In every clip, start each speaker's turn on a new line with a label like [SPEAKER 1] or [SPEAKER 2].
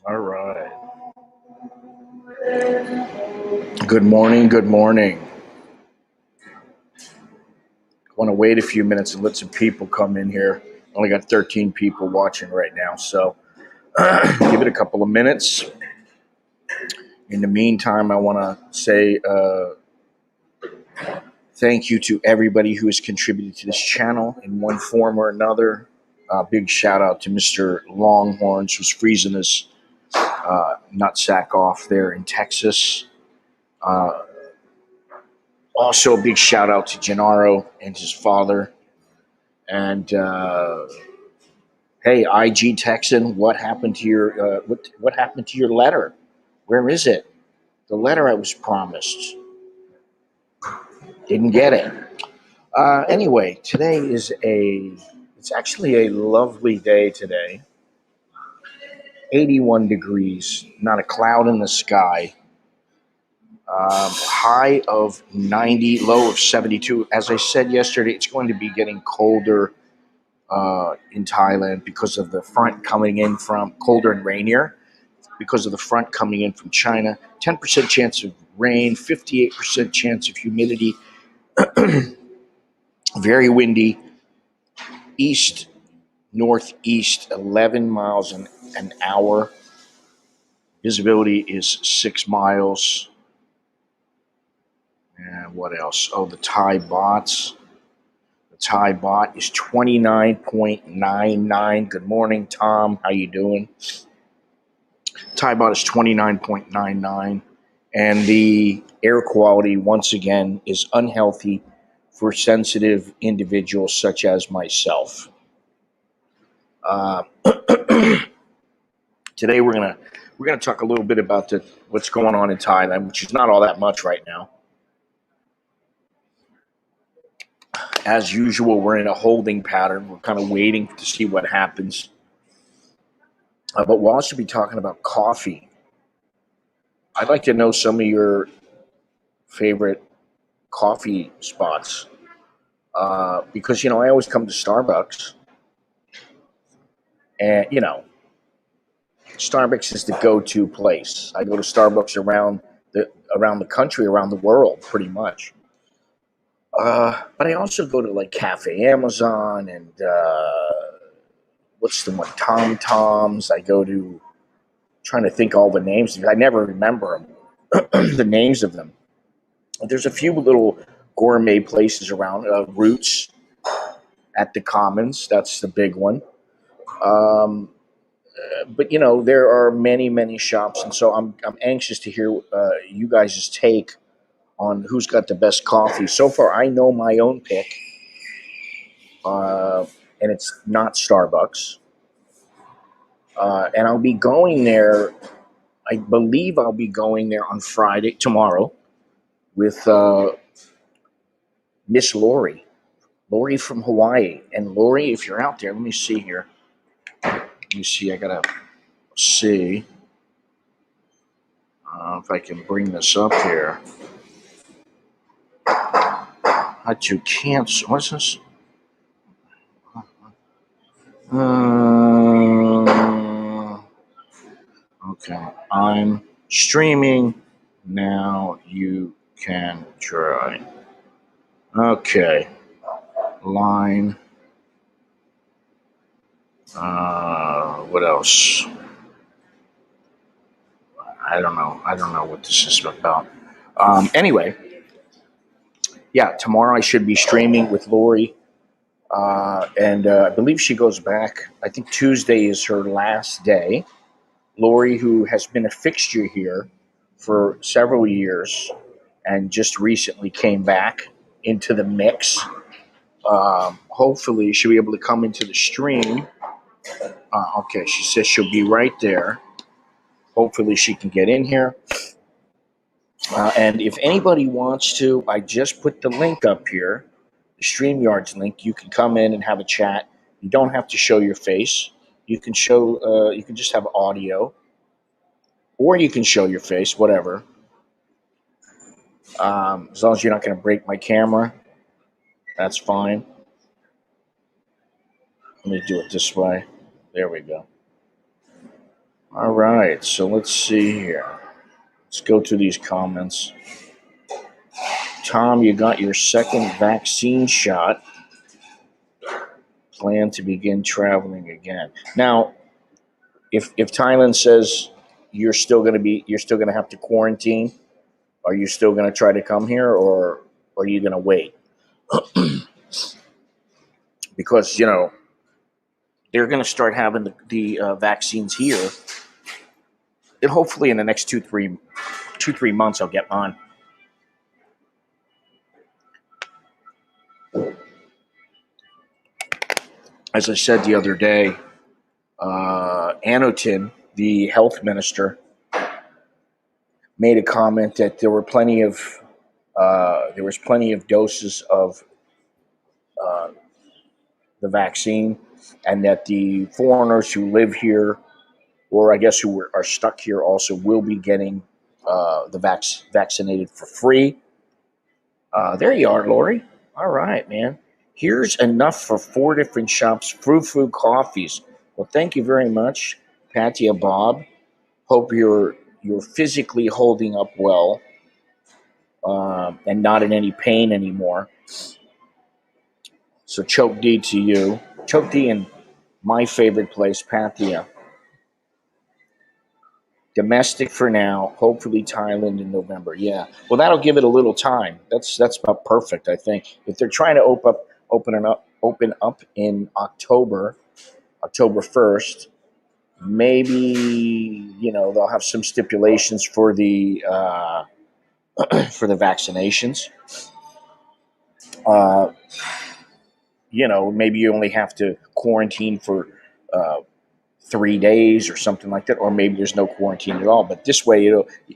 [SPEAKER 1] All right. Good morning. Good morning. I want to wait a few minutes and let some people come in here. Only got 13 people watching right now, so give it a couple of minutes. In the meantime, I want to say thank you to everybody who has contributed to this channel in one form or another. Big shout out to Mr. Longhorns, who's freezing his nutsack off there in Texas. Also, a big shout out to Gennaro and his father. And hey, IG Texan, what happened to your what happened to your letter? Where is it? The letter I was promised. Didn't get it. Anyway, today is it's actually a lovely day today. 81 degrees, not a cloud in the sky. High of 90, low of 72. As I said yesterday, it's going to be getting colder in Thailand because of the front coming in from colder and rainier because of the front coming in from China. 10% chance of rain, 58% chance of humidity. Very windy. East, northeast, 11 miles an hour. Visibility is 6 miles. And what else? Oh, the Thai bots. The Thai bot is 29.99. Good morning, Tom. How you doing? Thai bot is 29.99. And the air quality, once again, is unhealthy for sensitive individuals such as myself. Today we're gonna talk a little bit about what's going on in Thailand, which is not all that much right now. As usual, we're in a holding pattern. We're kind of waiting to see what happens. But we'll also be talking about coffee. I'd like to know some of your favorite coffee spots because I always come to Starbucks, and Starbucks is the go-to place. I go to Starbucks around the country, around the world, pretty much. But I also go to like Cafe Amazon and what's the one? Tom Tom's. I go to trying to think all the names. I never remember them, the names of them. There's a few little gourmet places around. Roots at the Commons. That's the big one. But there are many shops, and so I'm anxious to hear you guys' take on who's got the best coffee. So far, I know my own pick, and it's not Starbucks. And I'll be going there. I believe I'll be going there on tomorrow, with Miss Lori from Hawaii. And Lori, if you're out there, let me see here. Let me see. I gotta see if I can bring this up here. How to cancel? What's this? Okay, I'm streaming now. You can try. Okay, line. What else? I don't know what this is about. Anyway, yeah, tomorrow I should be streaming with Lori. And I believe she goes back. I think Tuesday is her last day. Lori, who has been a fixture here for several years and just recently came back into the mix. Hopefully she'll be able to come into the stream. Okay, she says she'll be right there. Hopefully she can get in here. And if anybody wants to, I just put the link up here, the StreamYards link. You can come in and have a chat. You don't have to show your face. You can show. You can just have audio, or you can show your face, whatever. As long as you're not going to break my camera, that's fine. Let me do it this way. There we go. All right, so let's see here. Let's go to these comments. Tom, you got your second vaccine shot. Plan to begin traveling again. Now, if Thailand says you're still going to have to quarantine, are you still going to try to come here, or are you going to wait? Because they're going to start having the vaccines here, and hopefully in the next 2-3 months I'll get mine. As I said the other day, Anutin, the health minister, made a comment that there was plenty of doses of the vaccine, and that the foreigners who live here, or I guess who are stuck here, also will be getting vaccinated for free. There you are, Lori. All right, man. Here's enough for 4 different shops. Frou-frou coffees. Well, thank you very much, Patia Bob. Hope you're physically holding up well, and not in any pain anymore. So choke D to you. Choke D in my favorite place, Patia. Domestic for now. Hopefully Thailand in November. Yeah. Well, that'll give it a little time. That's about perfect, I think. If they're trying to open up in October 1st, maybe they'll have some stipulations for the for the vaccinations. Maybe you only have to quarantine for 3 days or something like that, or maybe there's no quarantine at all. But this way,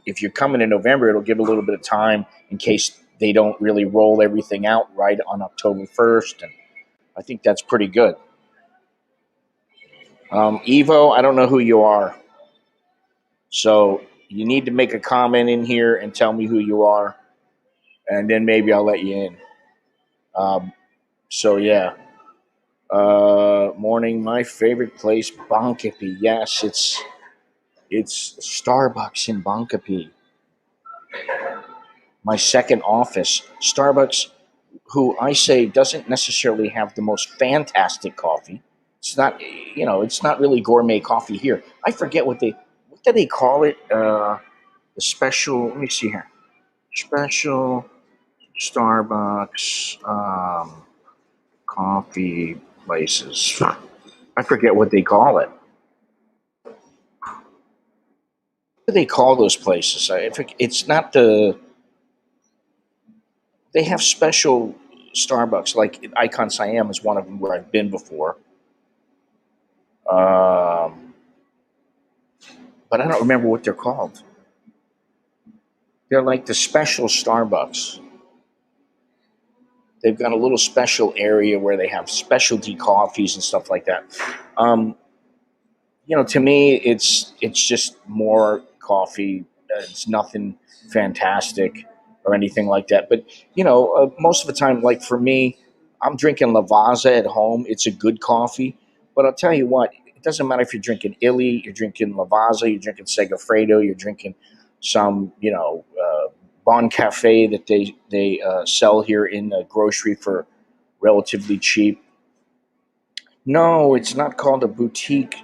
[SPEAKER 1] if you're coming in November, it'll give a little bit of time in case they don't really roll everything out right on October 1st, and I think that's pretty good. Evo, I don't know who you are, so you need to make a comment in here and tell me who you are, and then maybe I'll let you in. So yeah. Morning, my favorite place, Bangkok. Yes, it's Starbucks in Bangkok. My second office, Starbucks, who I say doesn't necessarily have the most fantastic coffee. It's not really gourmet coffee here. I forget what do they call it? The special. Let me see here. Special Starbucks coffee places. I forget what they call it. What do they call those places? It's not the. They have special Starbucks, like Icon Siam is one of them where I've been before. But I don't remember what they're called. They're like the special Starbucks. They've got a little special area where they have specialty coffees and stuff like that. To me, it's just more coffee. It's nothing fantastic or anything like that. But most of the time, like for me, I'm drinking Lavazza at home. It's a good coffee, but I'll tell you what, it doesn't matter if you're drinking Illy, you're drinking Lavazza, you're drinking Segafredo, you're drinking some Bon Cafe that they sell here in the grocery for relatively cheap. No, it's not called a boutique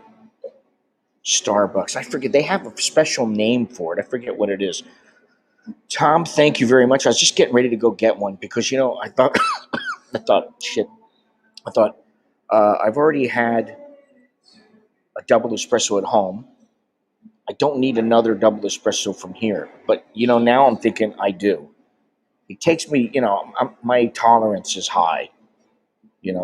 [SPEAKER 1] Starbucks. I forget. They have a special name for it. I forget what it is. Tom, thank you very much. I was just getting ready to go get one because I thought shit. I thought I've already had a double espresso at home. I don't need another double espresso from here. But now I'm thinking I do. It takes me. My tolerance is high.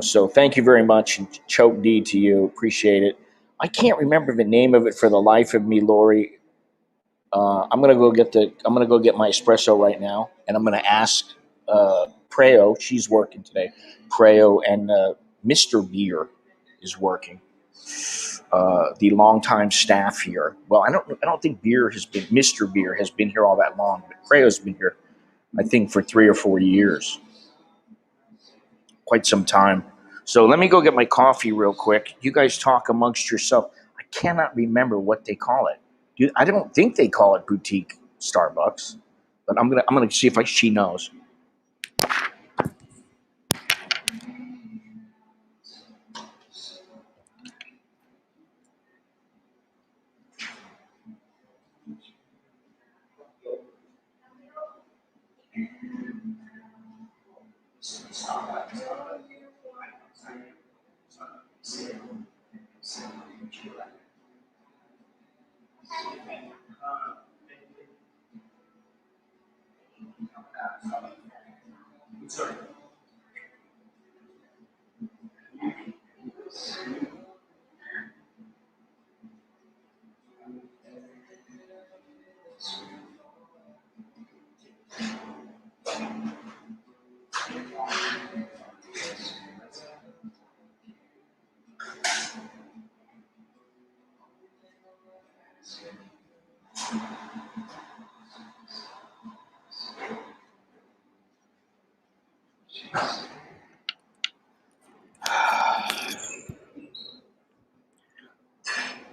[SPEAKER 1] So thank you very much, and choke D to you. Appreciate it. I can't remember the name of it for the life of me, Lori. I'm gonna go get my espresso right now, and I'm gonna ask Preo. She's working today. Preo and Mr. Beer is working. The longtime staff here. Well, I don't think Mr. Beer has been here all that long, but Preo's been here, I think, for 3 or 4 years, quite some time. So let me go get my coffee real quick. You guys talk amongst yourself. I cannot remember what they call it. I don't think they call it boutique Starbucks, but I'm gonna see if she knows.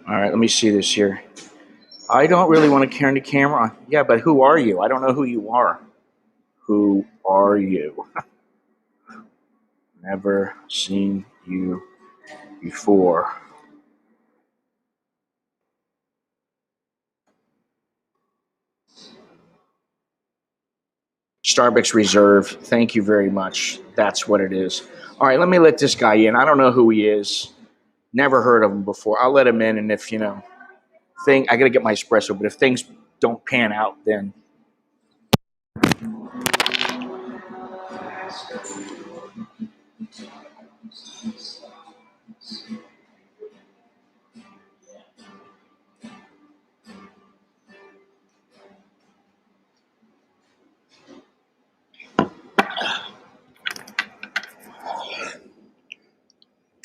[SPEAKER 1] All right, let me see this here. I don't really want to turn the camera on. Yeah, but who are you? I don't know who you are. Who are you? Never seen you before. Starbucks Reserve. Thank you very much. That's what it is. All right, let me let this guy in. I don't know who he is. Never heard of him before. I'll let him in, and if I gotta get my espresso. But if things don't pan out, then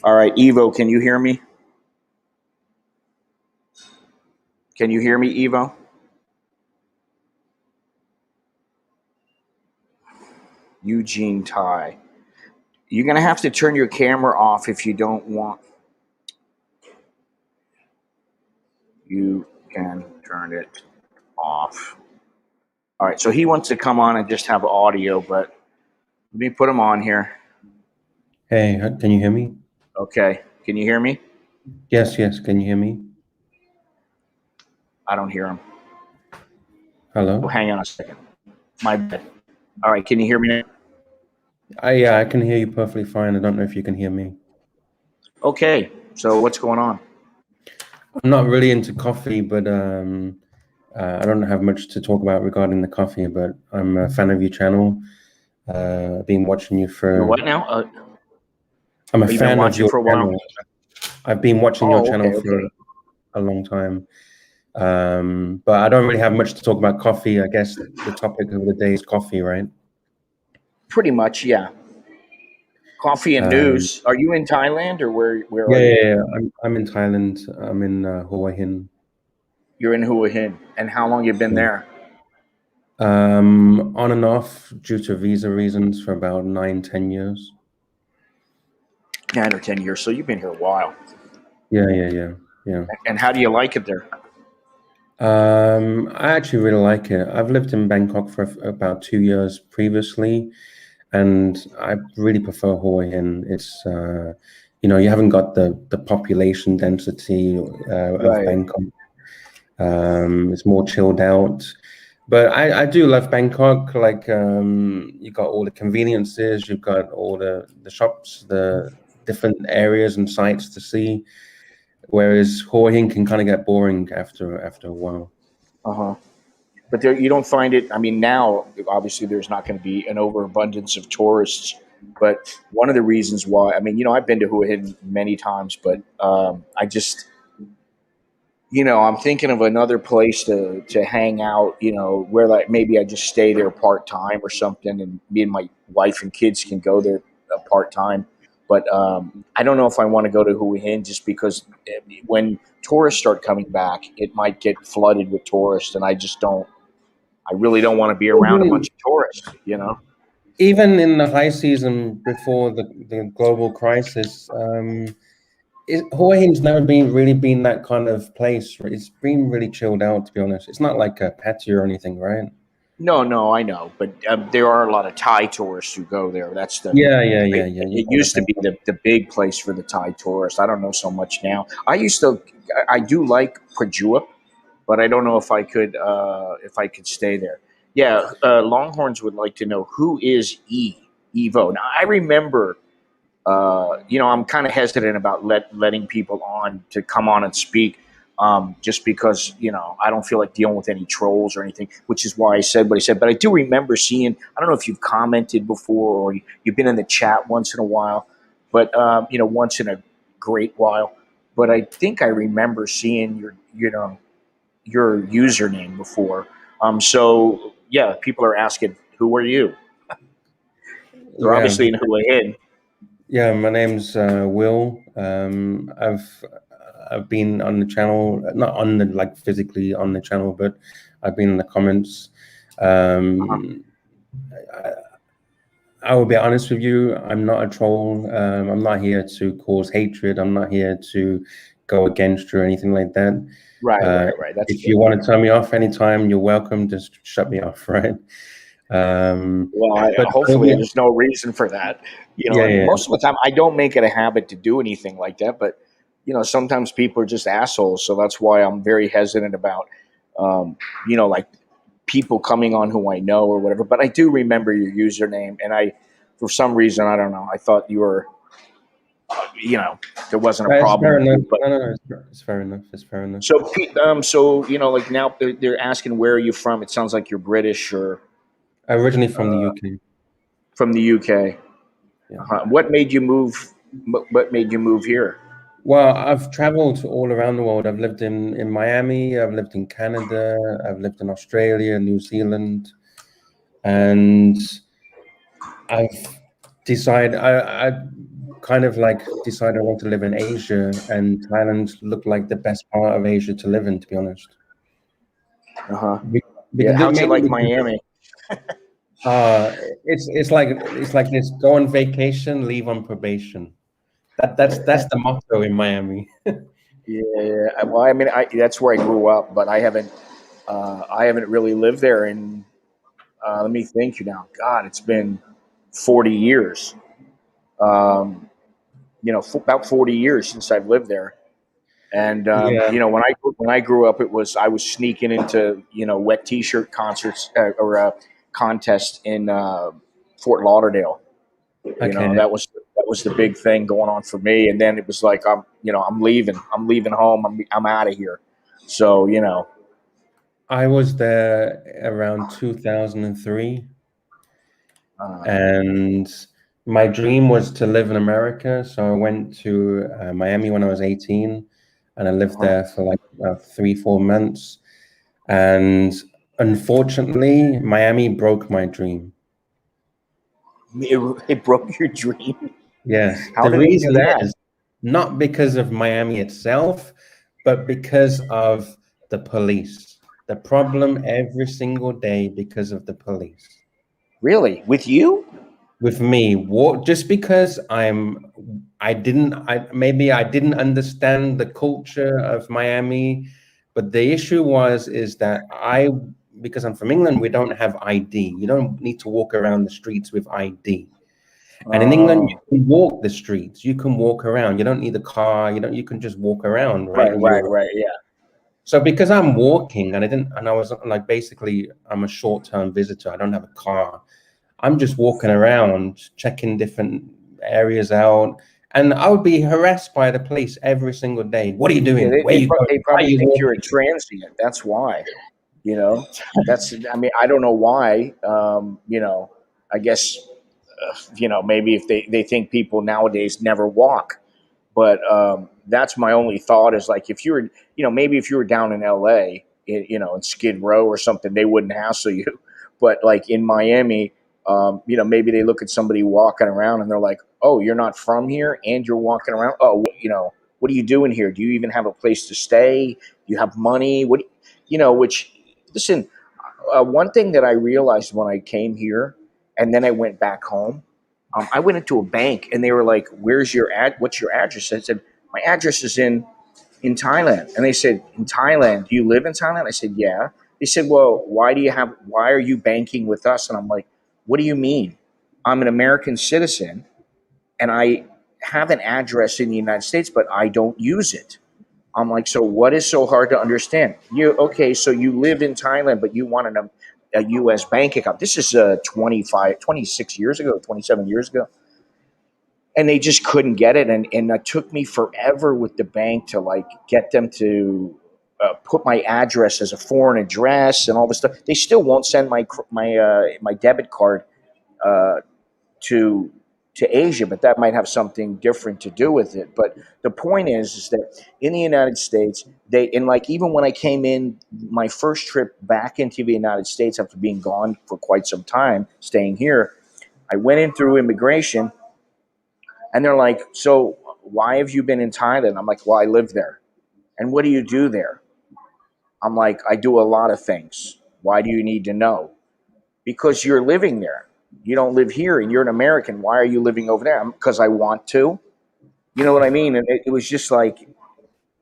[SPEAKER 1] all right. Evo, can you hear me? Can you hear me, Evo? Eugene Tai. You're gonna have to turn your camera off if you don't want. You can turn it off. All right. So he wants to come on and just have audio, but let me put him on here.
[SPEAKER 2] Hey, can you hear me?
[SPEAKER 1] Okay. Can you hear me?
[SPEAKER 2] Yes, can you hear me?
[SPEAKER 1] I don't hear him.
[SPEAKER 2] Hello?
[SPEAKER 1] Oh, hang on a second. My bad. All right. Can you hear me now?
[SPEAKER 2] Yeah, I can hear you perfectly fine. I don't know if you can hear me.
[SPEAKER 1] Okay. So what's going on?
[SPEAKER 2] I'm not really into coffee, but I don't have much to talk about regarding the coffee, but I'm a fan of your channel. I've been watching you
[SPEAKER 1] You're
[SPEAKER 2] for.
[SPEAKER 1] what now?
[SPEAKER 2] I'm a
[SPEAKER 1] You've been
[SPEAKER 2] fan of
[SPEAKER 1] watching
[SPEAKER 2] your
[SPEAKER 1] for a while?
[SPEAKER 2] channel. I've been watching your
[SPEAKER 1] Oh,
[SPEAKER 2] channel
[SPEAKER 1] okay.
[SPEAKER 2] for
[SPEAKER 1] Okay.
[SPEAKER 2] a long time. But I don't really have much to talk about coffee. I guess the topic of the day is coffee, right?
[SPEAKER 1] Pretty much, yeah. Coffee and
[SPEAKER 2] Um,
[SPEAKER 1] news. Are you in Thailand or where
[SPEAKER 2] yeah,
[SPEAKER 1] are you?
[SPEAKER 2] I'm in Thailand. I'm in Hua Hin.
[SPEAKER 1] You're in Hua Hin. And how long you been there?
[SPEAKER 2] On and off due to visa reasons for about 9, 10 years.
[SPEAKER 1] 9 or 10 years. So you've been here a while.
[SPEAKER 2] Yeah.
[SPEAKER 1] And how do you like it there?
[SPEAKER 2] I actually really like it. I've lived in Bangkok for about 2 years previously, and I really prefer Hua Hin. It's you haven't got the population density of
[SPEAKER 1] Right.
[SPEAKER 2] Bangkok. It's more chilled out. But I do love Bangkok. Like you got all the conveniences, you've got all the shops, the different areas and sites to see. Whereas Hua Hin can kind of get boring after a while.
[SPEAKER 1] Uh huh. But there, you don't find it. I mean, now obviously there's not going to be an overabundance of tourists. But one of the reasons why, I mean, I've been to Hua Hin many times, but I just I'm thinking of another place to hang out, where like maybe I just stay there part time or something, and me and my wife and kids can go there part time. But I don't know if I want to go to Hua Hin just because when tourists start coming back, it might get flooded with tourists, and I just don't. I really don't want to be around a bunch of tourists.
[SPEAKER 2] Even in the high season before the global crisis, Hua Hin's never been that kind of place. It's been really chilled out, to be honest. It's not like a patio or anything, right?
[SPEAKER 1] No, no, I know, but there are a lot of Thai tourists who go there. That's the
[SPEAKER 2] Yeah, yeah, yeah,
[SPEAKER 1] it,
[SPEAKER 2] yeah. You
[SPEAKER 1] it
[SPEAKER 2] know the
[SPEAKER 1] used to
[SPEAKER 2] thing.
[SPEAKER 1] be the big place for the Thai tourists. I don't know so much now. I do like Prajuap, but I don't know if I could stay there. Yeah, Longhorns would like to know who is Evo. Now I remember, I'm kind of hesitant about letting people on to come on and speak, just because I don't feel like dealing with any trolls or anything, which is why I said what I said. But I do remember seeing. I don't know if you've commented before or you've been in the chat once in a while, but once in a great while. But I think I remember seeing your username before. So yeah, people are asking, who are you? They're
[SPEAKER 2] Yeah,
[SPEAKER 1] obviously in Hua Hin.
[SPEAKER 2] yeah. My name's Will. I've been on the channel, not on the like physically on the channel, but I've been in the comments. Um, I will be honest with you. I'm not a troll. I'm not here to cause hatred. I'm not here to go against you or anything like that.
[SPEAKER 1] Right,
[SPEAKER 2] Uh,
[SPEAKER 1] right, right. That's
[SPEAKER 2] if
[SPEAKER 1] good.
[SPEAKER 2] you want to turn me off anytime, you're welcome. Just shut me off, right?
[SPEAKER 1] Well,
[SPEAKER 2] But
[SPEAKER 1] hopefully there's no reason for that.
[SPEAKER 2] yeah,
[SPEAKER 1] And
[SPEAKER 2] yeah,
[SPEAKER 1] most of the time, I don't make it a habit to do anything like that. But sometimes people are just assholes, so that's why I'm very hesitant about, um, like people coming on who I know or whatever. But I do remember your username, and for some reason, I don't know, I thought you were, you know, there wasn't a
[SPEAKER 2] it's
[SPEAKER 1] problem
[SPEAKER 2] fair
[SPEAKER 1] with
[SPEAKER 2] enough.
[SPEAKER 1] you. But
[SPEAKER 2] No, no, no, it's fair enough. It's fair enough.
[SPEAKER 1] like now they're asking where are you from? It sounds like you're British or
[SPEAKER 2] Originally from the
[SPEAKER 1] uh,
[SPEAKER 2] UK.
[SPEAKER 1] from the UK.
[SPEAKER 2] Yeah.
[SPEAKER 1] What made you move? What made you move here?
[SPEAKER 2] Well, I've traveled all around the world. I've lived in Miami. I've lived in Canada. I've lived in Australia, New Zealand, and I've I kind of like decided I want to live in Asia, and Thailand looked like the best part of Asia to live in, to be honest.
[SPEAKER 1] Uh huh.
[SPEAKER 2] Be-
[SPEAKER 1] Yeah.
[SPEAKER 2] Because
[SPEAKER 1] How'd you
[SPEAKER 2] mainly
[SPEAKER 1] like
[SPEAKER 2] because
[SPEAKER 1] Miami?
[SPEAKER 2] uh, it's like this: go on vacation, leave on probation. That's the motto in Miami.
[SPEAKER 1] Yeah. Yeah. Well, I mean, that's where I grew up, but I haven't really lived there in. Let me think. Now, God, it's been 40 years. Um, about 40 years since I've lived there. And
[SPEAKER 2] Yeah,
[SPEAKER 1] when I grew up, I was sneaking into wet T-shirt concerts or contests in Fort Lauderdale.
[SPEAKER 2] okay.
[SPEAKER 1] That was the big thing going on for me. And then it was like I'm leaving. I'm leaving home. I'm out of here. So
[SPEAKER 2] I was there around 2003,
[SPEAKER 1] uh,
[SPEAKER 2] and my dream was to live in America. So I went to Miami when I was 18, and I lived
[SPEAKER 1] uh,
[SPEAKER 2] there for like 3, 4 months. And unfortunately, Miami broke my dream.
[SPEAKER 1] it broke your dream.
[SPEAKER 2] Yes,
[SPEAKER 1] How
[SPEAKER 2] the
[SPEAKER 1] did it do
[SPEAKER 2] reason
[SPEAKER 1] that?
[SPEAKER 2] is not because of Miami itself, but because of the police. The problem every single day because of the police.
[SPEAKER 1] Really, with you?
[SPEAKER 2] With me, what just because I didn't understand the culture of Miami, but the issue is that because I'm from England, we don't have ID. You don't need to walk around the streets with ID. And in England, you
[SPEAKER 1] Oh,
[SPEAKER 2] can walk the streets, you can walk around. You don't need a car. You can just walk around, right?
[SPEAKER 1] right,
[SPEAKER 2] In
[SPEAKER 1] right,
[SPEAKER 2] Europe.
[SPEAKER 1] right. Yeah.
[SPEAKER 2] So because I'm walking and I was like basically I'm a short-term visitor. I don't have a car. I'm just walking around checking different areas out, and I would be harassed by the police every single day. What are you
[SPEAKER 1] Yeah,
[SPEAKER 2] doing? Where are you going?
[SPEAKER 1] they
[SPEAKER 2] Why are
[SPEAKER 1] probably
[SPEAKER 2] you
[SPEAKER 1] think you're a
[SPEAKER 2] walking?
[SPEAKER 1] transient. That's why. You know, I mean, I don't know why. I guess maybe if they think people nowadays never walk, But that's my only thought is like if you were, maybe if you were down in LA, in Skid Row or something, they wouldn't hassle you. But like in Miami, maybe they look at somebody walking around and they're like, oh, you're not from here and you're walking around. Oh, what are you doing here? Do you even have a place to stay? Do you have money? Which, listen, one thing that I realized when I came here and then I went back home, I went into a bank and they were like, "Where's your what's your address?" I said, "My address is in Thailand." And they said, "In Thailand? Do you live in Thailand?" I said, "Yeah." They said, "Well, why are you banking with us?" And I'm like, "What do you mean? I'm an American citizen and I have an address in the United States, but I don't use it." I'm like, "So what is so hard to understand? Okay, so you live in Thailand, but you want a U.S. bank account." This is 26 years ago, 27 years ago. And they just couldn't get it. And it took me forever with the bank to like get them to put my address as a foreign address and all this stuff. They still won't send my debit card uh, to Asia, but that might have something different to do with it. But the point is that in the United States, like even when I came in my first trip back into the United States after being gone for quite some time, staying here, I went in through immigration, and they're like, "So why have you been in Thailand?" I'm like, "Well, I live there." "And what do you do there?" I'm like, "I do a lot of things." "Why do you need to know?" "Because you're living there. You don't live here and you're an American. Why are you living over there?" "Because I want to." You know what I mean? And it was just like,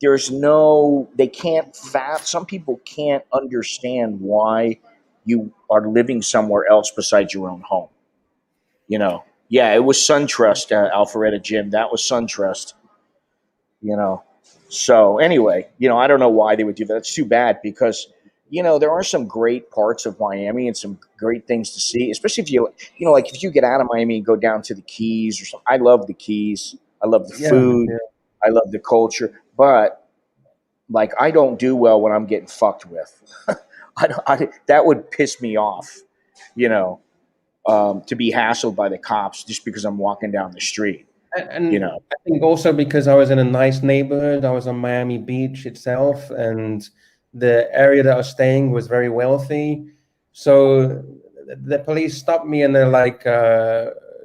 [SPEAKER 1] they can't some people can't understand why you are living somewhere else besides your own home. Yeah, it was SunTrust, Alpharetta Jim. That was SunTrust. you know. So anyway, I don't know why they would do that. It's too bad because, there are some great parts of Miami and some great things to see, especially if like if you get out of Miami and go down to the Keys or something. I love the Keys. I love the
[SPEAKER 2] Yeah,
[SPEAKER 1] food.
[SPEAKER 2] yeah.
[SPEAKER 1] I love the culture, but like I don't do well when I'm getting fucked with. That would piss me off, you know, to be hassled by the cops just because I'm walking down the street, you
[SPEAKER 2] And
[SPEAKER 1] know.
[SPEAKER 2] I think also because I was in a nice neighborhood, I was on Miami Beach itself, and the area that I was staying was very wealthy. So the police stopped me and they're like,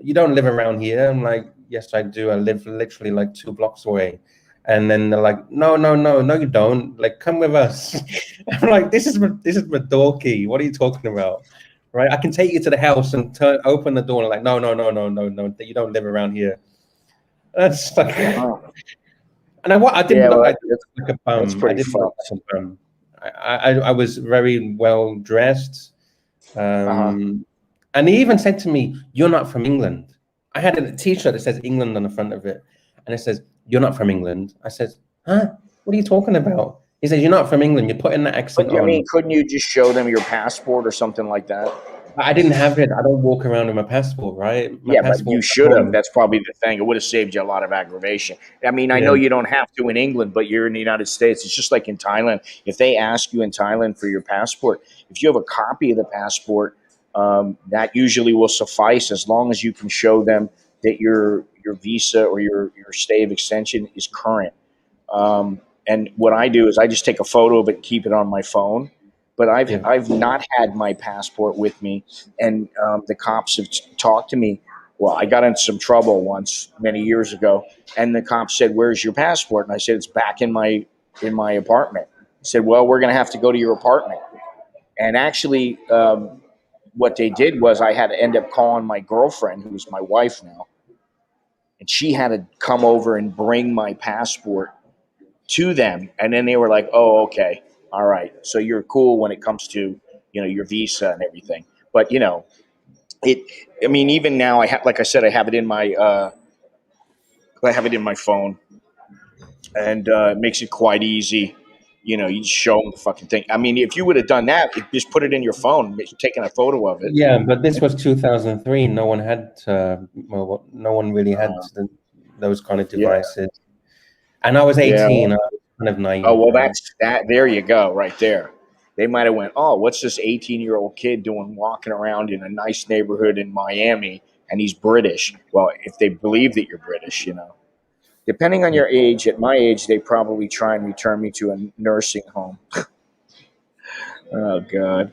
[SPEAKER 2] "You don't live around here." I'm like, "Yes, I do. I live literally like 2 blocks away." And then they're like, "No, no, no, no, you don't. Like, come with us." I'm like, "This is my door key. What are you talking about?" Right? I can take you to the house and open the door. And like, "No, no, no, no, no, no. You don't live around here." That's like,
[SPEAKER 1] Oh,
[SPEAKER 2] and I didn't
[SPEAKER 1] yeah,
[SPEAKER 2] look.
[SPEAKER 1] well,
[SPEAKER 2] I didn't look like a
[SPEAKER 1] that's
[SPEAKER 2] bum. I
[SPEAKER 1] pretty
[SPEAKER 2] didn't look
[SPEAKER 1] fucked.
[SPEAKER 2] like a bum. I was very well dressed,
[SPEAKER 1] Uh huh.
[SPEAKER 2] and he even said to me, "You're not from England." I had a T-shirt that says England on the front of it, and it says, "You're not from England." I said, "Huh? What are you talking about?" He says, "You're not from England. You're putting that
[SPEAKER 1] But
[SPEAKER 2] accent
[SPEAKER 1] I
[SPEAKER 2] on."
[SPEAKER 1] mean, couldn't you just show them your passport or something like that?
[SPEAKER 2] I didn't have it. I don't walk around with my passport, right? My
[SPEAKER 1] Yeah, but you
[SPEAKER 2] passport's at
[SPEAKER 1] should have.
[SPEAKER 2] home.
[SPEAKER 1] That's probably the thing. It would have saved you a lot of aggravation. I mean, I know
[SPEAKER 2] Yeah.
[SPEAKER 1] you don't have to in England, but you're in the United States. It's just like in Thailand. If they ask you in Thailand for your passport, if you have a copy of the passport, that usually will suffice as long as you can show them that your visa or your stay of extension is current. And what I do is I just take a photo of it and keep it on my phone. But
[SPEAKER 2] Yeah.
[SPEAKER 1] I've not had my passport with me, and the cops have talked to me. Well, I got into some trouble once many years ago, and the cops said, "Where's your passport?" And I said, "It's back in my apartment." He said, "Well, we're going to have to go to your apartment." And actually, what they did was I had to end up calling my girlfriend, who's my wife now, and she had to come over and bring my passport to them, and then they were like, "Oh, okay, all right, so you're cool when it comes to your visa and everything." But it. I mean, even now, like I said, I have it in my phone, and it makes it quite easy. You just show them the fucking thing. I mean, if you would have done that, just put it in your phone, taken a photo of it.
[SPEAKER 2] Yeah, but this was 2003. No one had, well, no one really had
[SPEAKER 1] Uh,
[SPEAKER 2] those kind of
[SPEAKER 1] yeah,
[SPEAKER 2] devices. And I was
[SPEAKER 1] yeah.
[SPEAKER 2] 18. I was kind of
[SPEAKER 1] Oh
[SPEAKER 2] naive,
[SPEAKER 1] well,
[SPEAKER 2] right?
[SPEAKER 1] that's that. There you go, right there. They might have went, "Oh, what's this 18-year-old kid doing walking around in a nice neighborhood in Miami, and he's British?" Well, if they believe that you're British. Depending on your age, at my age, they probably try and return me to a nursing home. Oh God.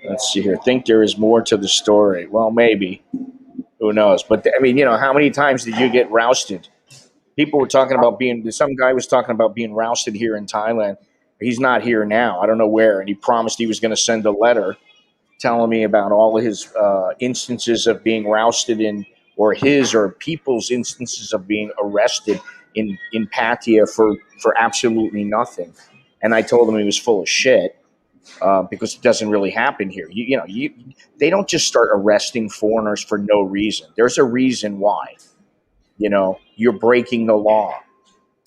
[SPEAKER 1] Let's see here. Think there is more to the story. Well, maybe. Who knows? But I mean, how many times did you get rousted? People were talking about some guy was talking about being rousted here in Thailand. He's not here now. I don't know where. And he promised he was going to send a letter telling me about all of his instances of being rousted or his or people's instances of being arrested in Pattaya for absolutely nothing. And I told him he was full of shit because it doesn't really happen here. They don't just start arresting foreigners for no reason. There's a reason why. You're breaking the law.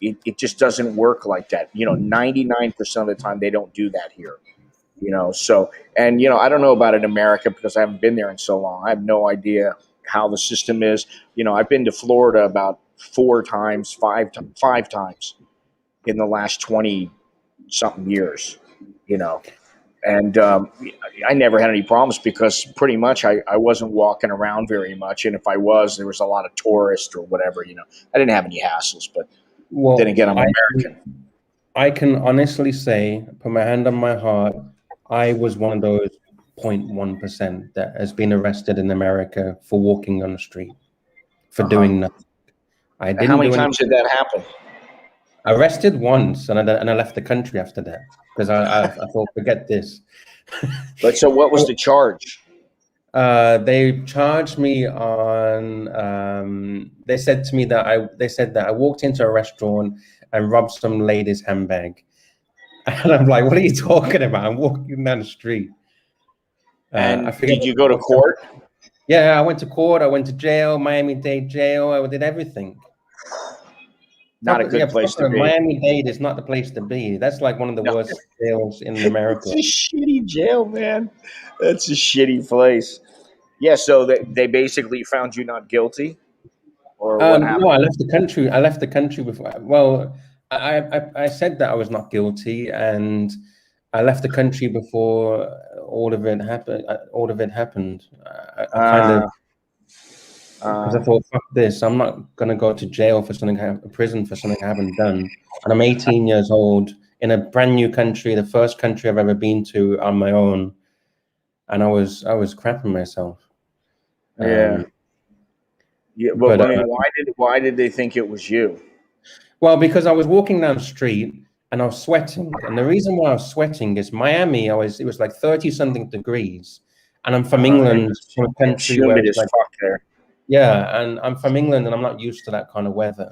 [SPEAKER 1] It just doesn't work like that. 99% of the time they don't do that here. So, and I don't know about in America because I haven't been there in so long. I have no idea how the system is. I've been to Florida about five times in the last 20 something years. You know, and I never had any problems because pretty much I wasn't walking around very much, and if I was, there was a lot of tourists or whatever. I didn't have any hassles, but then
[SPEAKER 2] Well,
[SPEAKER 1] again, I'm American.
[SPEAKER 2] I can honestly say, put my hand on my heart, I was one of those 0.1% that has been arrested in America for walking on the street, for doing nothing. I
[SPEAKER 1] How
[SPEAKER 2] didn't
[SPEAKER 1] many
[SPEAKER 2] do
[SPEAKER 1] times
[SPEAKER 2] anything.
[SPEAKER 1] did that happen?
[SPEAKER 2] Arrested once, and I left the country after that because I thought, forget this.
[SPEAKER 1] But so, what was the charge?
[SPEAKER 2] They charged me on. They said to me that They said that I walked into a restaurant and robbed some lady's handbag, and I'm like, "What are you talking about? I'm walking down the street."
[SPEAKER 1] And
[SPEAKER 2] I forget
[SPEAKER 1] did you go to
[SPEAKER 2] what the-
[SPEAKER 1] court?
[SPEAKER 2] Yeah, I went to court. I went to jail, Miami-Dade jail. I did everything.
[SPEAKER 1] Not a good place to be.
[SPEAKER 2] Miami-Dade is not the place to be. That's like one of the
[SPEAKER 1] No,
[SPEAKER 2] worst jails in America.
[SPEAKER 1] it's a shitty jail, man. That's a shitty place. Yeah, so they basically found you not guilty, or what
[SPEAKER 2] No,
[SPEAKER 1] happened?
[SPEAKER 2] I left the country. I left the country before. Well, I said that I was not guilty, and I left the country before all of it happened. All of it happened. I kind of because I thought, fuck this. I'm not gonna go to jail for prison for something I haven't done. And I'm 18 years old in a brand new country, the first country I've ever been to on my own, and I was crapping myself.
[SPEAKER 1] Yeah. Yeah, but
[SPEAKER 2] But
[SPEAKER 1] I mean, why did they think it was you?
[SPEAKER 2] Well, because I was walking down the street and I was sweating, and the reason why I was sweating is Miami. It was like 30 something degrees, and I'm from England, from a
[SPEAKER 1] It's
[SPEAKER 2] country where
[SPEAKER 1] humid
[SPEAKER 2] it's
[SPEAKER 1] as
[SPEAKER 2] like,
[SPEAKER 1] fuck there.
[SPEAKER 2] yeah, and I'm from England and I'm not used to that kind of weather.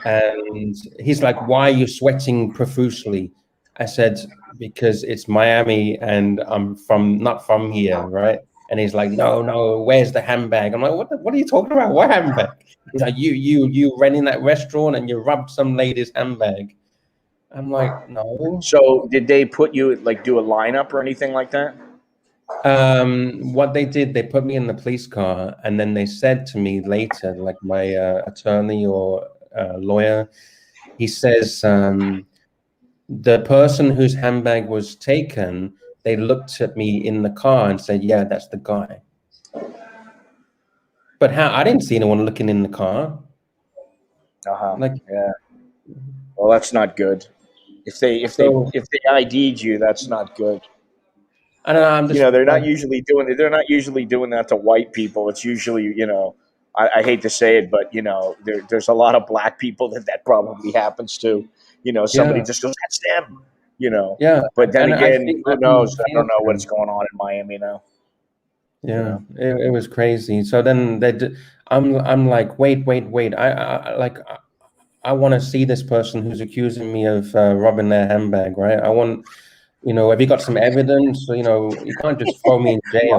[SPEAKER 2] And he's like, "Why are you sweating profusely?" I said, "Because it's Miami and I'm not from here, right?" And he's like, "No, where's the handbag?" I'm like, "What are you talking about? What handbag?" He's like, "You ran in that restaurant and you robbed some lady's handbag." I'm like, "No."
[SPEAKER 1] So did they put you do a lineup or anything like that?
[SPEAKER 2] What they did, they put me in the police car, and then they said to me later, like my attorney or lawyer, he says, the person whose handbag was taken, they looked at me in the car and said, "Yeah, that's the guy." But how? I didn't see anyone looking in the car. Like,
[SPEAKER 1] Yeah. Well, that's not good.
[SPEAKER 2] so
[SPEAKER 1] If they ID'd you, that's not good.
[SPEAKER 2] I don't know. I'm just like,
[SPEAKER 1] They're not usually doing that to white people. It's usually, I hate to say it, but there's a lot of black people that probably happens to. Somebody
[SPEAKER 2] yeah,
[SPEAKER 1] just goes, "That's them,"
[SPEAKER 2] yeah.
[SPEAKER 1] But then
[SPEAKER 2] And
[SPEAKER 1] again,
[SPEAKER 2] I
[SPEAKER 1] who
[SPEAKER 2] can
[SPEAKER 1] knows? I don't
[SPEAKER 2] feel
[SPEAKER 1] know
[SPEAKER 2] for
[SPEAKER 1] what's
[SPEAKER 2] him.
[SPEAKER 1] going on in Miami now. You
[SPEAKER 2] Yeah,
[SPEAKER 1] know.
[SPEAKER 2] it was crazy. So then I'm like, wait. I want to see this person who's accusing me of robbing their handbag, right? I want, have you got some evidence? So, you can't just throw me in jail.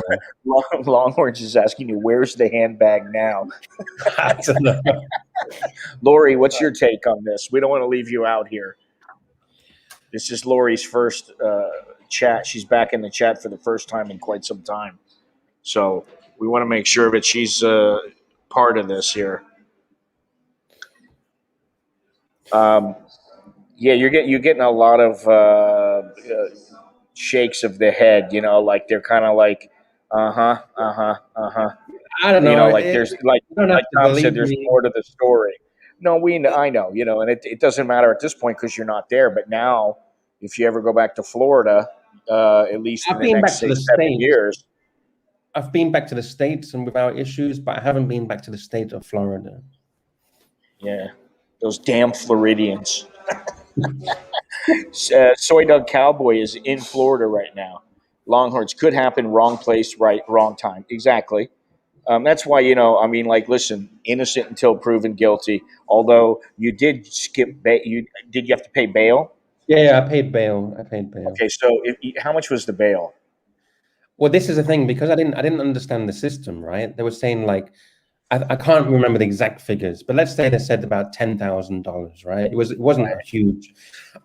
[SPEAKER 1] Longhorns is asking you, "Where's the handbag now?"
[SPEAKER 2] I don't know.
[SPEAKER 1] Lori, what's your take on this? We don't want to leave you out here. This is Lori's first chat. She's back in the chat for the first time in quite some time. So we want to make sure that she's part of this here. Um, yeah, you're getting a lot of shakes of the head. Like they're kind of like, uh huh, uh huh, uh huh.
[SPEAKER 2] I don't
[SPEAKER 1] You
[SPEAKER 2] know.
[SPEAKER 1] know, like there's
[SPEAKER 2] You don't have
[SPEAKER 1] like
[SPEAKER 2] to
[SPEAKER 1] Tom said,
[SPEAKER 2] believe
[SPEAKER 1] there's
[SPEAKER 2] me.
[SPEAKER 1] more to the story. No, I know, you know, and it doesn't matter at this point because you're not there. But now, if you ever go back to Florida, at least in
[SPEAKER 2] I've
[SPEAKER 1] the
[SPEAKER 2] been
[SPEAKER 1] next
[SPEAKER 2] back to
[SPEAKER 1] say
[SPEAKER 2] the
[SPEAKER 1] 7 years,
[SPEAKER 2] States. I've been back to the States and without issues, but I haven't been back to the state of Florida.
[SPEAKER 1] yeah, those damn Floridians. Soy Dog Cowboy is in Florida right now. Longhorns could happen, wrong place, right, wrong time. Exactly. That's why, you know, I mean, like, listen, innocent until proven guilty. Although you did skip, you have to pay bail?
[SPEAKER 2] Yeah, I paid bail. I paid bail.
[SPEAKER 1] Okay, so how much was the bail?
[SPEAKER 2] Well, this is the thing because I didn't understand the system, right? They were saying like I can't remember the exact figures, but let's say they said about $10,000, right? It wasn't a huge.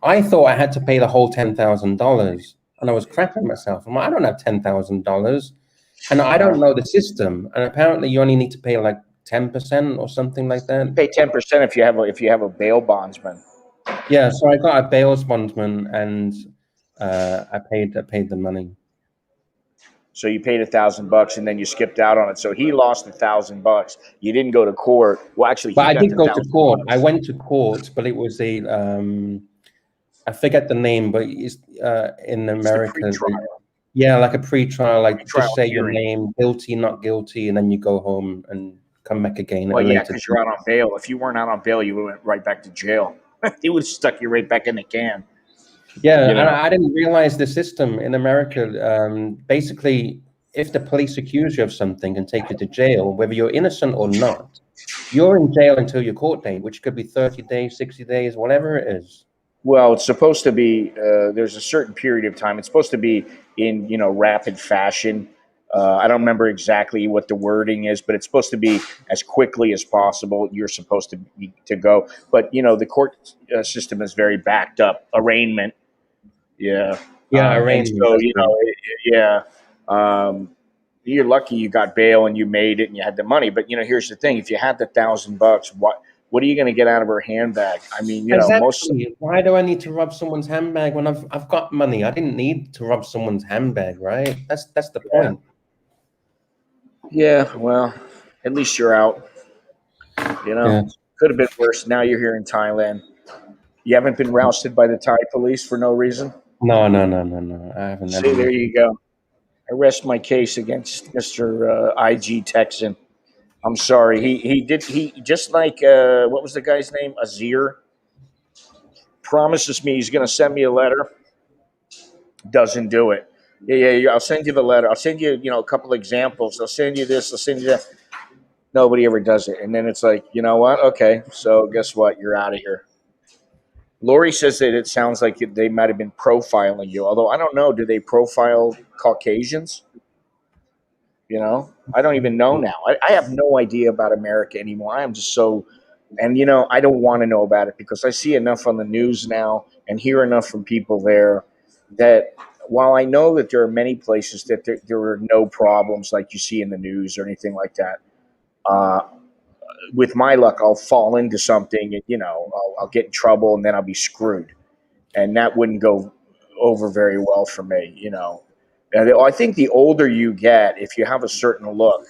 [SPEAKER 2] I thought I had to pay the whole $10,000, and I was crapping myself. I'm like, I don't have $10,000, and I
[SPEAKER 1] Uh,
[SPEAKER 2] don't know the system. And apparently, you only need to pay like 10% or something like that.
[SPEAKER 1] you pay 10% if you have a bail bondsman.
[SPEAKER 2] Yeah, so I got a bail bondsman, and I paid the money.
[SPEAKER 1] So you paid $1,000 and then you skipped out on it. So he lost $1,000. You didn't go to court. Well, actually,
[SPEAKER 2] But
[SPEAKER 1] he
[SPEAKER 2] I
[SPEAKER 1] got
[SPEAKER 2] did
[SPEAKER 1] the
[SPEAKER 2] go to
[SPEAKER 1] thousand
[SPEAKER 2] court. I
[SPEAKER 1] bucks.
[SPEAKER 2] went to court, but it was a I forget the name, but it's in
[SPEAKER 1] It's the
[SPEAKER 2] America.
[SPEAKER 1] pre-trial,
[SPEAKER 2] Yeah, like a pre-trial, like
[SPEAKER 1] pre-trial
[SPEAKER 2] just say your
[SPEAKER 1] hearing.
[SPEAKER 2] name, guilty, not guilty, and then you go home and come back again at
[SPEAKER 1] Well,
[SPEAKER 2] a
[SPEAKER 1] yeah,
[SPEAKER 2] later
[SPEAKER 1] because you're
[SPEAKER 2] date.
[SPEAKER 1] out on bail. If you weren't out on bail, you went right back to jail. He would have stuck you right back in the can.
[SPEAKER 2] Yeah,
[SPEAKER 1] You
[SPEAKER 2] and
[SPEAKER 1] know.
[SPEAKER 2] I didn't realize the system in America. Basically, if the police accuse you of something and take you to jail, whether you're innocent or not, you're in jail until your court date, which could be 30 days, 60 days, whatever it is.
[SPEAKER 1] Well, it's supposed to be. There's a certain period of time. It's supposed to be in rapid fashion. I don't remember exactly what the wording is, but it's supposed to be as quickly as possible. You're supposed to go, but the court system is very backed up. Arraignment, yeah,
[SPEAKER 2] Yeah,
[SPEAKER 1] and
[SPEAKER 2] arraignment,
[SPEAKER 1] so
[SPEAKER 2] that's right.
[SPEAKER 1] yeah. Um, you're lucky you got bail and you made it and you had the money. But here's the thing: if you had the $1,000, what are you going to get out of her handbag? I mean, most.
[SPEAKER 2] Exactly. Why do I need to rob someone's handbag when I've got money? I didn't need to rob someone's handbag, right? That's the
[SPEAKER 1] Yeah,
[SPEAKER 2] point.
[SPEAKER 1] yeah. Well, at least you're out. You know,
[SPEAKER 2] Yeah.
[SPEAKER 1] could have been worse. Now you're here in Thailand. You haven't been rousted by the Thai police for no reason.
[SPEAKER 2] No, no, no, no, no. I haven't had
[SPEAKER 1] See, there
[SPEAKER 2] anything.
[SPEAKER 1] you go. I rest my case against Mister IG Texan. I'm sorry. He just like what was the guy's name? Azir promises me he's going to send me a letter. Doesn't do it. Yeah, yeah, yeah. I'll send you the letter. I'll send you a couple examples. I'll send you this. I'll send you that. Nobody ever does it. And then it's like, you know what? Okay, so guess what? You're out of here. Lori says that it sounds like they might have been profiling you. Although I don't know. Do they profile Caucasians? I don't even know now. I have no idea about America anymore. I am just so, and I don't want to know about it because I see enough on the news now and hear enough from people there that while I know that there are many places that there are no problems like you see in the news or anything like that, uh, with my luck, I'll fall into something and I'll get in trouble and then I'll be screwed, and that wouldn't go over very well for me. And I think the older you get, if you have a certain look,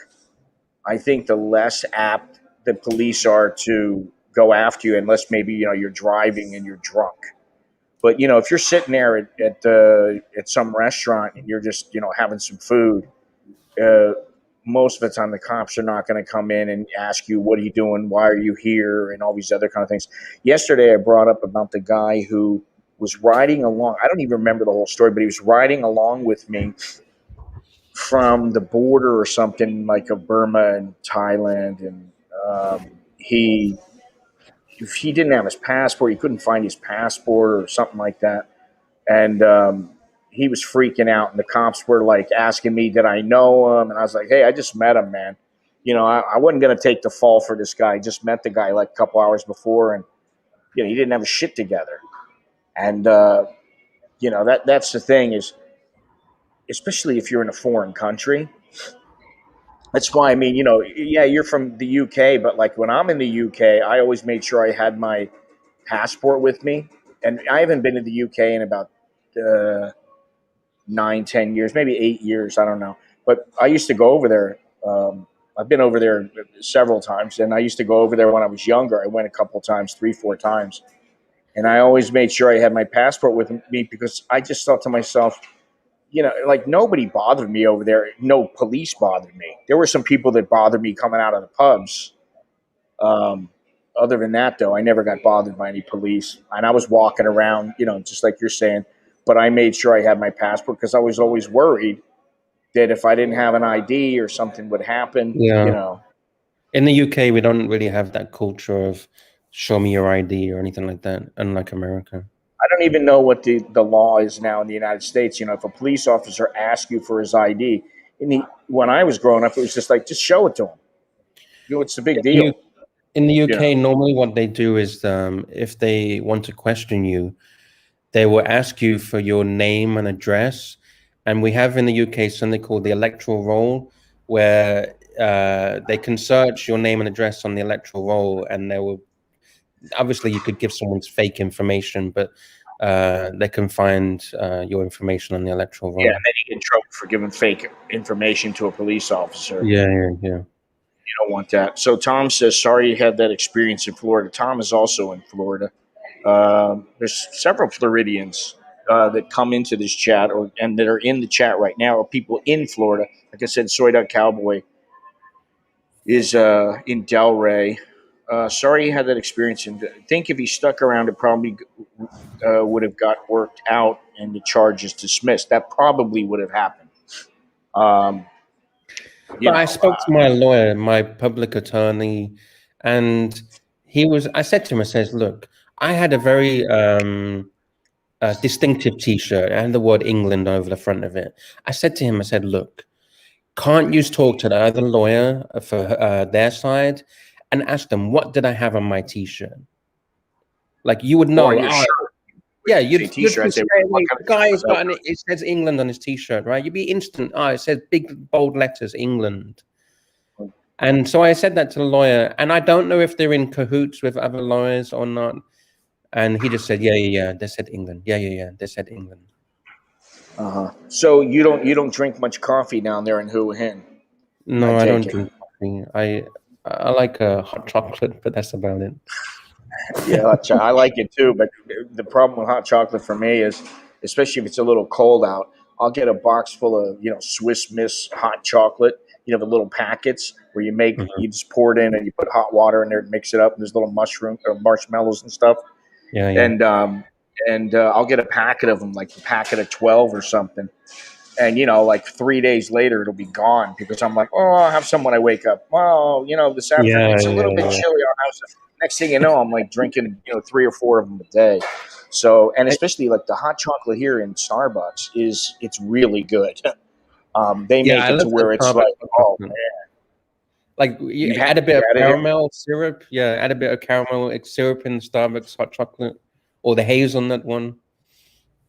[SPEAKER 1] I think the less apt the police are to go after you, unless maybe you're driving and you're drunk. But if you're sitting there at some restaurant and you're just having some food, uh, most of the time the cops are not going to come in and ask you what are you doing, why are you here, and all these other kind of things. Yesterday, I brought up about the guy who was riding along. I don't even remember the whole story, but he was riding along with me from the border or something like of Burma and Thailand, and he if he didn't have his passport, he couldn't find his passport or something like that, and he was freaking out, and the cops were like asking me, "Did I know him?" And I was like, "Hey, I just met him, man. I wasn't gonna take the fall for this guy. I just met the guy like a couple hours before, and he didn't have his shit together." And that's the thing is, especially if you're in a foreign country. That's why I mean, yeah, you're from the UK, but like when I'm in the UK, I always made sure I had my passport with me, and I haven't been to the UK in about uh, 9, 10 years, maybe 8 years. I don't know, but I used to go over there. I've been over there several times, and I used to go over there when I was younger. I went a couple times, 3, 4 times, and I always made sure I had my passport with me because I just thought to myself, like nobody bothered me over there. No police bothered me. There were some people that bothered me coming out of the pubs. Um, Other than that, though, I never got bothered by any police, and I was walking around, just like you're saying. But I made sure I had my passport because I was always worried that if I didn't have an ID or something would happen,
[SPEAKER 2] Yeah. In the UK, we don't really have that culture of show me your ID or anything like that, unlike America.
[SPEAKER 1] I don't even know what the law is now in the United States. If a police officer asks you for his ID, when I was growing up, it was just like, just show it to him. It's a big
[SPEAKER 2] You,
[SPEAKER 1] deal.
[SPEAKER 2] in the
[SPEAKER 1] You
[SPEAKER 2] UK,
[SPEAKER 1] know,
[SPEAKER 2] normally what they do is if they want to question you, they will ask you for your name and address. And we have in the UK something called the electoral roll, where they can search your name and address on the electoral roll, and they will obviously you could give someone's fake information, but they can find your information on the electoral
[SPEAKER 1] yeah,
[SPEAKER 2] roll.
[SPEAKER 1] and then you get in trouble for giving fake information to a police officer.
[SPEAKER 2] Yeah.
[SPEAKER 1] You don't want that. So Tom says, sorry you had that experience in Florida. Tom is also in Florida. There's several Floridians that come into this chat and that are in the chat right now are people in Florida. Like I said, Soy Dog Cowboy is in Delray. Sorry you had that experience. And I think if he stuck around, it probably would have got worked out and the charges dismissed. That probably would have happened. Um,
[SPEAKER 2] But I spoke to my lawyer, my public attorney, and I said to him, I says, look, I had a very distinctive T-shirt. It had the word England over the front of it. I said to him, I said, look, can't you talk to the other lawyer for their side and ask them, what did I have on my T-shirt? Like you would know.
[SPEAKER 1] or your shirt.
[SPEAKER 2] Yeah,
[SPEAKER 1] Say
[SPEAKER 2] you'd
[SPEAKER 1] T-shirt.
[SPEAKER 2] be
[SPEAKER 1] I'd say,
[SPEAKER 2] straight
[SPEAKER 1] what
[SPEAKER 2] away.
[SPEAKER 1] kind
[SPEAKER 2] The
[SPEAKER 1] of shirt
[SPEAKER 2] guy's
[SPEAKER 1] was that?
[SPEAKER 2] got it says England on his T-shirt, right? You'd be instant. Oh, it says big bold letters, England. And so I said that to the lawyer, and I don't know if they're in cahoots with other lawyers or not. And he just said, yeah. They said England. Yeah. They said England.
[SPEAKER 1] So you don't drink much coffee down there in Hua Hin, I
[SPEAKER 2] No, I
[SPEAKER 1] take
[SPEAKER 2] don't
[SPEAKER 1] it.
[SPEAKER 2] drink coffee. I like hot chocolate, but that's about it.
[SPEAKER 1] Yeah, I like it too, but the problem with hot chocolate for me is, especially if it's a little cold out, I'll get a box full of Swiss Miss hot chocolate. The little packets where
[SPEAKER 2] Mhm.
[SPEAKER 1] you just pour it in and you put hot water in there and mix it up. And there's little mushroom or marshmallows and stuff,
[SPEAKER 2] Yeah.
[SPEAKER 1] and I'll get a packet of them, like a packet of 12 or something. And like 3 days later it'll be gone because I'm like, oh, I'll have some when I wake up. Well, this afternoon
[SPEAKER 2] Yeah,
[SPEAKER 1] it's a little bit
[SPEAKER 2] yeah.
[SPEAKER 1] chilly. I'll have some. Next thing you know, I'm like drinking 3 or 4 of them a day. So, and especially like the hot chocolate here in Starbucks it's really good. They
[SPEAKER 2] Yeah,
[SPEAKER 1] make
[SPEAKER 2] I
[SPEAKER 1] it to
[SPEAKER 2] love the
[SPEAKER 1] where it's like,
[SPEAKER 2] Starbucks hot
[SPEAKER 1] oh
[SPEAKER 2] chocolate.
[SPEAKER 1] man,
[SPEAKER 2] Like you
[SPEAKER 1] you've
[SPEAKER 2] add a bit
[SPEAKER 1] you've
[SPEAKER 2] of
[SPEAKER 1] had it here.
[SPEAKER 2] caramel syrup. Yeah, add a bit of caramel syrup in Starbucks hot chocolate or the hazelnut one.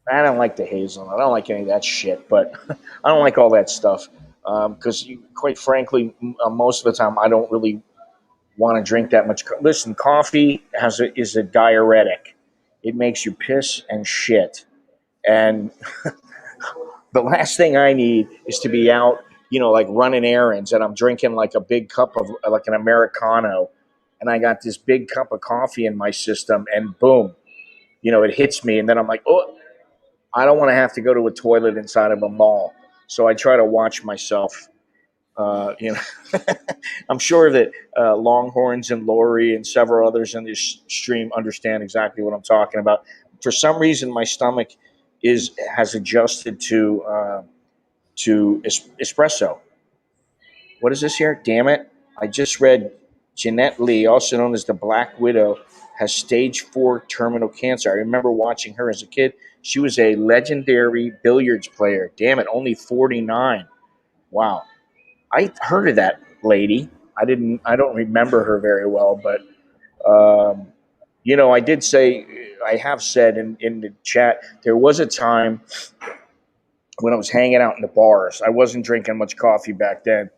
[SPEAKER 1] I don't like the hazelnut. I don't like any of that shit. But I don't like all that stuff because, quite frankly, most of the time I don't really want to drink that much. Listen, coffee is a diuretic. It makes you piss and shit. And the last thing I need is to be out, like running errands, and I'm drinking like a big cup of like an Americano, and I got this big cup of coffee in my system, and boom, it hits me, and then I'm like, oh, I don't want to have to go to a toilet inside of a mall. So I try to watch myself. Uh, you know, I'm sure that Longhorns and Lori and several others in this stream understand exactly what I'm talking about. For some reason, my stomach has adjusted to espresso. What is this here? Damn it! I just read Jeanette Lee, also known as the Black Widow, has stage 4 terminal cancer. I remember watching her as a kid. She was a legendary billiards player. Damn it, only 49. Wow. I heard of that lady. I don't remember her very well, but I did say, I have said in the chat, there was a time when I was hanging out in the bars. I wasn't drinking much coffee back then.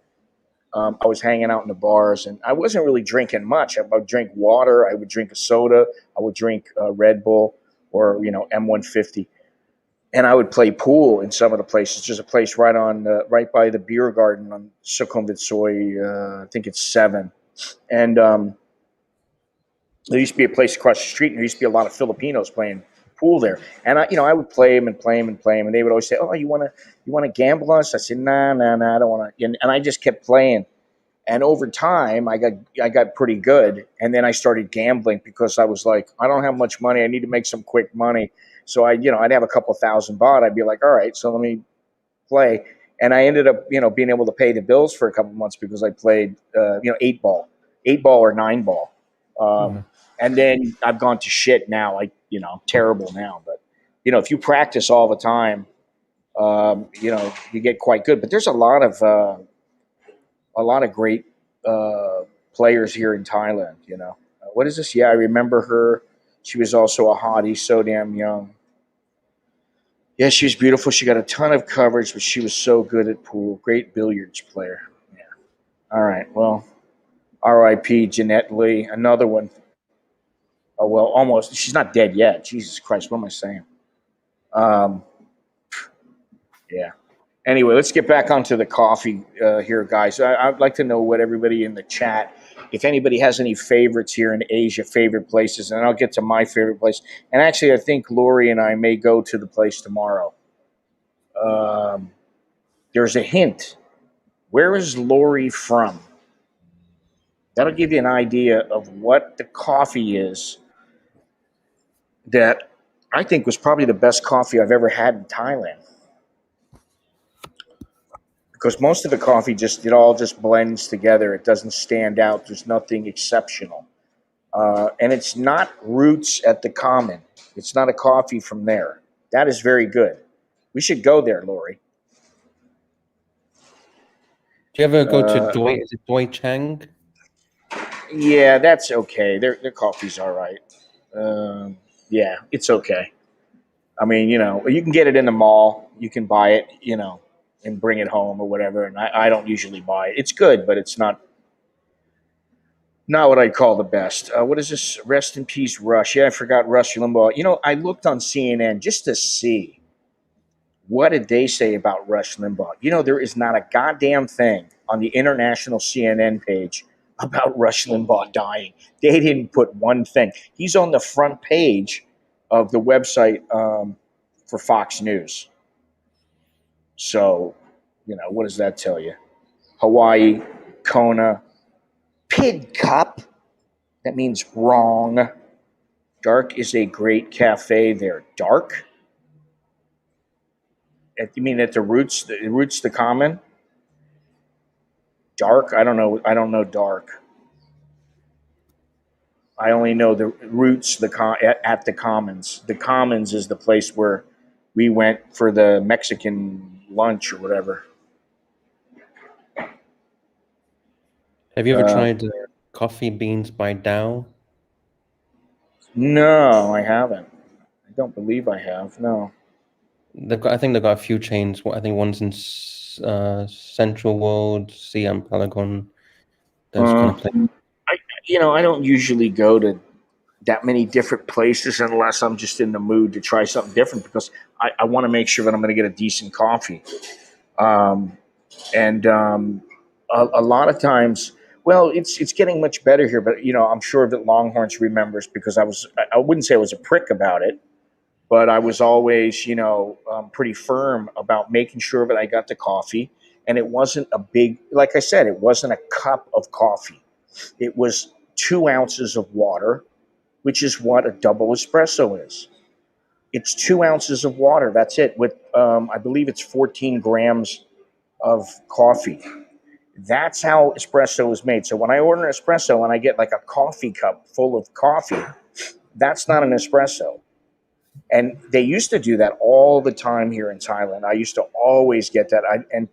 [SPEAKER 1] I was hanging out in the bars, and I wasn't really drinking much. I would drink water. I would drink a soda. I would drink Red Bull or M150. and I would play pool in some of the places. There's a place right by the beer garden on Sukhumvit. I think it's 7, and there used to be a place across the street, and there used to be a lot of Filipinos playing pool there. And I would play them and play them and play them, and they would always say, "Oh, you want to gamble us?" I said, "Nah, nah, nah, I don't want to." And I just kept playing. And over time, I got pretty good, and then I started gambling because I was like, I don't have much money. I need to make some quick money. So I'd have a couple thousand baht. I'd be like, all right, so let me play. And I ended up, being able to pay the bills for a couple months because I played, 8 ball or 9 ball.
[SPEAKER 2] Mhm.
[SPEAKER 1] And then I've gone to shit now. Terrible now. But if you practice all the time, you get quite good. But there's a lot of great players here in Thailand. What is this? Yeah, I remember her. She was also a hottie, so damn young. Yeah, she was beautiful. She got a ton of coverage, but she was so good at pool. Great billiards player. Yeah. All right. Well, R.I.P. Jeanette Lee. Another one. Oh well, almost. She's not dead yet. Jesus Christ, what am I saying? Um, yeah. Anyway, let's get back onto the coffee here, guys. I'd like to know what everybody in the chat, if anybody has any favorites here in Asia, favorite places, and I'll get to my favorite place. And actually, I think Lori and I may go to the place tomorrow. Um, there's a hint. Where is Lori from? That'll give you an idea of what the coffee is that I think was probably the best coffee I've ever had in Thailand. Because most of the coffee it all just blends together. It doesn't stand out. There's nothing exceptional. And it's not roots at the common. It's not a coffee from there. That is very good. We should go there, Lori.
[SPEAKER 2] Do you ever go to
[SPEAKER 1] Uh,
[SPEAKER 2] Is it Doi Chang?
[SPEAKER 1] yeah, that's okay. Their coffee's all right. Um, yeah, it's okay. I mean, you can get it in the mall. You can buy it, and bring it home or whatever. And I don't usually buy it. It's good, but it's not what I call the best. What is this? Rest in peace, Rush. Yeah, I forgot Rush Limbaugh. I looked on CNN just to see what did they say about Rush Limbaugh. There is not a goddamn thing on the international CNN page about Rush Limbaugh dying. They didn't put one thing. He's on the front page of the website for Fox News. So, what does that tell you? Hawaii, Kona, Pid Cup. That means wrong. Dark is a great cafe there. Dark? You mean at the common? Dark? I don't know. I don't know dark. I only know the roots at the commons. The commons is the place where we went for the Mexican lunch or whatever.
[SPEAKER 2] Have you ever
[SPEAKER 1] Uh,
[SPEAKER 2] tried coffee beans by Dow?
[SPEAKER 1] no, I haven't. I don't believe I have. No.
[SPEAKER 2] I think they've got a few chains. I think one's in Central World, Siam, Paragon, those kind
[SPEAKER 1] Uh,
[SPEAKER 2] of places.
[SPEAKER 1] I don't usually go to that many different places unless I'm just in the mood to try something different because I want to make sure that I'm going to get a decent coffee. Um, and a lot of times, well, it's getting much better here, but I'm sure that Longhorns remembers because I wouldn't say I was a prick about it, but I was always pretty firm about making sure that I got the coffee, and it wasn't a big, like I said, it wasn't a cup of coffee. It was 2 ounces of water, which is what a double espresso is. It's 2 ounces of water. That's it. With I believe it's 14 grams of coffee. That's how espresso is made. So when I order an espresso and I get like a coffee cup full of coffee, that's not an espresso. And they used to do that all the time here in Thailand. I used to always get that. And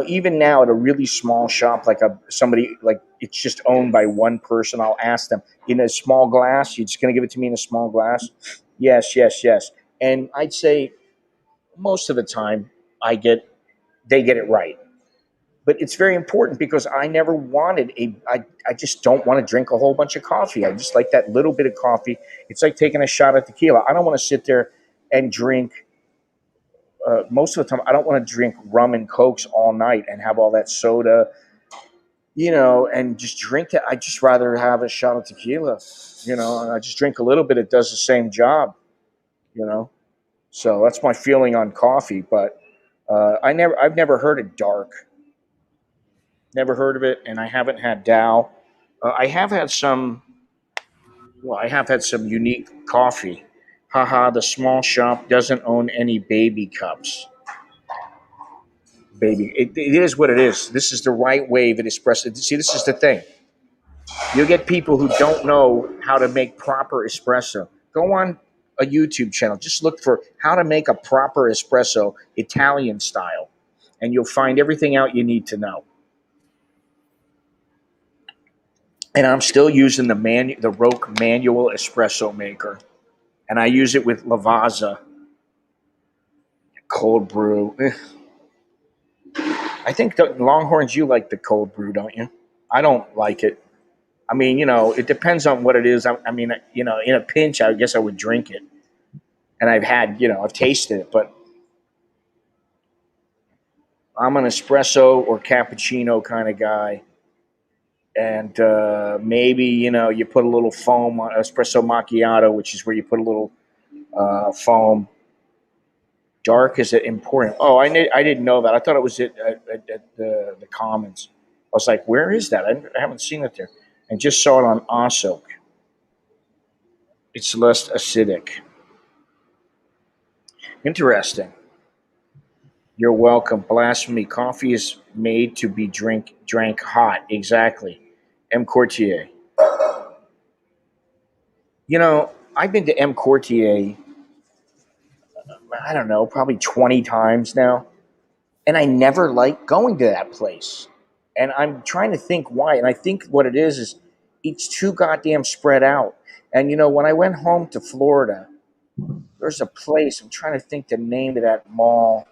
[SPEAKER 1] even now at a really small shop, like somebody like it's just owned by one person, I'll ask them in a small glass. You're just going to give it to me in a small glass? Yes, yes, yes. And I'd say most of the time, they get it right. But it's very important because I never wanted I just don't want to drink a whole bunch of coffee. I just like that little bit of coffee. It's like taking a shot at tequila. I don't want to sit there and drink most of the time I don't want to drink rum and cokes all night and have all that soda, and just drink it. I just rather have a shot of tequila, and I just drink a little bit. It does the same job, you know. So that's my feeling on coffee. But I've never heard of dark, never heard of it, and I haven't had Dow. I have had some. Well, I have had some unique coffee. Haha, the small shop doesn't own any baby cups. Baby, it is what it is. This is the right way that espresso. See, this is the thing. You'll get people who don't know how to make proper espresso. Go on a YouTube channel. Just look for how to make a proper espresso Italian style, and you'll find everything out you need to know. And I'm still using the Roque manual espresso maker, and I use it with Lavazza cold brew. I think the Longhorns, you like the cold brew, don't you? I don't like it. I mean, it depends on what it is. I mean, in a pinch, I guess I would drink it. And I've tasted it, but I'm an espresso or cappuccino kind of guy. And maybe, you put a little foam on espresso macchiato, which is where you put a little foam. Dark is important. Oh, I didn't know that. I thought it was at the Commons. I was like, where is that? I haven't seen it there. And just saw it on Ossock. It's less acidic. Interesting. You're welcome. Blasphemy. Coffee is made to be drank hot. Exactly. M. Courtier. I've been to M. Courtier, I don't know, probably 20 times now. And I never like going to that place. And I'm trying to think why. And I think what it is it's too goddamn spread out. And when I went home to Florida, there's a place, I'm trying to think the name of that mall.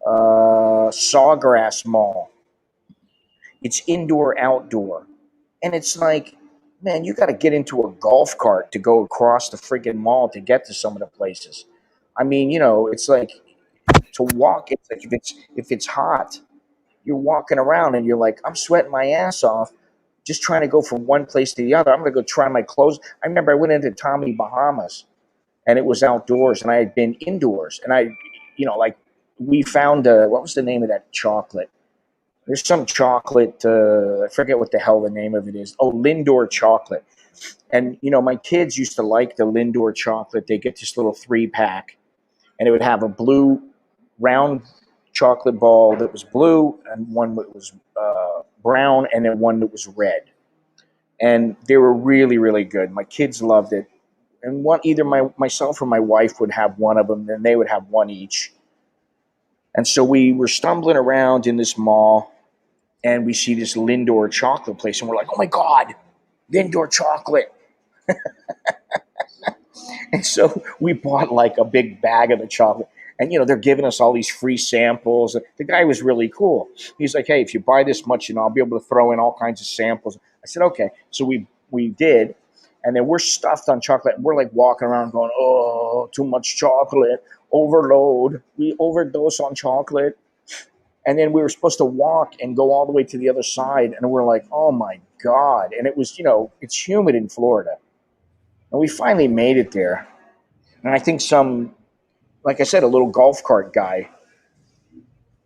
[SPEAKER 1] Sawgrass Mall. It's indoor, outdoor. And it's like, man, you got to get into a golf cart to go across the friggin' mall to get to some of the places. I mean, it's like to walk. It's like if it's hot, you're walking around and you're like, I'm sweating my ass off, just trying to go from one place to the other. I'm gonna go try my clothes. I remember I went into Tommy Bahamas, and it was outdoors, and I had been indoors, and like we found what was the name of that chocolate? There's some chocolate. I forget what the hell the name of it is. Oh, Lindor chocolate. And my kids used to like the Lindor chocolate. They get this little 3-pack, and it would have a blue round chocolate ball that was blue, and one that was brown, and then one that was red. And they were really, really good. My kids loved it. And either myself or my wife would have one of them, and they would have one each. And so we were stumbling around in this mall, and we see this Lindor chocolate place, and we're like, oh my God, Lindor chocolate. And so we bought like a big bag of the chocolate. And, they're giving us all these free samples. The guy was really cool. He's like, hey, if you buy this much, I'll be able to throw in all kinds of samples. I said, okay. So we did. And then we're stuffed on chocolate. We're like walking around going, oh, too much chocolate, overload. We overdose on chocolate. And then we were supposed to walk and go all the way to the other side. And we're like, oh my God. And it was, it's humid in Florida. And we finally made it there. And I think like I said, a little golf cart guy.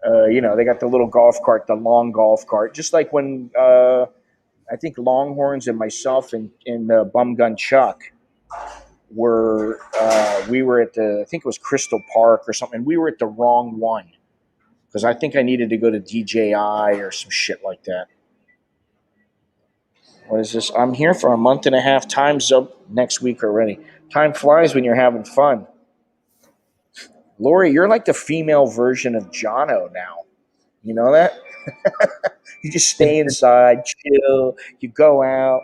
[SPEAKER 1] They got the little golf cart, the long golf cart, just like when I think Longhorns and myself and Bum Gun Chuck we were at I think it was Crystal Park or something. We were at the wrong one because I think I needed to go to DJI or some shit like that. What is this? I'm here for a month and a half. Time's up next week already. Time flies when you're having fun. Lori, you're like the female version of Jono now. You know that? You just stay inside, chill. You go out,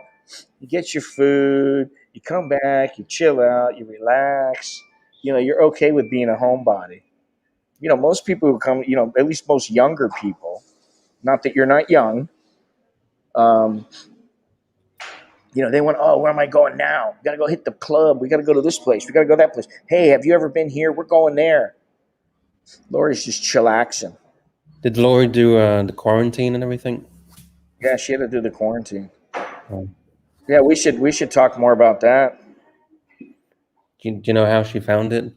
[SPEAKER 1] you get your food, you come back, you chill out, you relax. You're okay with being a homebody. Most people who come, at least most younger people, not that you're not young, um, they went, oh, where am I going now? We got to go hit the club. We got to go to this place. We got to go to that place. Hey, have you ever been here? We're going there. Lori's just chillaxing.
[SPEAKER 2] Did Lori do the quarantine and everything?
[SPEAKER 1] Yeah, she had to do the quarantine.
[SPEAKER 2] Oh.
[SPEAKER 1] Yeah, we should talk more about that.
[SPEAKER 2] Do you know how she found it?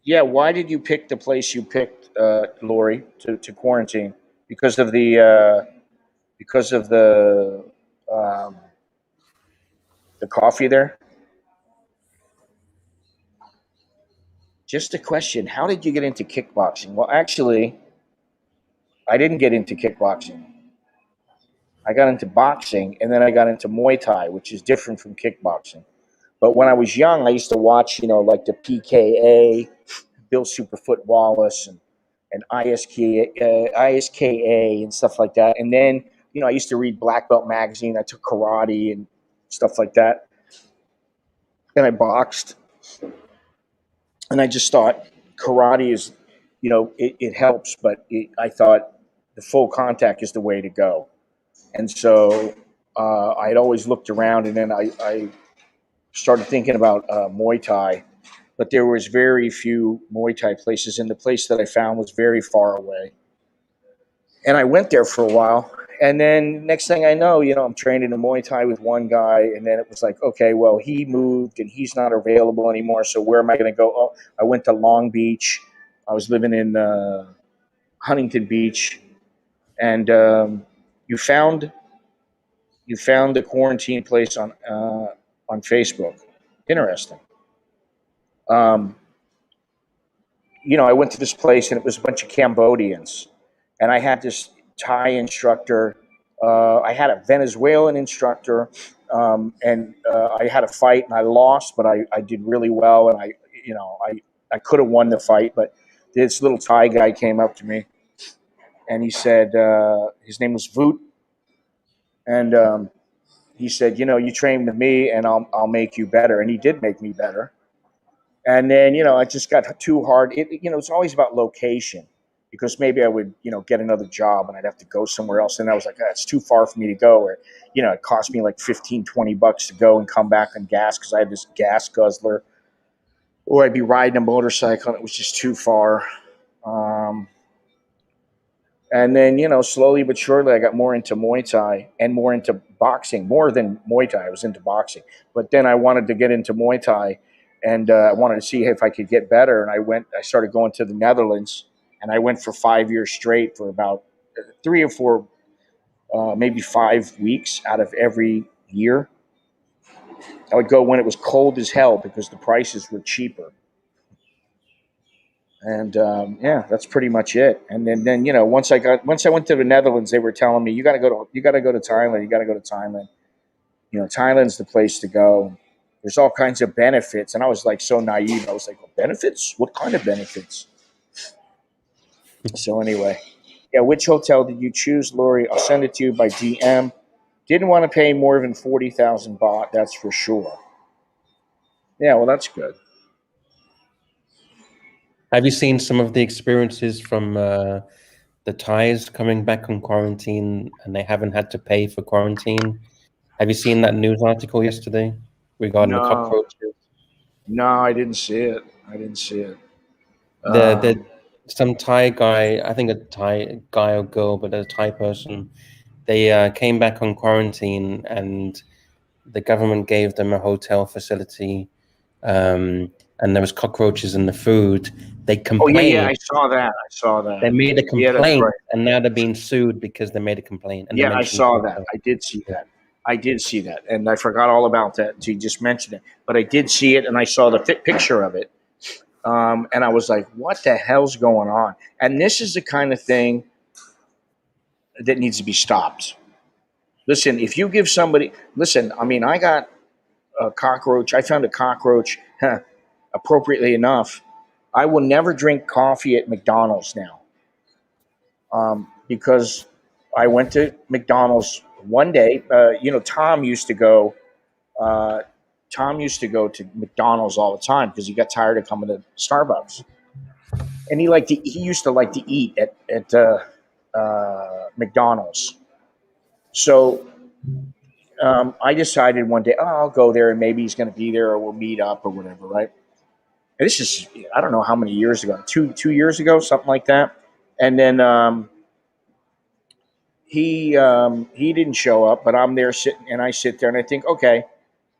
[SPEAKER 1] Yeah, why did you pick the place you picked, Lori, to quarantine? Because of um, the coffee there. Just a question: how did you get into kickboxing? Well, actually, I didn't get into kickboxing. I got into boxing, and then I got into Muay Thai, which is different from kickboxing. But when I was young, I used to watch, like the PKA, Bill Superfoot Wallace, and ISKA and stuff like that. And then, I used to read Black Belt magazine. I took karate and stuff like that. And I boxed, and I just thought karate is, it helps, but I thought the full contact is the way to go. And so I had always looked around, and then I started thinking about Muay Thai, but there was very few Muay Thai places, and the place that I found was very far away. And I went there for a while, and then next thing I know, I'm training in Muay Thai with one guy, and then it was like, okay, well, he moved and he's not available anymore, so where am I going to go? Oh, I went to Long Beach. I was living in Huntington Beach, and you found you found the quarantine place on Facebook. Interesting. Um, I went to this place and it was a bunch of Cambodians, and I had this Thai instructor. I had a Venezuelan instructor, and I had a fight and I lost, but I did really well, and I could have won the fight, but this little Thai guy came up to me and he said his name was Voot, and he said, you train with me and I'll make you better, and he did make me better. And then, I just got too hard. It's always about location, because maybe I would, get another job and I'd have to go somewhere else. And I was like, it's too far for me to go. Or, it cost me like 15, $20 to go and come back on gas because I had this gas guzzler. Or I'd be riding a motorcycle and it was just too far. Um, and then, slowly but surely, I got more into Muay Thai and more into boxing, more than Muay Thai. I was into boxing. But then I wanted to get into Muay Thai, and I wanted to see if I could get better. And I started going to the Netherlands, and I went for 5 years straight for about 3 or 4, maybe 5 weeks out of every year. I would go when it was cold as hell because the prices were cheaper. And yeah, that's pretty much it. And then once I went to the Netherlands, they were telling me you got to go to Thailand. You got to go to Thailand. Thailand's the place to go. There's all kinds of benefits, and I was like so naive. I was like, well, benefits? What kind of benefits? So anyway, yeah. Which hotel did you choose, Lori? I'll send it to you by DM. Didn't want to pay more than 40,000 baht. That's for sure. Yeah, well, that's good.
[SPEAKER 2] Have you seen some of the experiences from the Thais coming back on quarantine and they haven't had to pay for quarantine? Have you seen that news article yesterday regarding the
[SPEAKER 1] No,
[SPEAKER 2] cockroaches?
[SPEAKER 1] no, I didn't see it. I didn't see it.
[SPEAKER 2] The
[SPEAKER 1] Um,
[SPEAKER 2] some Thai guy, I think a Thai guy or girl, but a Thai person, they came back on quarantine and the government gave them a hotel facility, and there was cockroaches in the food. They
[SPEAKER 1] oh yeah, yeah,
[SPEAKER 2] complained.
[SPEAKER 1] I saw that. I saw that.
[SPEAKER 2] They made a
[SPEAKER 1] Yeah, that's
[SPEAKER 2] complaint,
[SPEAKER 1] right.
[SPEAKER 2] and now they're being sued because they made a complaint and they
[SPEAKER 1] Yeah, I
[SPEAKER 2] mentioned
[SPEAKER 1] saw
[SPEAKER 2] the
[SPEAKER 1] that.
[SPEAKER 2] hotel.
[SPEAKER 1] I did see
[SPEAKER 2] Yeah.
[SPEAKER 1] that. I did see that, and I forgot all about that until you just mentioned it. But I did see it, and I saw the picture of it, and I was like, "What the hell's going on?" And this is the kind of thing that needs to be stopped. Listen, if you give somebody, listen, I mean, I got a cockroach. I found a cockroach. Appropriately enough, I will never drink coffee at McDonald's now, because I went to McDonald's one day. Tom used to go. Uh, Tom used to go to McDonald's all the time because he got tired of coming to Starbucks, and he used to like to eat at McDonald's. So I decided one day, oh, I'll go there and maybe he's going to be there or we'll meet up or whatever, right? And this is, I don't know how many years ago, 2 years ago, something like that. And then he didn't show up, but I'm there sitting, and I sit there and I think, okay,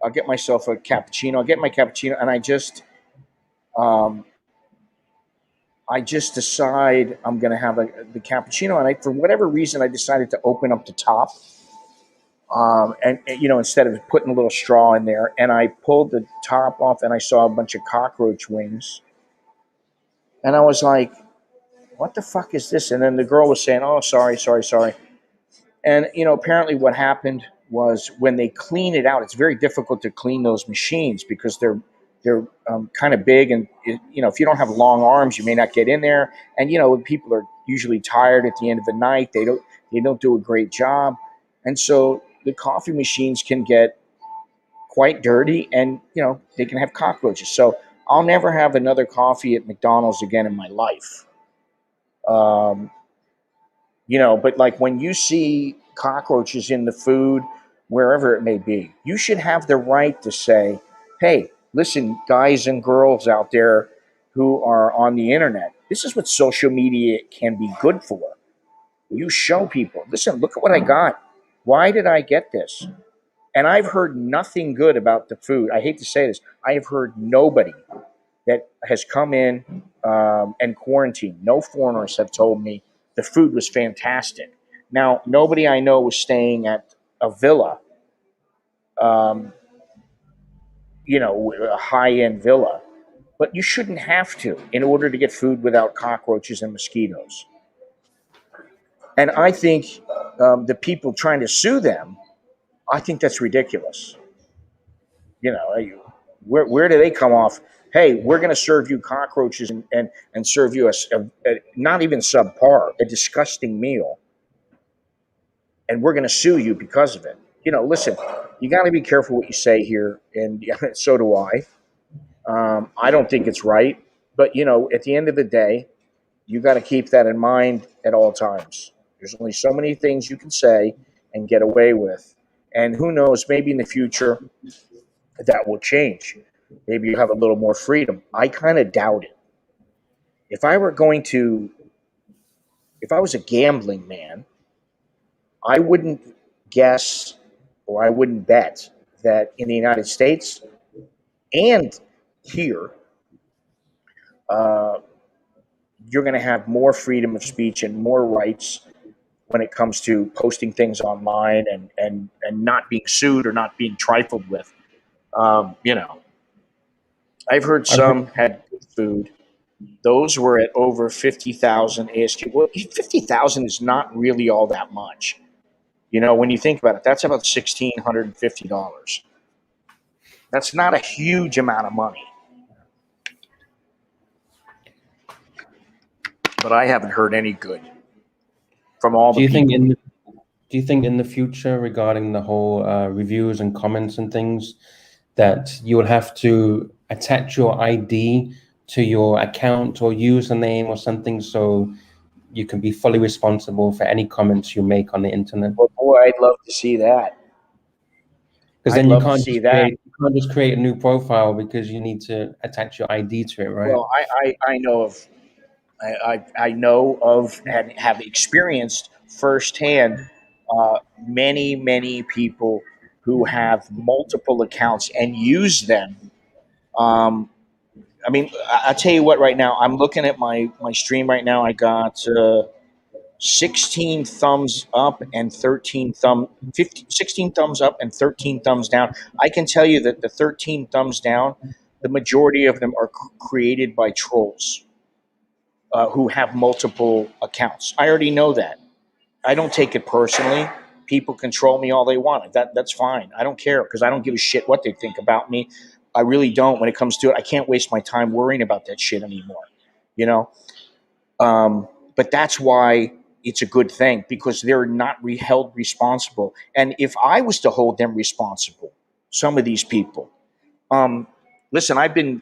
[SPEAKER 1] I'll get myself a cappuccino. I'll get my cappuccino, and um, I just decide I'm going to have the cappuccino, and for whatever reason, I decided to open up the top, instead of putting a little straw in there, and I pulled the top off, and I saw a bunch of cockroach wings, and I was like, "What the fuck is this?" And then the girl was saying, "Oh, sorry, sorry, sorry." And apparently, what happened was when they clean it out, it's very difficult to clean those machines because they're kind of big, and if you don't have long arms, you may not get in there. And when people are usually tired at the end of the night, they don't do a great job, and so the coffee machines can get quite dirty, and they can have cockroaches. So I'll never have another coffee at McDonald's again in my life. Um, but like when you see cockroaches in the food, wherever it may be, you should have the right to say, hey, listen, guys and girls out there who are on the internet, this is what social media can be good for. You show people, listen, look at what I got. Why did I get this? And I've heard nothing good about the food. I hate to say this. I have heard nobody that has come in and quarantined. No foreigners have told me the food was fantastic. Now, nobody I know was staying at a villa, um, a high-end villa, but you shouldn't have to in order to get food without cockroaches and mosquitoes. And I think the people trying to sue them, I think that's ridiculous. You know, where do they come off? Hey, we're going to serve you cockroaches and serve you a not even subpar, a disgusting meal, and we're going to sue you because of it. Listen, you got to be careful what you say here, and so do I. I don't think it's right, but at the end of the day, you got to keep that in mind at all times. There's only so many things you can say and get away with, and who knows? Maybe in the future that will change. Maybe you have a little more freedom. I kind of doubt it. If I were going to, if I was a gambling man, I wouldn't guess or I wouldn't bet that in the United States and here, uh, you're going to have more freedom of speech and more rights when it comes to posting things online and not being sued or not being trifled with. I've heard
[SPEAKER 2] I've heard,
[SPEAKER 1] some had good food. Those were at over 50,000 ASQ. Well, 50,000 is not really all that much. When you think about it, that's about $1,650. That's not a huge amount of money, but I haven't heard any good from all
[SPEAKER 2] do
[SPEAKER 1] the
[SPEAKER 2] you think
[SPEAKER 1] people.
[SPEAKER 2] in do you think in the future regarding the whole reviews and comments and things that you will have to attach your ID to your account or username or something so you can be fully responsible for any comments you make on the internet?
[SPEAKER 1] Well, boy, I'd love to see that.
[SPEAKER 2] Because
[SPEAKER 1] I'd
[SPEAKER 2] then
[SPEAKER 1] love to see that.
[SPEAKER 2] you can't just create a new profile because you need to attach your ID to it, right?
[SPEAKER 1] Well, I know of I know of and have experienced firsthand many people who have multiple accounts and use them. Um, I mean, I'll tell you what. Right now, I'm looking at my stream right now. I got 16 thumbs up and 16 thumbs up and 13 thumbs down. I can tell you that the 13 thumbs down, the majority of them are created by trolls who have multiple accounts. I already know that. I don't take it personally. People control me all they want. That's fine. I don't care because I don't give a shit what they think about me. I really don't. When it comes to it, I can't waste my time worrying about that shit anymore. You know. But that's why it's a good thing because they're not held responsible. And if I was to hold them responsible, some of these people, um, listen, I've been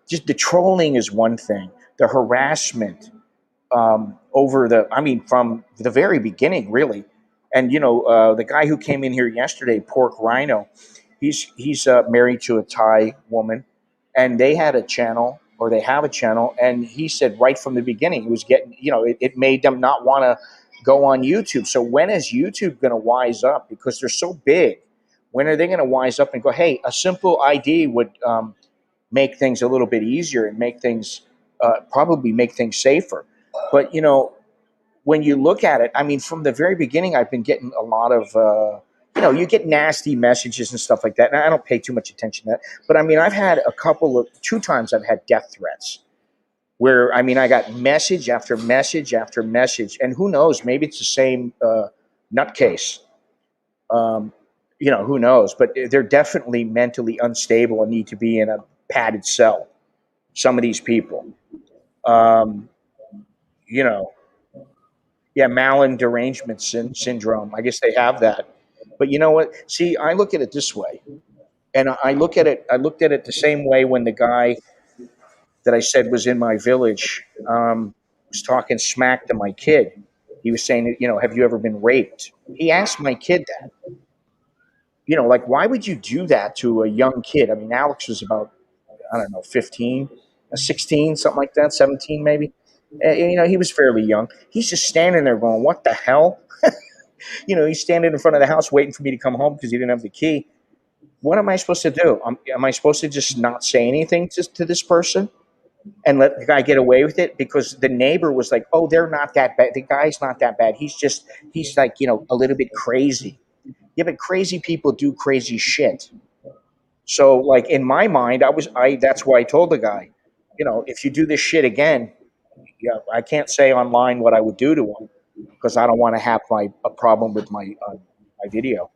[SPEAKER 1] just the trolling is one thing. The harassment I mean, from the very beginning, really. And the guy who came in here yesterday, Pork Rhino, he's married to a Thai woman, and they had a channel, or they have a channel, and he said right from the beginning it was getting, it made them not want to go on YouTube. So when is YouTube going to wise up? Because they're so big. When are they going to wise up and go, hey, a simple ID would make things a little bit easier and make things probably make things safer. But when you look at it, I mean, from the very beginning, I've been getting a lot of, you get nasty messages and stuff like that. And I don't pay too much attention to that. But I mean, I've had 2 times I've had death threats where, I mean, I got message after message after message. And who knows, maybe it's the same nutcase. Um, who knows? But they're definitely mentally unstable and need to be in a padded cell. Some of these people, um, you know, yeah, Malin derangement syndrome. I guess they have that. But you know what? See, I look at it this way, and I look at it. I looked at it the same way when the guy that I said was in my village was talking smack to my kid. He was saying, have you ever been raped? He asked my kid that. Like, why would you do that to a young kid? I mean, Alex was about, I don't know, 15, 16, something like that, 17 maybe. He was fairly young. He's just standing there going, what the hell? He's standing in front of the house waiting for me to come home because he didn't have the key. What am I supposed to do? Am I supposed to just not say anything to this person and let the guy get away with it? Because the neighbor was like, oh, they're not that bad. The guy's not that bad. He's like, a little bit crazy. Yeah, but crazy people do crazy shit. So, like, in my mind, that's why I told the guy, if you do this shit again, yeah, I can't say online what I would do to him because I don't want to have a problem with my video.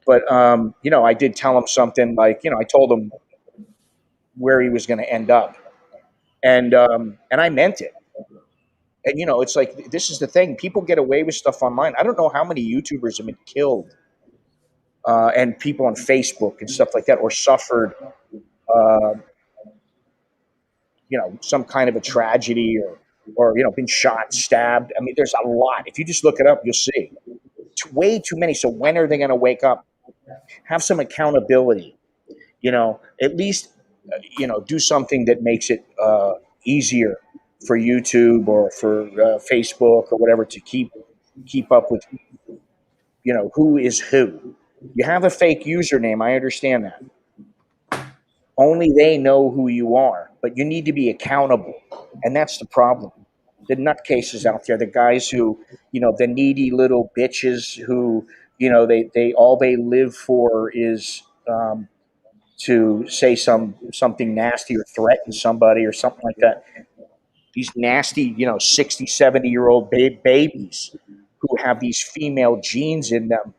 [SPEAKER 1] But I did tell him something like, I told him where he was going to end up, and I meant it. And it's like, this is the thing: people get away with stuff online. I don't know how many YouTubers have been killed, and people on Facebook and stuff like that, or suffered, uh, some kind of a tragedy, or been shot, stabbed. I mean, there's a lot. If you just look it up, you'll see. Way too many. So when are they going to wake up? Have some accountability. At least do something that makes it easier for YouTube or for Facebook or whatever to keep up with who is who. You have a fake username, I understand that. Only they know who you are, but you need to be accountable, and that's the problem. The nutcases out there, the guys who, the needy little bitches who, they all they live for is to say something nasty or threaten somebody or something like that. These nasty, 60, 70-year-old babies who have these female genes in them,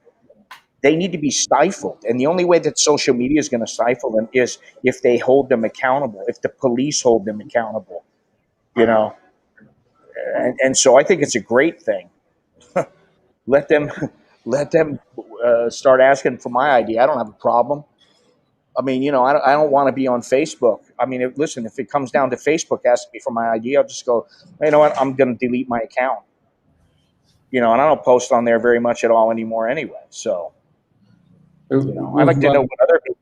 [SPEAKER 1] they need to be stifled. And the only way that social media is going to stifle them is if they hold them accountable, if the police hold them accountable, you know. And so I think it's a great thing. Let them let them start asking for my ID. I don't have a problem. I mean, I don't want to be on Facebook. I mean, listen, if it comes down to Facebook asking me for my ID, I'll just go, you know what, I'm going to delete my account. And I don't post on there very much at all anymore anyway. So, I like
[SPEAKER 2] With
[SPEAKER 1] to know what other people.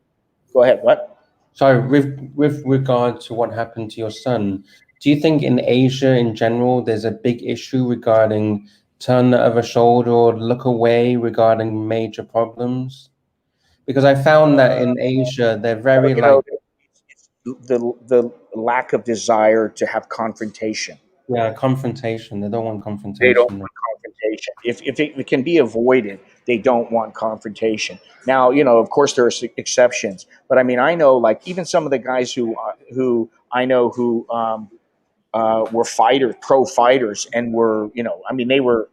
[SPEAKER 1] Go ahead. What?
[SPEAKER 2] Sorry, with regard to what happened to your son, do you think in Asia in general there's a big issue regarding turn the other shoulder or look away regarding major problems? Because I found that in Asia they're very
[SPEAKER 1] You know,
[SPEAKER 2] like,
[SPEAKER 1] it's the lack of desire to have confrontation.
[SPEAKER 2] yeah, confrontation. They don't want
[SPEAKER 1] They don't
[SPEAKER 2] confrontation.
[SPEAKER 1] want confrontation. If it can be avoided, they don't want confrontation. Now, of course, there are exceptions, but I mean, I know, like, even some of the guys who I know who were pro fighters, and were, I mean, they were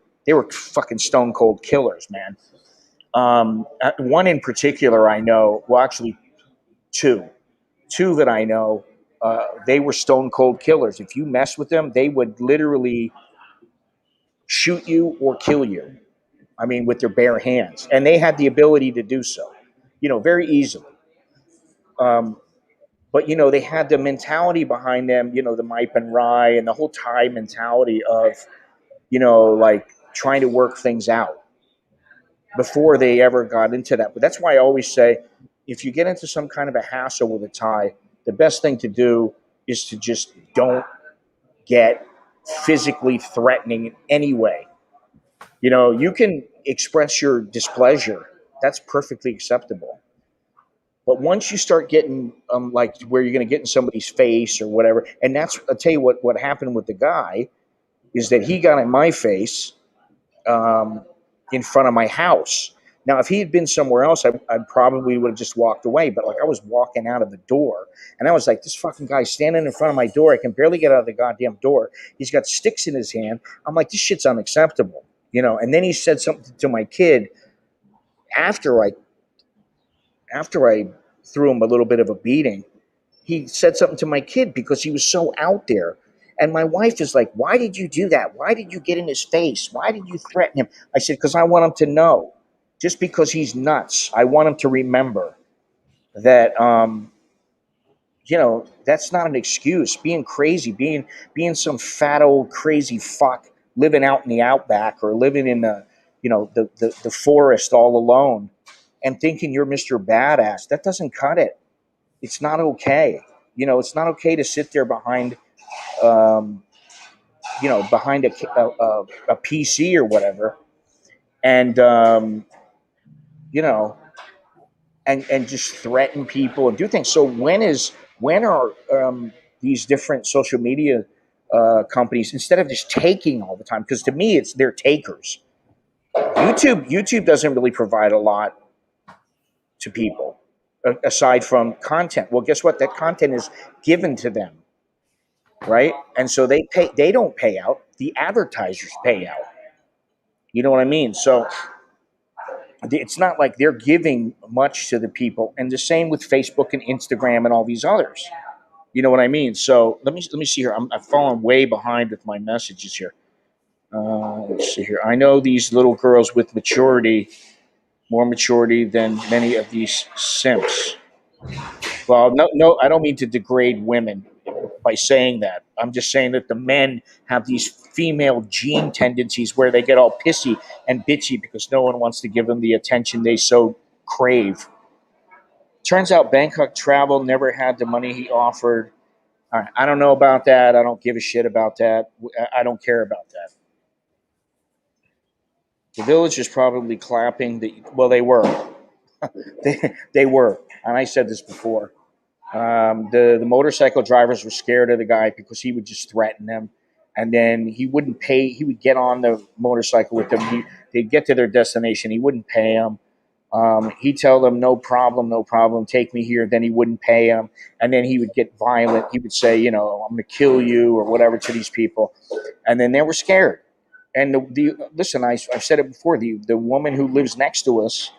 [SPEAKER 1] fucking stone cold killers, man. One in particular, I know. Well, actually, two that I know. They were stone cold killers. If you mess with them, they would literally shoot you or kill you. I mean, with their bare hands, and they had the ability to do so, very easily. Um, but they had the mentality behind them, the Mipe and Rye and the whole Thai mentality of, like, trying to work things out before they ever got into that. But that's why I always say, if you get into some kind of a hassle with a Thai, the best thing to do is to just don't get physically threatening in any way. You know, you can express your displeasure. That's perfectly acceptable. But once you start getting like where you're going to get in somebody's face or whatever, and that's I'll tell you what happened with the guy is that he got in my face um, in front of my house. Now, if he had been somewhere else, I probably would have just walked away. But like I was walking out of the door, and I was like, "This fucking guy's standing in front of my door. I can barely get out of the goddamn door. He's got sticks in his hand." I'm like, "This shit's unacceptable," you know. And then he said something to my kid after I threw him a little bit of a beating. He said something to my kid because he was so out there. And my wife is like, "Why did you do that? Why did you get in his face? Why did you threaten him?" I said, "Because I want him to know. Just because he's nuts, I want him to remember that, that's not an excuse. Being crazy, being some fat old crazy fuck living out in the outback or living in the forest all alone and thinking you're Mr. Badass, that doesn't cut it. It's not okay. It's not okay to sit there um, behind a PC or whatever, and you know, and just threaten people and do things. So when are these different social media companies, instead of just taking all the time? Because to me, it's they're takers. YouTube doesn't really provide a lot to people aside from content. Well, guess what? That content is given to them, right? And so they pay. They don't pay out. The advertisers pay out. You know what I mean? So it's not like they're giving much to the people. And the same with Facebook and Instagram and all these others. You know what I mean? So let me see here. I've fallen way behind with my messages here. Let's see here. I know these little girls with maturity, more maturity than many of these simps. Well, no, I don't mean to degrade women by saying that. I'm just saying that the men have these female gene tendencies where they get all pissy and bitchy because no one wants to give them the attention they so crave. Turns out Bangkok travel never had the money he offered. All right, I don't know about that. I don't give a shit about that. I don't care about that. The village is probably clapping. Well, they were. They were. And I said this before. The motorcycle drivers were scared of the guy because he would just threaten them, and then he wouldn't pay. He would get on the motorcycle with them. They'd get to their destination. He wouldn't pay them. He'd tell them, "No problem, no problem. Take me here." Then he wouldn't pay them, and then he would get violent. He would say, "I'm going to kill you" or whatever to these people, and then they were scared. And listen, I've said it before. The woman who lives next to us.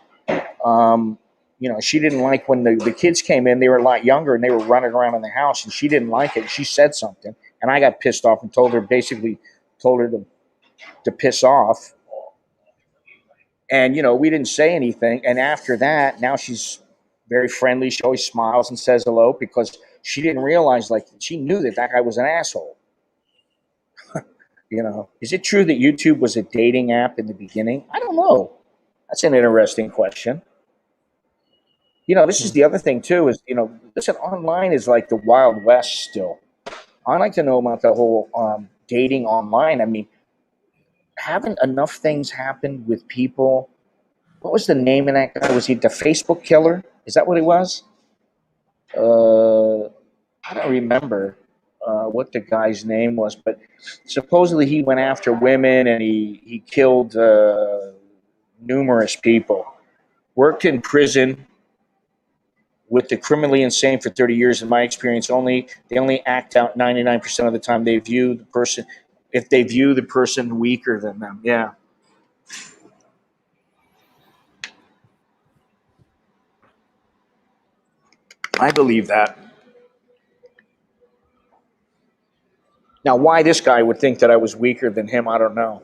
[SPEAKER 1] She didn't like when the kids came in. They were a lot younger and they were running around in the house, and she didn't like it. She said something, and I got pissed off and told her to piss off. And we didn't say anything. And after that, now she's very friendly. She always smiles and says hello because she didn't realize, like, she knew that guy was an asshole. Is it true that YouTube was a dating app in the beginning? I don't know. That's an interesting question. This is the other thing too. Is listen, online is like the Wild West still. I like to know about the whole dating online. I mean, haven't enough things happened with people? What was the name of that guy? Was he the Facebook killer? Is that what it was? I don't remember what the guy's name was, but supposedly he went after women and he killed numerous people. Worked in prison with the criminally insane for 30 years. In my experience, they only act out 99% of the time. They view the person if they view the person weaker than them. Yeah, I believe that. Now, why this guy would think that I was weaker than him, I don't know.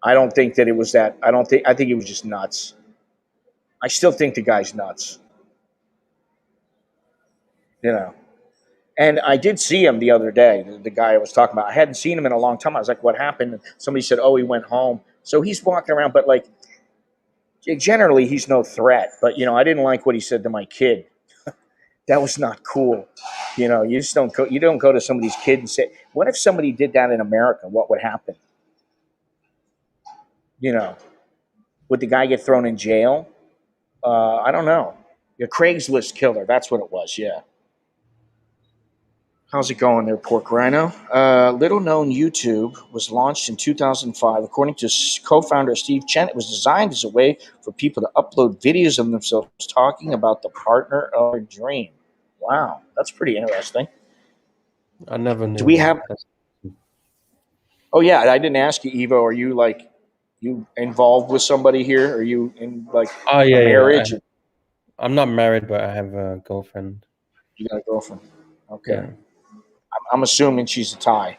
[SPEAKER 1] I don't think that it was that. I think he was just nuts. I still think the guy's nuts. You know. And I did see him the other day, the guy I was talking about. I hadn't seen him in a long time. I was like, "What happened?" And somebody said, "Oh, he went home." So he's walking around, but like generally he's no threat. But I didn't like what he said to my kid. That was not cool. You just don't go. You don't go to somebody's kid and say, "What if somebody did that in America? What would happen?" You know, would the guy get thrown in jail? I don't know. Your Craigslist killer. That's what it was. Yeah. How's it going there, Pork Rhino? Little known YouTube was launched in 2005. According to co founder Steve Chen, it was designed as a way for people to upload videos of themselves talking about the partner of their dream. Wow, that's pretty interesting.
[SPEAKER 2] I never
[SPEAKER 1] Do
[SPEAKER 2] knew
[SPEAKER 1] we
[SPEAKER 2] that.
[SPEAKER 1] have? Oh, yeah, I didn't ask you, Evo. Are you like you involved with somebody here? Are you in like
[SPEAKER 2] Oh
[SPEAKER 1] a
[SPEAKER 2] yeah, yeah.
[SPEAKER 1] marriage? Or
[SPEAKER 2] I'm not married, but I have a girlfriend.
[SPEAKER 1] you got a girlfriend? Okay,
[SPEAKER 2] Yeah,
[SPEAKER 1] I'm assuming she's a Thai.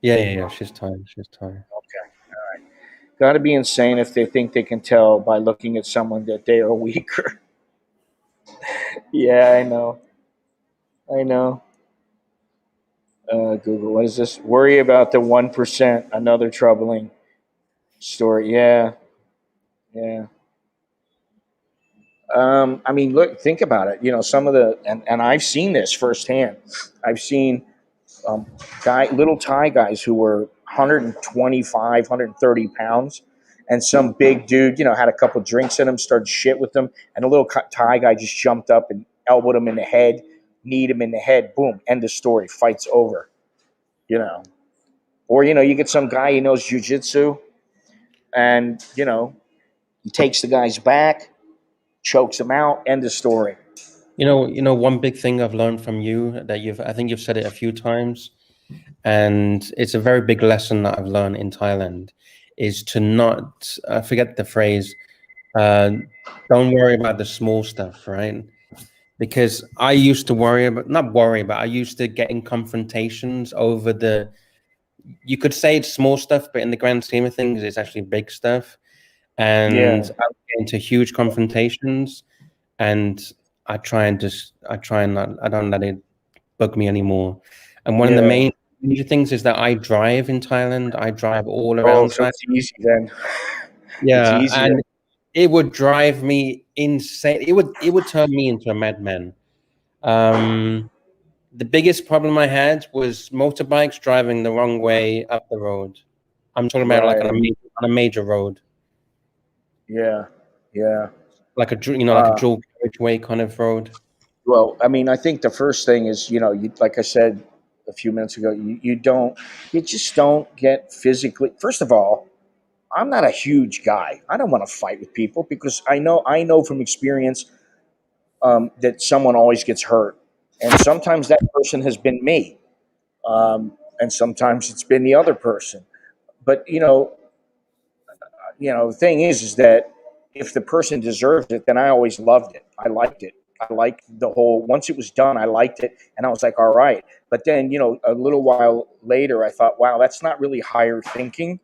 [SPEAKER 2] yeah, yeah, yeah. She's Thai. She's Thai.
[SPEAKER 1] Okay. Got to be insane if they think they can tell by looking at someone that they are weaker. Yeah, I know. I know. Google, what is this? Worry about the 1%. Another troubling story. Yeah, yeah. I mean, look, think about it. Some of and I've seen this firsthand. I've seen um, little Thai guys who were 125, 130 pounds, and some big dude, had a couple drinks in him, started shit with them, and a little Thai guy just jumped up and elbowed him in the head, kneed him in the head, boom, end of story, fight's over, you know. Or, you get some guy who knows jujitsu, and, he takes the guy's back, chokes him out, end of story.
[SPEAKER 2] One big thing I've learned from you that I think you've said it a few times, and it's a very big lesson that I've learned in Thailand, is to not forget the phrase, uh, don't worry about the small stuff, right? Because I used to worry about, not worry, but I used to get in confrontations over you could say it's small stuff, but in the grand scheme of things, it's actually big stuff. And
[SPEAKER 1] Yeah.
[SPEAKER 2] I would get into huge confrontations, and I try and not, I don't let it bug me anymore. And one of the
[SPEAKER 1] Yeah.
[SPEAKER 2] main major things is that I drive in Thailand. I drive all
[SPEAKER 1] Oh,
[SPEAKER 2] around
[SPEAKER 1] so
[SPEAKER 2] Thailand.
[SPEAKER 1] it's easy then. It's
[SPEAKER 2] Yeah,
[SPEAKER 1] easy
[SPEAKER 2] and
[SPEAKER 1] then.
[SPEAKER 2] it would drive me insane. It would turn me into a madman. Um, the biggest problem I had was motorbikes driving the wrong way up the road. I'm talking about like
[SPEAKER 1] Right.
[SPEAKER 2] on a major road,
[SPEAKER 1] Yeah. Yeah.
[SPEAKER 2] like like a
[SPEAKER 1] Uh,
[SPEAKER 2] dual carriageway kind of road.
[SPEAKER 1] well, I mean, I think the first thing is, like I said a few minutes ago, you just don't get physically. First of all, I'm not a huge guy. I don't want to fight with people because I know from experience that someone always gets hurt, and sometimes that person has been me, and sometimes it's been the other person. But the thing is that if the person deserves it, then I always loved it. I liked it. I liked the whole. Once it was done, I liked it, and I was like, all right. But then, a little while later, I thought, wow, that's not really higher thinking.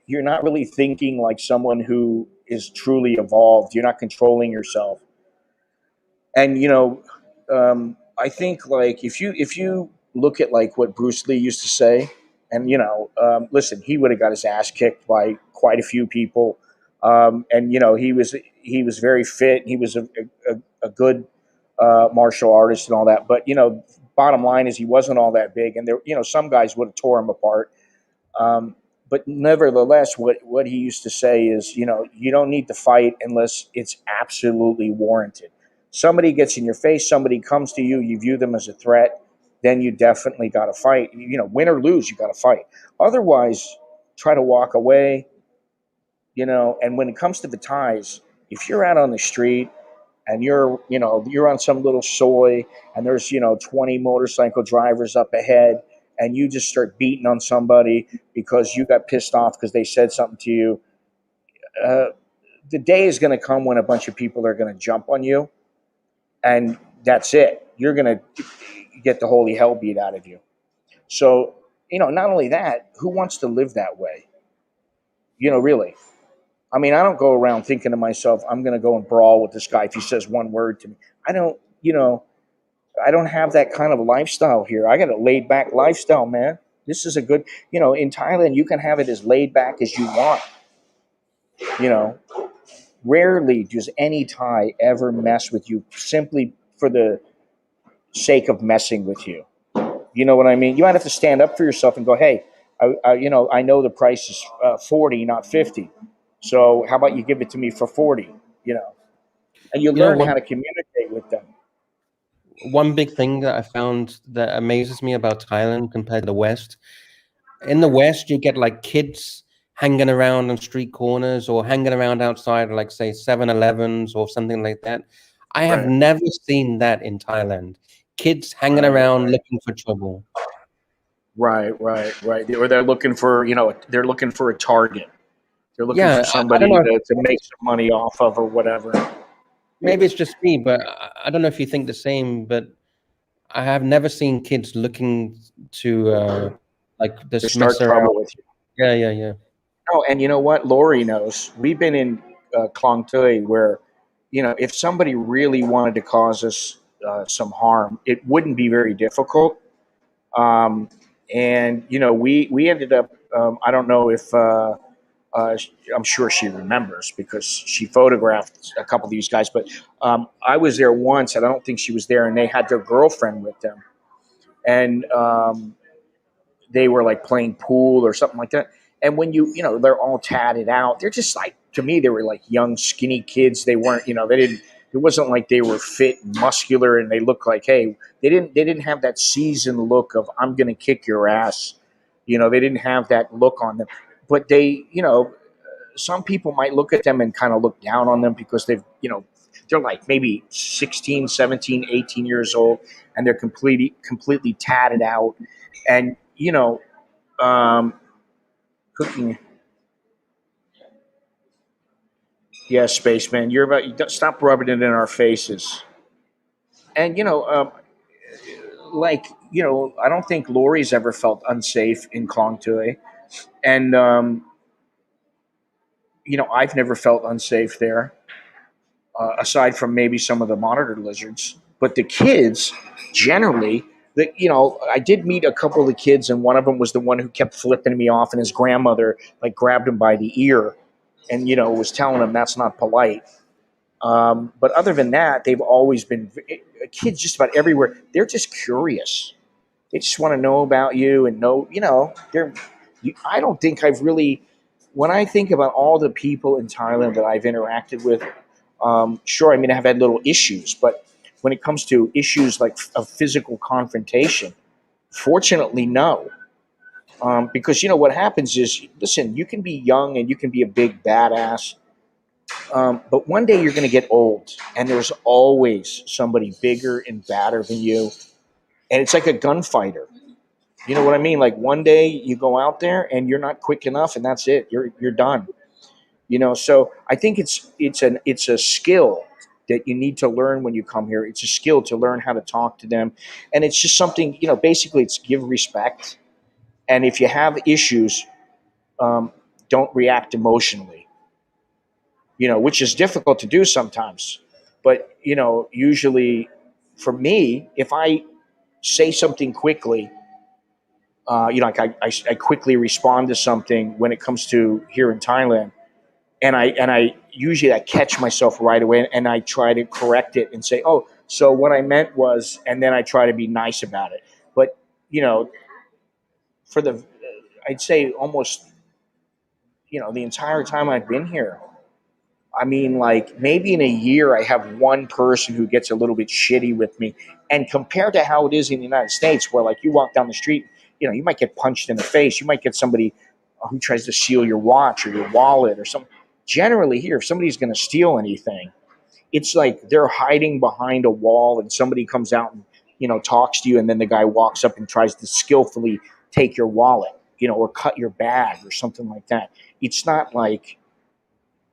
[SPEAKER 1] You're not really thinking like someone who is truly evolved. You're not controlling yourself. And I think like if you look at like what Bruce Lee used to say, and listen, he would have got his ass kicked by quite a few people, and he was very fit. He was a good martial artist and all that. But bottom line is he wasn't all that big, and there some guys would have tore him apart. Um, but nevertheless, what he used to say is, you don't need to fight unless it's absolutely warranted. Somebody gets in your face, somebody comes to you, you view them as a threat, then you definitely got to fight. Win or lose, you got to fight. Otherwise, try to walk away. And when it comes to the ties, if you're out on the street and you're on some little soy and there's 20 motorcycle drivers up ahead and you just start beating on somebody because you got pissed off because they said something to you, uh, the day is going to come when a bunch of people are going to jump on you, and that's it. You're going to get the holy hell beat out of you. So not only that, who wants to live that way? Really. I mean, I don't go around thinking to myself, I'm going to go and brawl with this guy if he says one word to me. I don't have that kind of lifestyle here. I got a laid back lifestyle, man. This is a good, in Thailand, you can have it as laid back as you want. You know, Rarely does any Thai ever mess with you simply for the sake of messing with you. You know what I mean? You might have to stand up for yourself and go, "Hey, I know the price is 40, not 50. So how about you give it to me for 40?" You know, and you
[SPEAKER 2] You know,
[SPEAKER 1] learn how to communicate with them.
[SPEAKER 2] one big thing that I found that amazes me about Thailand compared to the West. In the West, you get like kids hanging around on street corners or hanging around outside, like say 7-Elevens or something like that. I have
[SPEAKER 1] Right,
[SPEAKER 2] never seen that in Thailand. Kids hanging
[SPEAKER 1] right,
[SPEAKER 2] around
[SPEAKER 1] right,
[SPEAKER 2] looking for trouble.
[SPEAKER 1] right. Or they're looking for, they're looking for a target. They're looking
[SPEAKER 2] Yeah,
[SPEAKER 1] for
[SPEAKER 2] I don't
[SPEAKER 1] somebody
[SPEAKER 2] know.
[SPEAKER 1] to make some money off of or whatever.
[SPEAKER 2] Maybe it's just me, but I don't know if you think the same. But I have never seen kids looking to like
[SPEAKER 1] To
[SPEAKER 2] just mess
[SPEAKER 1] start
[SPEAKER 2] around.
[SPEAKER 1] trouble with you.
[SPEAKER 2] Yeah, yeah, yeah.
[SPEAKER 1] Oh, and you know what? Lori knows. We've been in Klong Tui where, if somebody really wanted to cause us some harm, it wouldn't be very difficult. Um, and we ended up. I don't know if uh, I'm sure she remembers because she photographed a couple of these guys. But I was there once, and I don't think she was there, and they had their girlfriend with them, and they were like playing pool or something like that. And when they're all tatted out. They're just like, to me, they were like young, skinny kids. They weren't, they didn't. It wasn't like they were fit and muscular, and they looked like, hey, they didn't have that seasoned look of I'm going to kick your ass. They didn't have that look on them. But some people might look at them and kind of look down on them because they're like maybe 16, 17, 18 years old, and they're completely tatted out. And um, cooking. Yeah, spaceman, you're about stop rubbing it in our faces. And I don't think Lori's ever felt unsafe in Klong Tui, and I've never felt unsafe there, aside from maybe some of the monitor lizards. But the kids, generally, I did meet a couple of the kids, and one of them was the one who kept flipping me off, and his grandmother like grabbed him by the ear, and was telling him that's not polite. But other than that, they've always been kids just about everywhere. They're just curious. They just want to know about you and know, they're. I don't think I've really, when I think about all the people in Thailand that I've interacted with, sure, I mean, I've had little issues, but when it comes to issues like of physical confrontation, fortunately, no. Because what happens is, listen, you can be young and you can be a big badass, but one day you're going to get old, and there's always somebody bigger and badder than you, and it's like a gunfighter. You know what I mean? Like one day you go out there and you're not quick enough, and that's it. You're done. So I think it's a skill that you need to learn when you come here. It's a skill to learn how to talk to them, and it's just something. Basically, it's give respect, and if you have issues, um, don't react emotionally. Which is difficult to do sometimes. But, usually for me, if I say something quickly, like I quickly respond to something when it comes to here in Thailand, and I usually I catch myself right away and I try to correct it and say, oh, so what I meant was, and then I try to be nice about it. But, you know, for I'd say almost, the entire time I've been here, I mean, like maybe in a year, I have one person who gets a little bit shitty with me. And compared to how it is in the United States, where like you walk down the street, you might get punched in the face. You might get somebody who tries to steal your watch or your wallet or something. Generally, here, if somebody's going to steal anything, it's like they're hiding behind a wall and somebody comes out and, talks to you. And then the guy walks up and tries to skillfully take your wallet, or cut your bag or something like that. It's not like,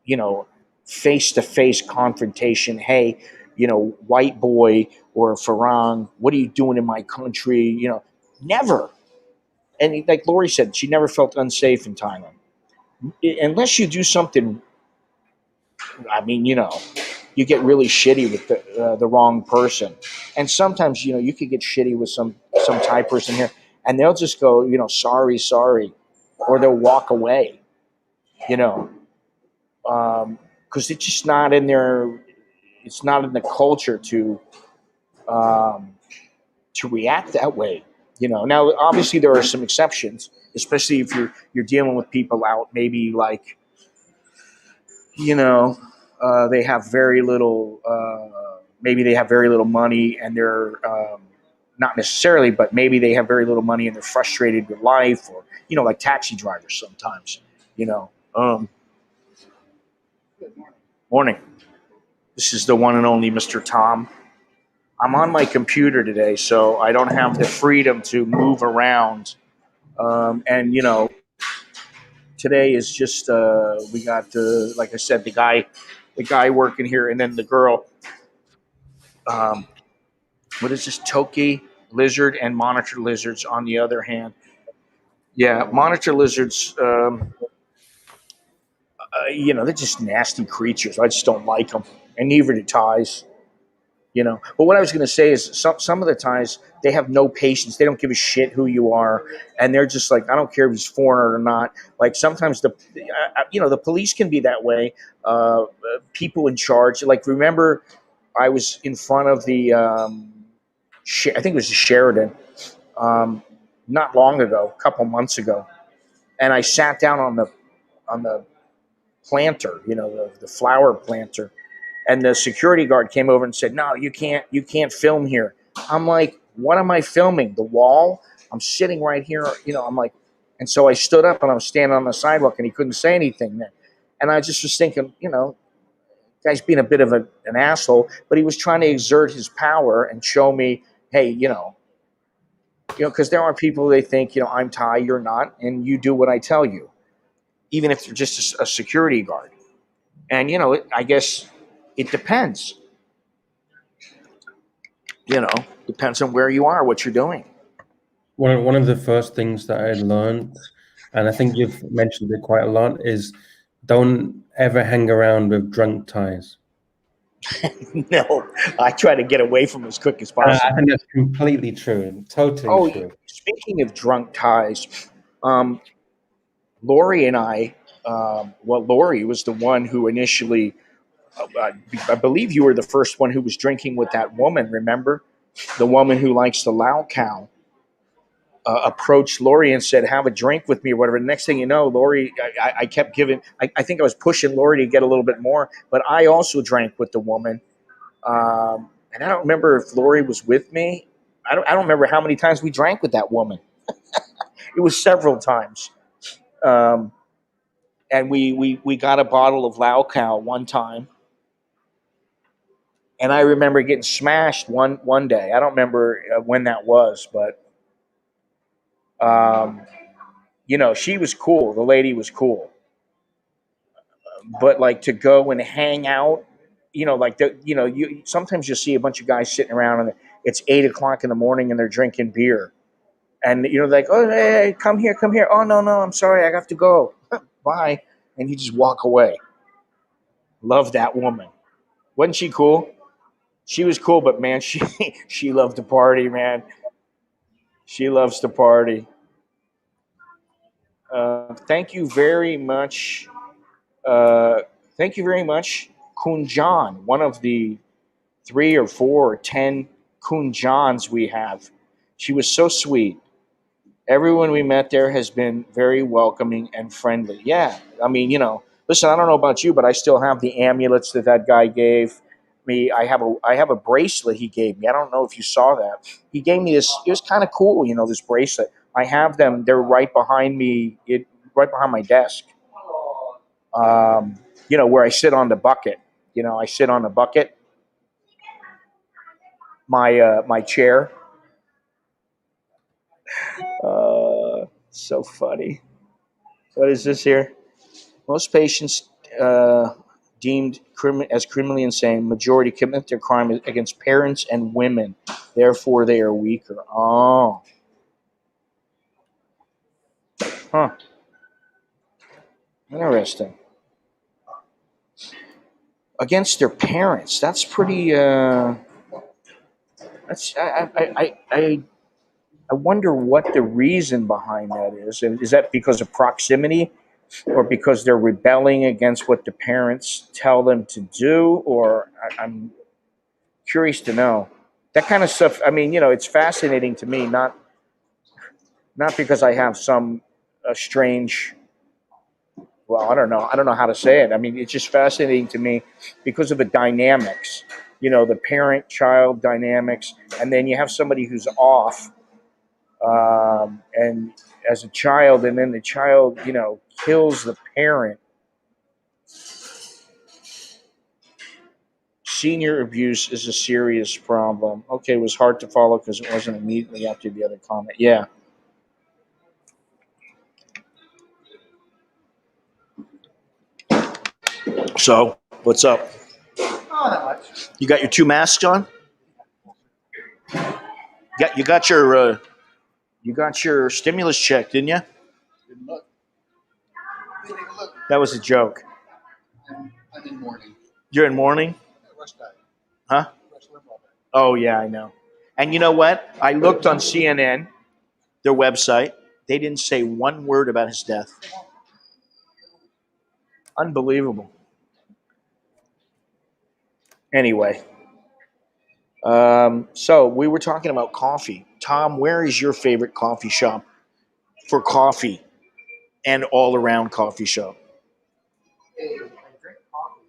[SPEAKER 1] you know, face to face confrontation. Hey, white boy or Farang, what are you doing in my country? Never. And like Lori said, she never felt unsafe in Thailand. Unless you do something, I mean, you get really shitty with the wrong person. And sometimes, you could get shitty with some Thai person here, and they'll just go, sorry, sorry, or they'll walk away, you know. because it's just not in their, it's not in the culture um, to react that way. Now obviously there are some exceptions, especially if you're dealing with people out, maybe like, you know, they have very little. Maybe they have very little money, and they're not necessarily, but maybe they have very little money and they're frustrated with life, or like taxi drivers sometimes. You know, morning. This is the one and only Mr. Tom. I'm on my computer today, so I don't have the freedom to move around. And today is just we got like I said, the guy working here, and then the girl. Um, what is this? Toki lizard and monitor lizards. On the other hand, yeah, monitor lizards. They're just nasty creatures. I just don't like them, and neither do ties. But what I was going to say is some of the ties, they have no patience. They don't give a shit who you are, and they're just like, I don't care if he's foreigner or not. Like sometimes the police can be that way. People in charge, like remember, I was in front of the I think it was the Sheridan, um, not long ago, a couple months ago, and I sat down on the planter, the flower planter, and the security guard came over and said, "No, you can't film here." I'm like, "What am I filming? The wall? I'm sitting right here." I'm like, and so I stood up and I was standing on the sidewalk, and he couldn't say anything then. And I just was thinking, guy's being a bit of an asshole, but he was trying to exert his power and show me, hey, because there are people, they think, I'm Thai, you're not, and you do what I tell you, even if you're just a security guard. And I guess it depends. Depends on where you are, what you're doing.
[SPEAKER 2] One of the first things that I learned, and I think you've mentioned it quite a lot, is don't ever hang around with drunk Thais.
[SPEAKER 1] No, I try to get away from as quick as
[SPEAKER 2] I
[SPEAKER 1] possible.
[SPEAKER 2] think that's completely true, totally
[SPEAKER 1] Oh,
[SPEAKER 2] true.
[SPEAKER 1] speaking of drunk ties, um, Lori and I, well, Lori was the one who initially, I believe you were the first one who was drinking with that woman, remember? The woman who likes the Lao cow. Approached Lori and said, "Have a drink with me," or whatever. The next thing you know, Lori, I kept giving. I think I was pushing Lori to get a little bit more, but I also drank with the woman. And I don't remember if Lori was with me. I don't remember how many times we drank with that woman. It was several times. Um, and we got a bottle of Lao Cow one time, and I remember getting smashed one day. I don't remember when that was, but um, she was cool. The lady was cool, but like to go and hang out, like you sometimes you see a bunch of guys sitting around and it's 8 o'clock in the morning and they're drinking beer, and like, oh, hey, come here, come here. Oh, no, I'm sorry, I have to go. Bye. And you just walk away. Love that woman. Wasn't she cool? She was cool, but man, she she loved to party, man. She loves to party. Thank you very much. Uh, thank you very much, Kunjan, one of the 3 or 4 or 10 Kunjans we have. She was so sweet. Everyone we met there has been very welcoming and friendly. Yeah, I mean, listen, I don't know about you, but I still have the amulets that guy gave me. I have a bracelet he gave me. I don't know if you saw that. He gave me this. It was kind of cool, this bracelet. I have them. They're right behind me. Right behind my desk. Where I sit on the bucket. I sit on the bucket. My chair. So funny. What is this here? Most patients deemed as criminally insane, majority commit their crime against parents and women. Therefore, they are weaker. Oh, huh. Interesting. Against their parents. That's pretty. That's. I wonder what the reason behind that is. And is that because of proximity? or because they're rebelling against what the parents tell them to do, or I'm curious to know that kind of stuff. I mean, it's fascinating to me, not because I have some strange. Well, I don't know how to say it. I mean, it's just fascinating to me because of the dynamics. The parent-child dynamics, and then you have somebody who's off, and as a child, and then the child, kills the parent. Senior abuse is a serious problem. Okay, it was hard to follow because it wasn't immediately after the other comment. Yeah. So, what's up?
[SPEAKER 3] Oh, not much.
[SPEAKER 1] You got your two masks on? You got your stimulus check, didn't you?
[SPEAKER 3] Didn't look. Didn't even look.
[SPEAKER 1] That was a joke.
[SPEAKER 3] I'm in mourning.
[SPEAKER 1] You're in mourning?
[SPEAKER 3] Rush died.
[SPEAKER 1] Huh?
[SPEAKER 3] Rush Limbaugh died.
[SPEAKER 1] Oh yeah, I know. And you know what? I looked on CNN, their website. They didn't say one word about his death. Unbelievable. Anyway, so we were talking about coffee. Tom, where is your favorite coffee shop for coffee and all around coffee shop?
[SPEAKER 3] Hey, I drink coffee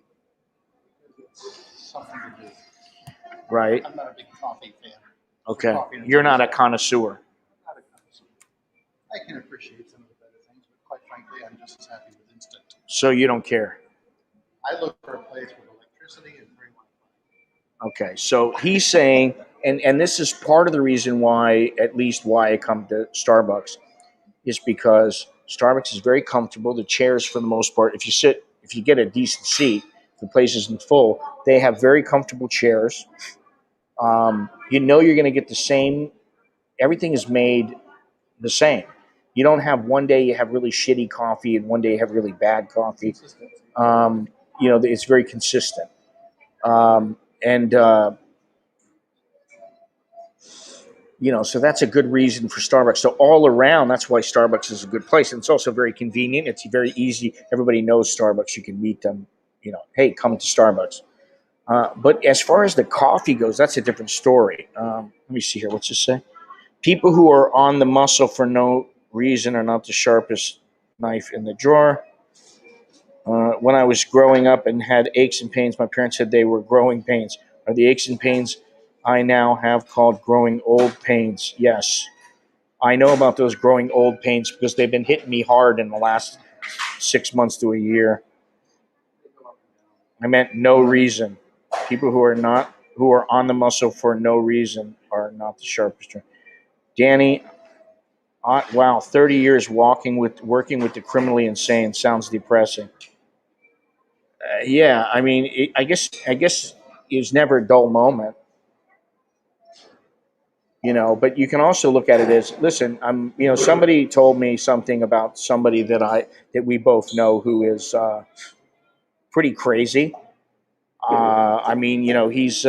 [SPEAKER 3] because it's something to do.
[SPEAKER 1] Right?
[SPEAKER 3] I'm not a big coffee fan.
[SPEAKER 1] Okay.
[SPEAKER 3] Coffee and
[SPEAKER 1] You're not a connoisseur.
[SPEAKER 3] I'm not a connoisseur. I can appreciate some of the better things, but quite frankly, I'm just as happy with instant.
[SPEAKER 1] So you don't care.
[SPEAKER 3] I look for a place with electricity and very Wi-Fi.
[SPEAKER 1] Okay. So he's saying, and this is part of the reason why, at least why I come to Starbucks, is because Starbucks is very comfortable. The chairs, for the most part, if you get a decent seat, the place isn't full. They have very comfortable chairs. You're going to get the same. Everything is made the same. You don't have one day you have really shitty coffee and one day you have really bad coffee.
[SPEAKER 3] Consistency.
[SPEAKER 1] It's very consistent. And so that's a good reason for Starbucks. So all around, that's why Starbucks is a good place. And it's also very convenient. It's very easy. Everybody knows Starbucks. You can meet them. Hey, come to Starbucks. But as far as the coffee goes, that's a different story. Let me see here. What's this say? People who are on the muscle for no reason are not the sharpest knife in the drawer. When I was growing up and had aches and pains, my parents said they were growing pains. Are the aches and pains I now have called growing old pains? Yes. I know about those growing old pains because they've been hitting me hard in the last 6 months to a year. I meant no reason. People who are on the muscle for no reason are not the sharpest. Danny, wow, 30 years working with the criminally insane sounds depressing. Yeah, I mean, I guess it was never a dull moment, But you can also look at it as, listen, somebody told me something about somebody that we both know who is pretty crazy. He's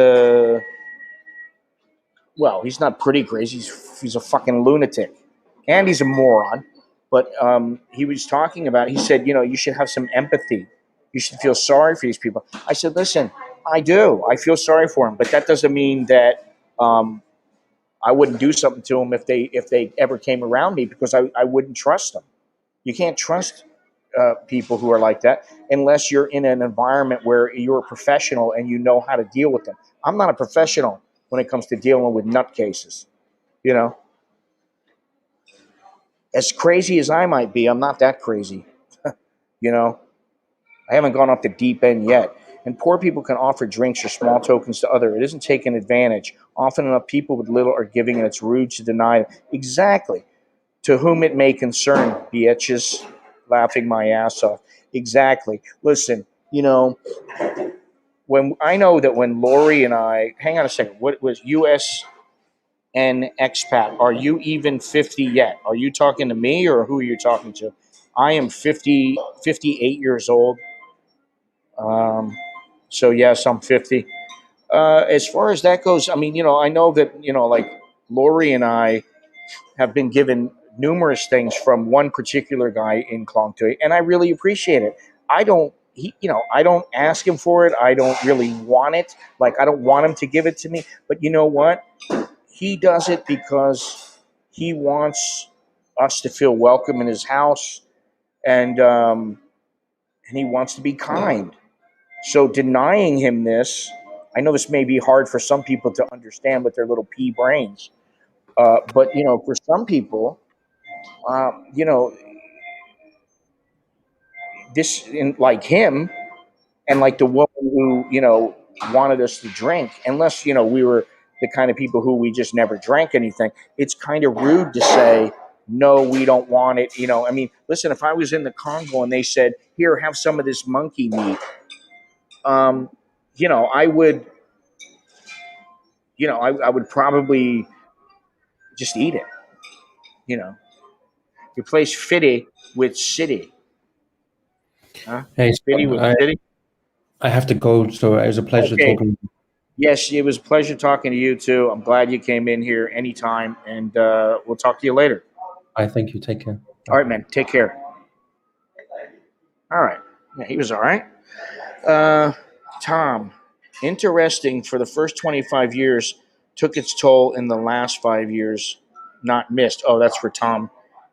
[SPEAKER 1] he's not pretty crazy. He's a fucking lunatic, and he's a moron. But he was talking about. He said, you should have some empathy. You should feel sorry for these people. I said, listen, I do. I feel sorry for them, but that doesn't mean that I wouldn't do something to them if they ever came around me because I wouldn't trust them. You can't trust people who are like that unless you're in an environment where you're a professional and you know how to deal with them. I'm not a professional when it comes to dealing with nutcases. You know, as crazy as I might be, I'm not that crazy. you know, I haven't gone off the deep end yet. And poor people can offer drinks or small tokens to others. It isn't taking advantage. Often enough, people with little are giving, and it's rude to deny it. Exactly. To whom it may concern, bitches, laughing my ass off. Exactly. Listen, when I know that when Lori and I, hang on a second, what was US and expat? Are you even 50 yet? Are you talking to me or who are you talking to? I am 50, 58 years old. So yes, I'm 50. As far as that goes, I mean, I know that, like Lori and I have been given numerous things from one particular guy in Klong Tui, and I really appreciate it. I don't ask him for it. I don't really want it. Like, I don't want him to give it to me. But you know what? He does it because he wants us to feel welcome in his house, and he wants to be kind. So denying him this, I know this may be hard for some people to understand with their little pea brains, but for some people, uh, you know, like him, and like the woman who wanted us to drink, unless we were the kind of people who we just never drank anything. It's kind of rude to say no, we don't want it. I mean, listen, if I was in the Congo and they said, here, have some of this monkey meat, um, I would, I would probably just eat it. You know, replace fitty with city, huh?
[SPEAKER 2] Hey,
[SPEAKER 1] Fitty
[SPEAKER 2] Scott,
[SPEAKER 1] with city.
[SPEAKER 2] I have to go, so it was a pleasure
[SPEAKER 1] Okay.
[SPEAKER 2] talking.
[SPEAKER 1] Yes, it was a pleasure talking to you too. I'm glad you came in here anytime, and we'll talk to you later.
[SPEAKER 2] I thank you. Take care.
[SPEAKER 1] All right, man. Take care. All right. Yeah, he was all right. Tom, interesting. For the first 25 years, took its toll in the last 5 years, not missed. Oh, that's for Tom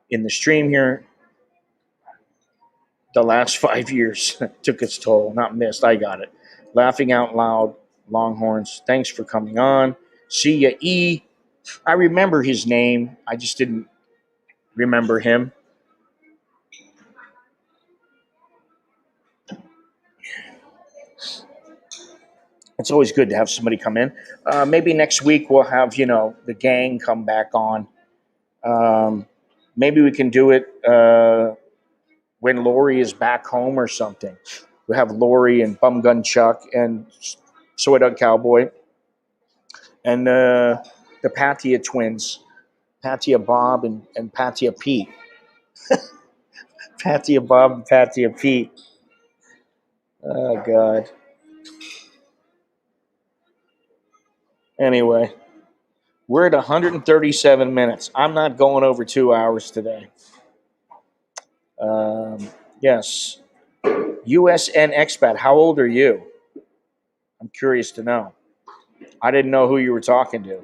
[SPEAKER 1] in the stream here. The last 5 years took its toll, not missed. I got it. Laughing out loud, Longhorns. Thanks for coming on. See ya, E. I remember his name. I just didn't remember him. It's always good to have somebody come in. Maybe next week we'll have the gang come back on. Maybe we can do it when Lori is back home or something. We'll have Lori and Bum Gun Chuck and Soy Dog Cowboy and the Patia twins, Patia Bob and Patia Pete. Patia Bob and Patia Pete. Oh God. Anyway. We're at 137 minutes. I'm not going over 2 hours today. Yes. USN expat. How old are you? I'm curious to know. I didn't know who you were talking to.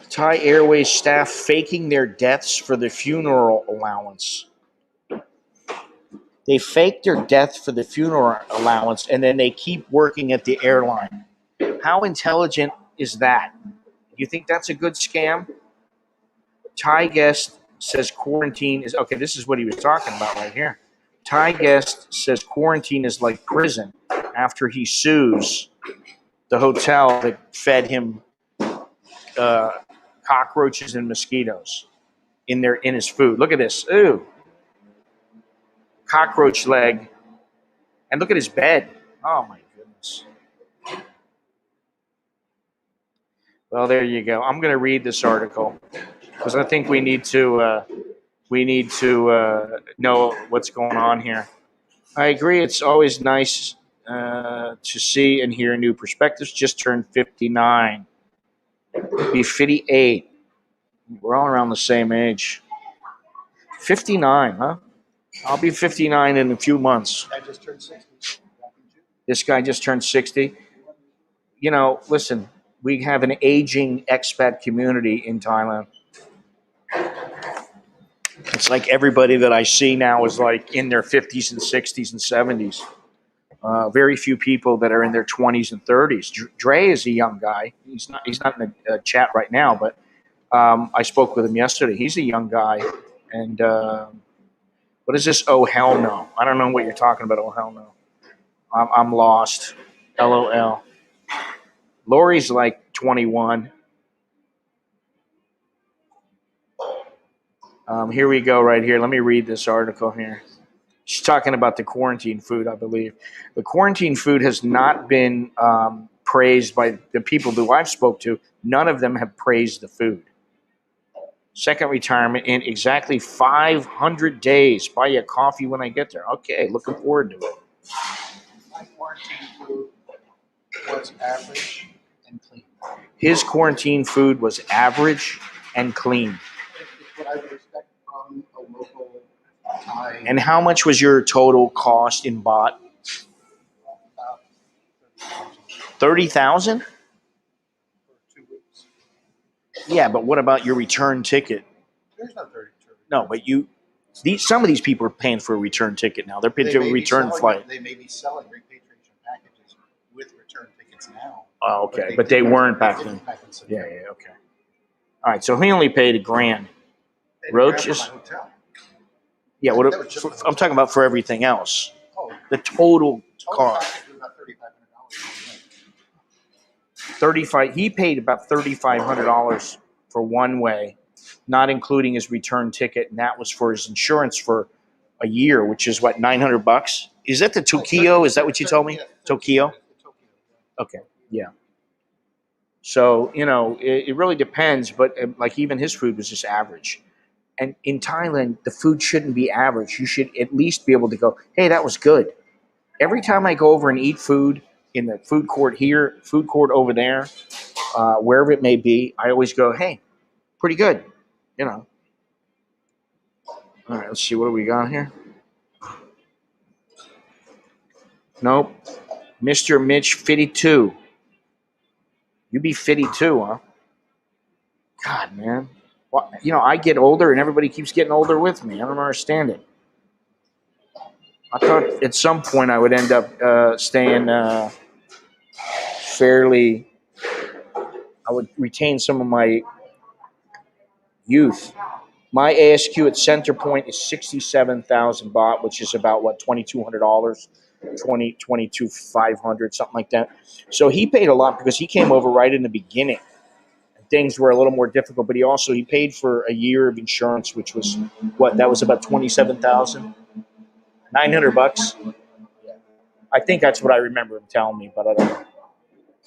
[SPEAKER 1] Thai Airways staff faking their deaths for the funeral allowance. They fake their death for the funeral allowance, and then they keep working at the airline. How intelligent is that? You think that's a good scam? Thai guest says quarantine is okay. This is what he was talking about right here. Thai guest says quarantine is like prison after he sues the hotel that fed him cockroaches and mosquitoes in his food. Look at this. Ooh, cockroach leg, and look at his bed. Oh my goodness. Well, there you go. I'm going to read this article because I think we need to know what's going on here. I agree. It's always nice to see and hear new perspectives. Just turned 59. Be 58. We're all around the same age. 59, huh? I'll be 59 in a few months.
[SPEAKER 3] I just turned 60.
[SPEAKER 1] This guy just turned 60. Listen, we have an aging expat community in Thailand. It's like everybody that I see now is like in their 50s and 60s and 70s. Very few people that are in their 20s and 30s. Dre is a young guy. He's not in the chat right now, but I spoke with him yesterday. He's a young guy. And what is this? Oh, hell no. I don't know what you're talking about. Oh, hell no. I'm lost. LOL. Lori's like 21. Here we go right here. Let me read this article here. She's talking about the quarantine food, I believe. The quarantine food has not been praised by the people who I've spoke to. None of them have praised the food. Second retirement in exactly 500 days. Buy you a coffee when I get there. Okay, looking forward to it.
[SPEAKER 3] My quarantine food was average and clean.
[SPEAKER 1] His quarantine food was average and clean.
[SPEAKER 3] It's what I would expect from a local Thai.
[SPEAKER 1] And how much was your total cost in baht?
[SPEAKER 3] About
[SPEAKER 1] 30,000?
[SPEAKER 3] for 2 weeks.
[SPEAKER 1] Yeah, but what about your return ticket?
[SPEAKER 3] There's no 30.
[SPEAKER 1] No, but some of these people are paying for a return ticket now. They're paying for a return flight.
[SPEAKER 3] They may be selling repatriation packages with return tickets now.
[SPEAKER 1] Oh, okay, but they weren't back then. Yeah, okay. All right, so he only paid $1,000. Roaches? Yeah,
[SPEAKER 3] That was just
[SPEAKER 1] I'm talking about for everything else.
[SPEAKER 3] Oh,
[SPEAKER 1] The total
[SPEAKER 3] total
[SPEAKER 1] cost.
[SPEAKER 3] package was about $3,500.
[SPEAKER 1] 35. He paid about $3,500 for one way, not including his return ticket, and that was for his insurance for a year, which is what, $900? Is that the Tokyo? Is that what you told me? Tokyo? Okay, yeah. So it really depends, but like even his food was just average. And in Thailand, the food shouldn't be average. You should at least be able to go, hey, that was good. Every time I go over and eat food in the food court here, food court over there, wherever it may be, I always go, hey, pretty good, All right, let's see, what do we got here? Nope. Mr. Mitch 52. You be 52, huh? God, man. Well, I get older and everybody keeps getting older with me. I don't understand it. I thought at some point I would end up staying fairly. I would retain some of my youth. My ASQ at Center Point is 67,000 baht, which is about what, $2,200, 22,500, something like that. So he paid a lot because he came over right in the beginning. Things were a little more difficult, but he paid for a year of insurance, which was what, that was about 27,000, $900. I think that's what I remember him telling me, but I don't know.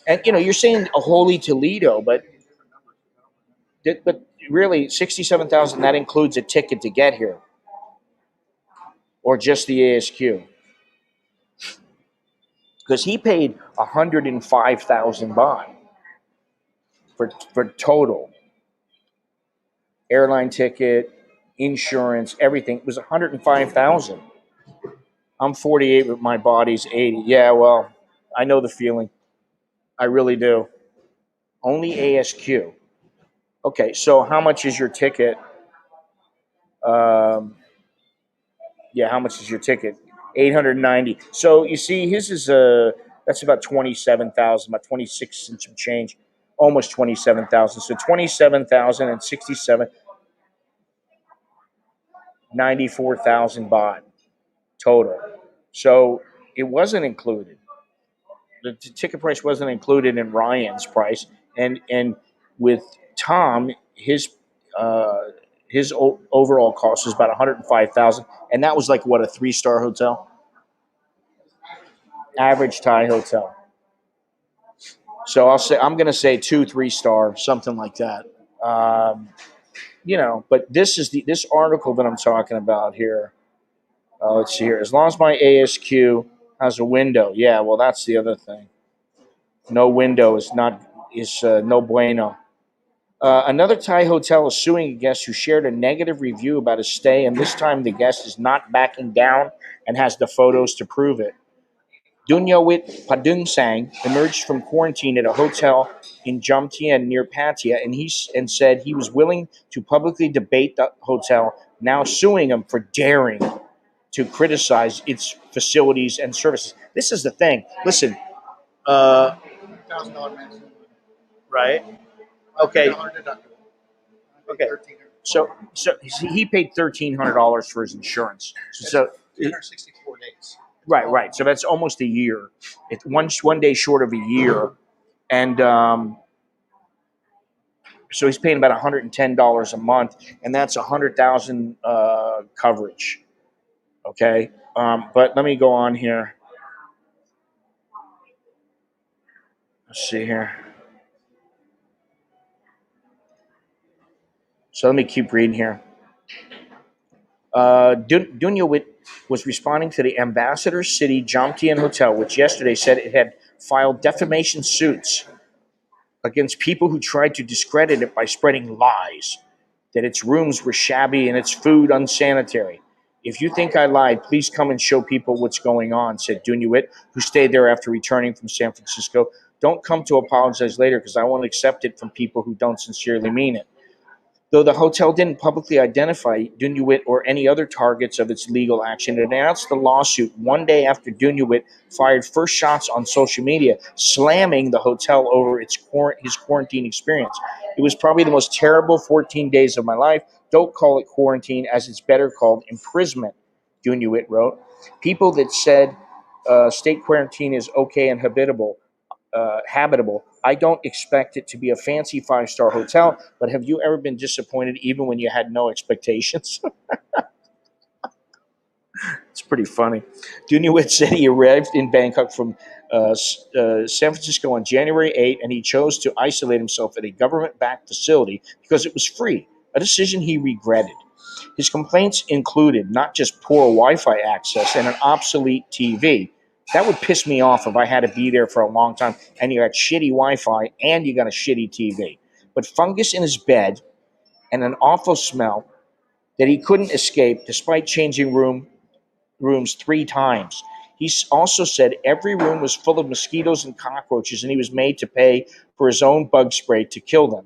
[SPEAKER 1] And you're saying a holy Toledo, but really 67,000, that includes a ticket to get here, or just the ASQ, because he paid 105,000 baht for total airline ticket, insurance, everything. It was 105,000. I'm 48, but my body's 80. Yeah, well, I know the feeling. I really do. Only ASQ. Okay, so how much is your ticket? How much is your ticket? 890. So you see, his is that's about 27,000, about 26 and some change, almost 27,000. So 27,000 and 67, 94,000 baht total. So it wasn't included. The ticket price wasn't included in Ryan's price, and with Tom, his overall cost was about 105,000, and that was like what, a 3-star hotel, average Thai hotel. So I'm going to say 2-3 star, something like that. But this article that I'm talking about here. Let's see here. As long as my ASQ has a window, yeah. Well, that's the other thing. No window is no bueno. Another Thai hotel is suing a guest who shared a negative review about his stay, and this time the guest is not backing down and has the photos to prove it. Dunyawit Padungsang emerged from quarantine at a hotel in Jomtien near Pattaya, and said he was willing to publicly debate the hotel, now suing him for daring to criticize its facilities and services. This is the thing. Listen,
[SPEAKER 3] $1,000 maximum.
[SPEAKER 1] right? Okay.
[SPEAKER 3] $100
[SPEAKER 1] Okay. So he paid $1,300 for his insurance. So
[SPEAKER 3] 364 days.
[SPEAKER 1] right. So that's almost a year. It's one day short of a year, and so he's paying about $110 a month, and that's 100,000 coverage. Okay, but let me go on here. Let's see here. So let me keep reading here. Dunyawit was responding to the Ambassador City Jomtien Hotel, which yesterday said it had filed defamation suits against people who tried to discredit it by spreading lies that its rooms were shabby and its food unsanitary. If you think I lied, please come and show people what's going on, said Dunuit, who stayed there after returning from San Francisco. Don't come to apologize later because I won't accept it from people who don't sincerely mean it. Though the hotel didn't publicly identify Dunuit or any other targets of its legal action, it announced the lawsuit one day after Dunuit fired first shots on social media, slamming the hotel over his quarantine experience. It was probably the most terrible 14 days of my life. Don't call it quarantine, as it's better called imprisonment, Dunuit wrote. People that said state quarantine is okay and habitable. I don't expect it to be a fancy five-star hotel, but have you ever been disappointed even when you had no expectations? It's pretty funny. Dunuit said he arrived in Bangkok from San Francisco on January 8, and he chose to isolate himself at a government-backed facility because it was free, a decision he regretted. His complaints included not just poor Wi-Fi access and an obsolete TV. That would piss me off if I had to be there for a long time and you got shitty Wi-Fi and you got a shitty TV. But fungus in his bed and an awful smell that he couldn't escape despite changing rooms 3 times. He also said every room was full of mosquitoes and cockroaches and he was made to pay for his own bug spray to kill them.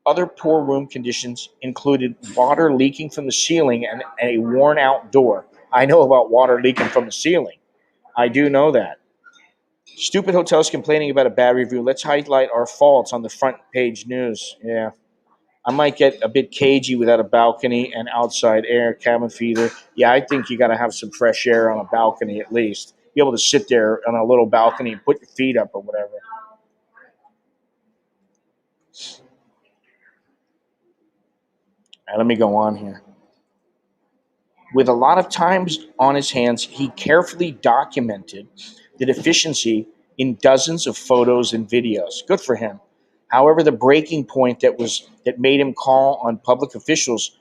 [SPEAKER 1] Other poor room conditions included water leaking from the ceiling and a worn-out door. I know about water leaking from the ceiling. I do know that. Stupid hotels complaining about a bad review. Let's highlight our faults on the front page news. Yeah. I might get a bit cagey without a balcony and outside air, cabin feeder. Yeah, I think you got to have some fresh air on a balcony at least. Be able to sit there on a little balcony and put your feet up or whatever. All right, let me go on here. With a lot of times on his hands, he carefully documented the deficiency in dozens of photos and videos. Good for him. However, the breaking point that made him call on health officials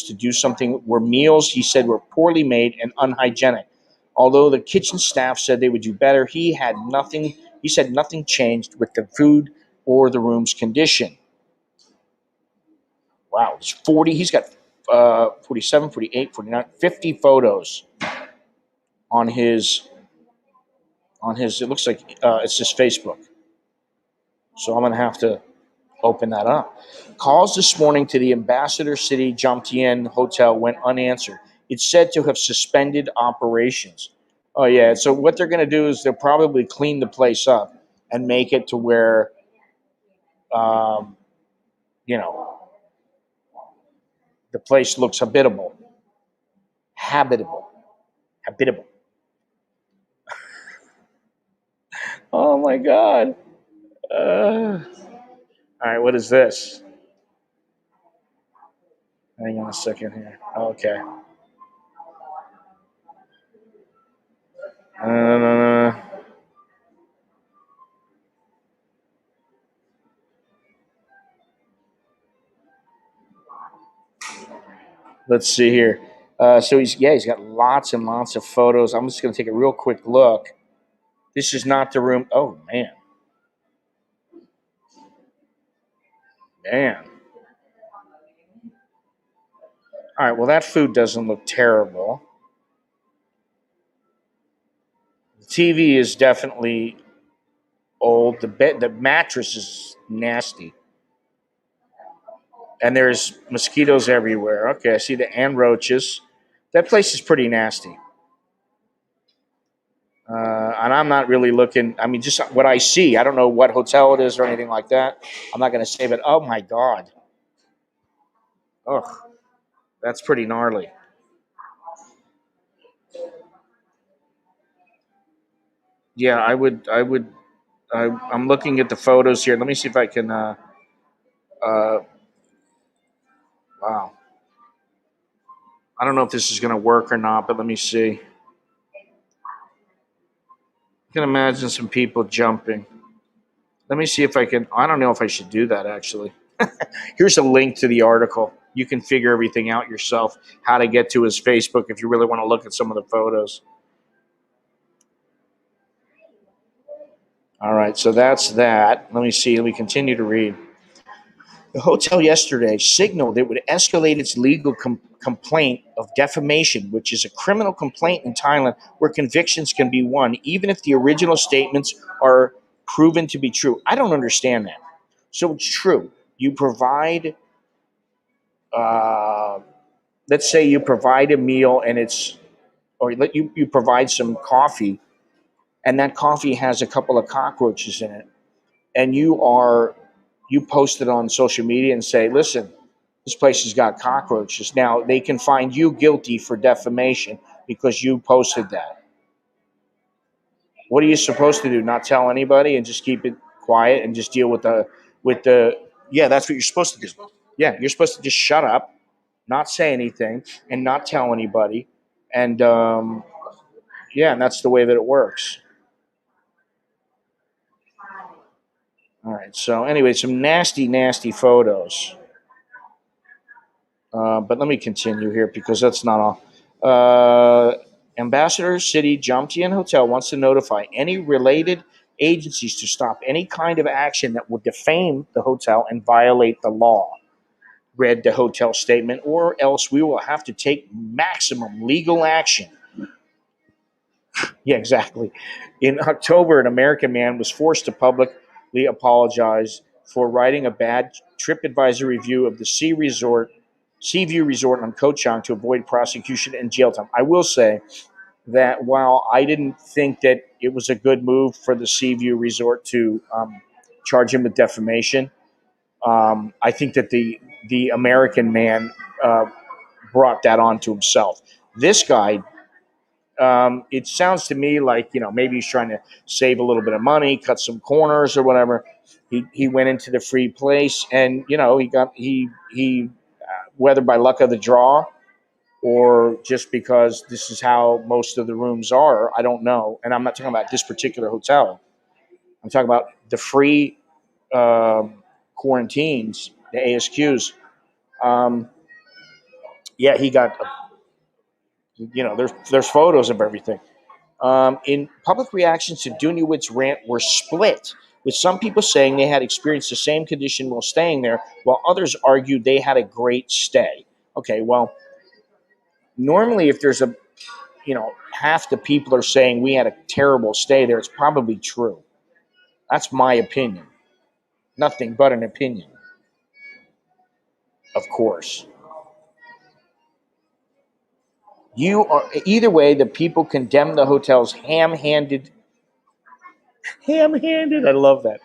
[SPEAKER 1] to do something were meals he said were poorly made and unhygienic. Although the kitchen staff said they would do better, he said nothing changed with the food or the room's condition. Wow, it's 40. He's got 47, 48, 49, 50 photos on his it looks like it's his Facebook. So I'm going to have to open that up. Calls this morning to the Ambassador City Jomtien Hotel went unanswered. It's said to have suspended operations. Oh, yeah. So what they're going to do is they'll probably clean the place up and make it to where, um, you know, the place looks habitable. Habitable. Oh, my God. All right, what is this? Hang on a second here. Okay. Uh, let's see here. So he's got lots and lots of photos. I'm just going to take a real quick look. This is not the room. Oh man. All right. Well, that food doesn't look terrible. The TV is definitely old. The mattress is nasty, and there's mosquitoes everywhere. Okay, I see and roaches. That place is pretty nasty. And I'm not really looking. I mean, just what I see. I don't know what hotel it is or anything like that. I'm not going to say, but oh my God. Ugh, that's pretty gnarly. Yeah, I'm looking at the photos here. Let me see if I can. Wow. I don't know if this is going to work or not, but let me see. I can imagine some people jumping. Let me see if I can. I don't know if I should do that actually. Here's a link to the article. You can figure everything out yourself, how to get to his Facebook if you really want to look at some of the photos. All right, so that's that. Let me see. Let me continue to read. The hotel yesterday signaled it would escalate its legal complaint of defamation, which is a criminal complaint in Thailand where convictions can be won, even if the original statements are proven to be true. I don't understand that. So it's true. You provide, uh, let's say you provide a meal and or you provide some coffee, and that coffee has a couple of cockroaches in it, and you post it on social media and say, listen, this place has got cockroaches. Now they can find you guilty for defamation because you posted that. What are you supposed to do? Not tell anybody and just keep it quiet and just deal with the yeah, that's what you're supposed to do. Yeah, you're supposed to just shut up, not say anything, and not tell anybody. And yeah, and that's the way that it works. All right. So anyway, some nasty, nasty photos. But let me continue here because that's not all. Ambassador City Jomtien Hotel wants to notify any related agencies to stop any kind of action that would defame the hotel and violate the law. Read the hotel statement, or else we will have to take maximum legal action. Yeah, exactly. In October, an American man was forced to publicly apologize for writing a bad TripAdvisor review of the Sea View Resort on Koh Chang to avoid prosecution and jail time. I will say that while I didn't think that it was a good move for the Sea View Resort to charge him with defamation, I think that the American man brought that onto himself. This guy, it sounds to me like maybe he's trying to save a little bit of money, cut some corners or whatever. He went into the free place, and he whether by luck of the draw or just because this is how most of the rooms are, I don't know. And I'm not talking about this particular hotel. I'm talking about the free quarantines, the ASQs. Um, yeah, he got. There's photos of everything. In public reactions to Dunewit's rant were split, with some people saying they had experienced the same condition while staying there, while others argued they had a great stay. Okay, well, normally if there's half the people are saying we had a terrible stay there, it's probably true. That's my opinion. Nothing but an opinion, of course. You are either way. The people condemn the hotel's ham-handed. I love that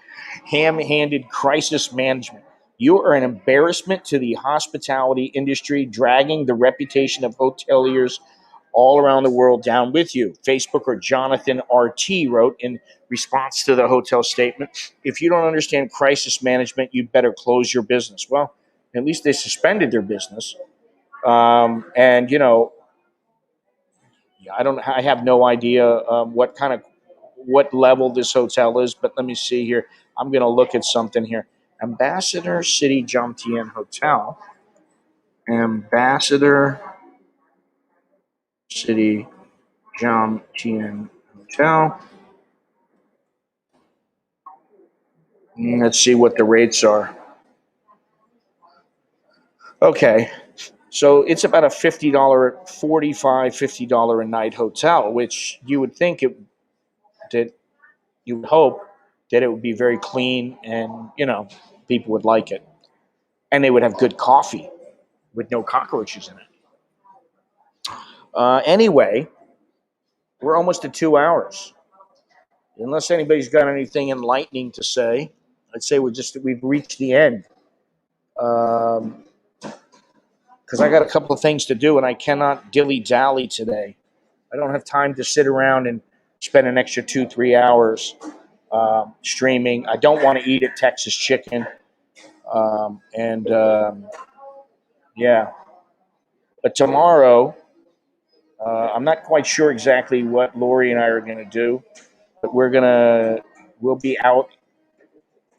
[SPEAKER 1] ham-handed crisis management. You are an embarrassment to the hospitality industry, dragging the reputation of hoteliers all around the world down with you. Facebooker Jonathan RT wrote in response to the hotel statement, if you don't understand crisis management, you'd better close your business. Well, at least they suspended their business. And, I have no idea what level this hotel is, but let me see here. I'm going to look at something here. Ambassador City Jomtien Hotel. Ambassador City Jomtien Hotel. Let's see what the rates are. Okay. So it's about a $50, $50 a night hotel, which you would think that you would hope that it would be very clean and, people would like it. And they would have good coffee with no cockroaches in it. Anyway, we're almost at 2 hours. Unless anybody's got anything enlightening to say, I'd say we've reached the end. Because I got a couple of things to do and I cannot dilly-dally today. I don't have time to sit around and spend an extra 2-3 hours streaming. I don't want to eat at Texas Chicken. Yeah. But tomorrow, I'm not quite sure exactly what Lori and I are going to do, but we'll be out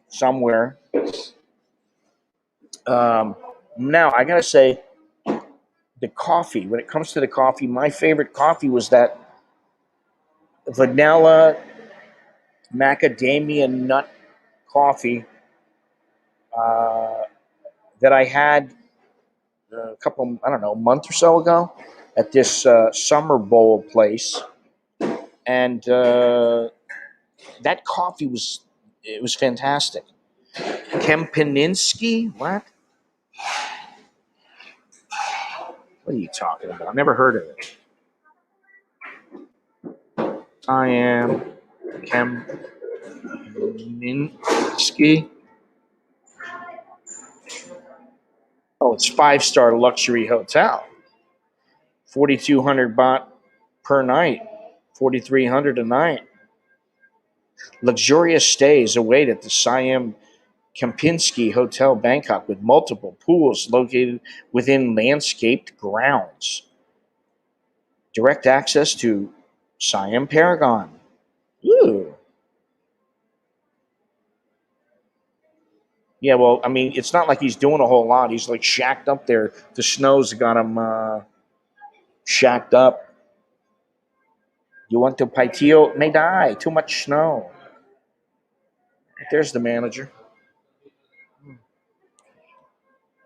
[SPEAKER 1] somewhere. Now, I got to say, the coffee, when it comes to the coffee, my favorite coffee was that vanilla macadamia nut coffee that I had a couple, I don't know, a month or so ago at this summer bowl place, and that coffee was fantastic. Kempinski, what? What are you talking about? I've never heard of it. I am Kempinski. Oh, it's 5-star luxury hotel. 4,200 baht per night. 4,300 a night. Luxurious stays await at the Siam Kempinski Hotel Bangkok with multiple pools located within landscaped grounds. Direct access to Siam Paragon. Ooh. Yeah, well, I mean, it's not like he's doing a whole lot. He's like shacked up there. The snow's got him shacked up. You want to Paitio? May die. Too much snow. There's the manager.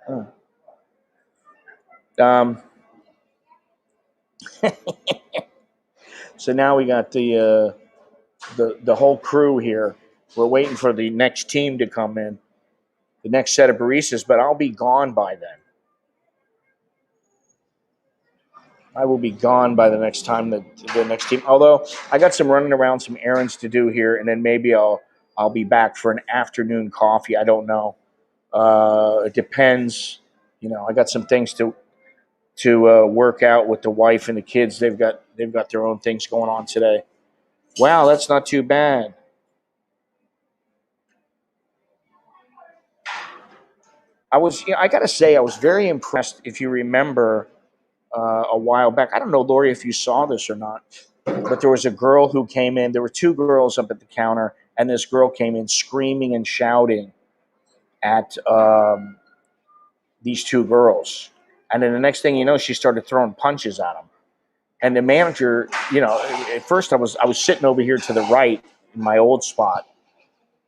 [SPEAKER 1] Huh. Um, so now we got the whole crew here. We're waiting for the next team to come in, the next set of baristas, but I'll be gone by then. I will be gone by the next time the next team. Although I got some running around, some errands to do here, and then maybe I'll be back for an afternoon coffee. I don't know. It depends. I got some things to work out with the wife and the kids. They've got their own things going on today. Wow, that's not too bad. I got to say, I was very impressed. If you remember a while back, I don't know, Lori, if you saw this or not, but there was a girl who came in. There were two girls up at the counter, and this girl came in screaming and shouting at these two girls. And then the next thing you know, she started throwing punches at them. And the manager, at first I was sitting over here to the right in my old spot,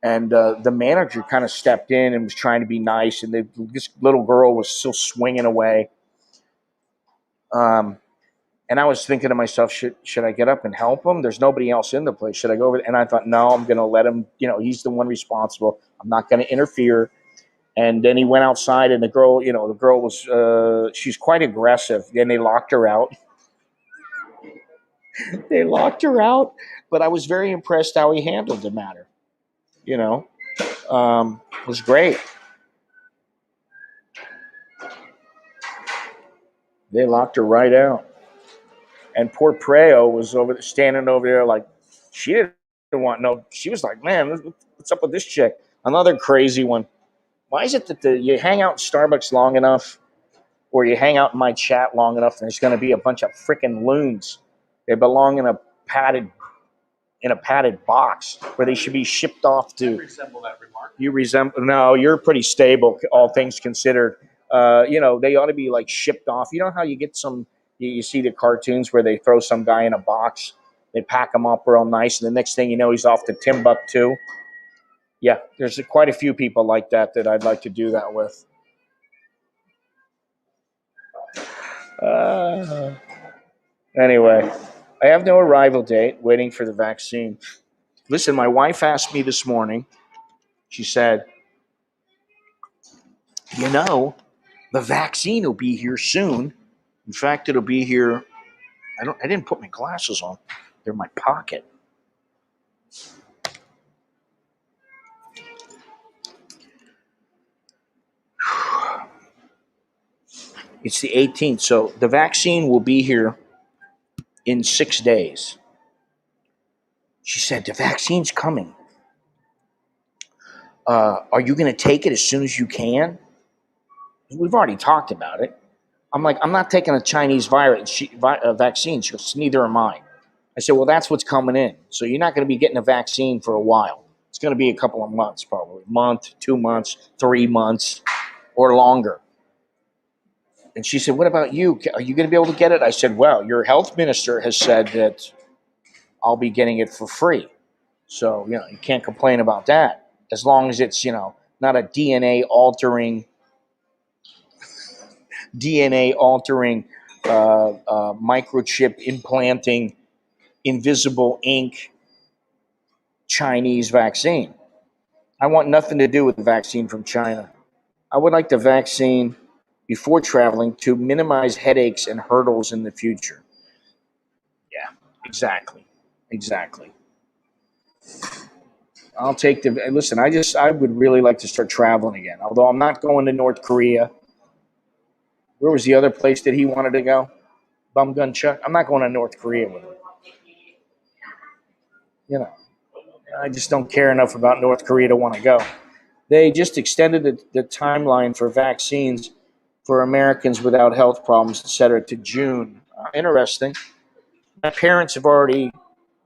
[SPEAKER 1] and the manager kind of stepped in and was trying to be nice, and this little girl was still swinging away. And I was thinking to myself, should I get up and help him? There's nobody else in the place. Should I go over there? And I thought, no, I'm going to let him. He's the one responsible. I'm not going to interfere. And then he went outside, and the girl was she's quite aggressive. Then they locked her out. They locked her out, but I was very impressed how he handled the matter. It was great. They locked her right out. And poor Preo was standing over there like she didn't want no. She was like, man, what's up with this chick? Another crazy one. Why is it that you hang out in Starbucks long enough, or you hang out in my chat long enough, and there's going to be a bunch of freaking loons? They belong in a padded box where they should be shipped off to.
[SPEAKER 3] I resemble that remark.
[SPEAKER 1] You resemble? No, you're pretty stable, all things considered. They ought to be like shipped off. You know how you get some. You see the cartoons where they throw some guy in a box, they pack him up real nice, and the next thing you know, he's off to Timbuktu. Yeah, there's quite a few people like that I'd like to do that with. Anyway, I have no arrival date, waiting for the vaccine. Listen, my wife asked me this morning, she said, the vaccine will be here soon. In fact, it'll be here. I didn't put my glasses on. They're in my pocket. It's the 18th, so the vaccine will be here in 6 days. She said, the vaccine's coming. Are you going to take it as soon as you can? We've already talked about it. I'm like, I'm not taking a Chinese vaccine. She goes, neither am I. I said, well, that's what's coming in. So you're not going to be getting a vaccine for a while. It's going to be a couple of months, probably. A month, 2 months, 3 months, or longer. And she said, what about you? Are you going to be able to get it? I said, well, your health minister has said that I'll be getting it for free. So, you can't complain about that as long as it's, not a DNA altering, microchip implanting, invisible ink Chinese vaccine. I want nothing to do with the vaccine from China. I would like the vaccine before traveling to minimize headaches and hurdles in the future. Yeah, exactly. Exactly. I'll take the listen. I would really like to start traveling again. Although I'm not going to North Korea. Where was the other place that he wanted to go? Bumgun Chuck. I'm not going to North Korea with him. You know, I just don't care enough about North Korea to want to go. They just extended the timeline for vaccines for Americans without health problems, et cetera, to June. Interesting. My parents have already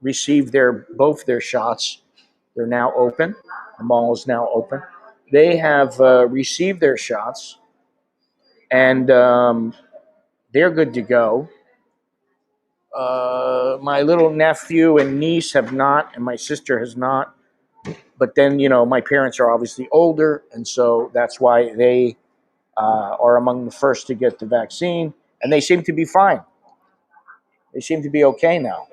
[SPEAKER 1] received both their shots. They're now open. The mall is now open. They have received their shots, and they're good to go. My little nephew and niece have not, and my sister has not. But then, my parents are obviously older, and so that's why they are among the first to get the vaccine, and they seem to be fine. They seem to be okay now.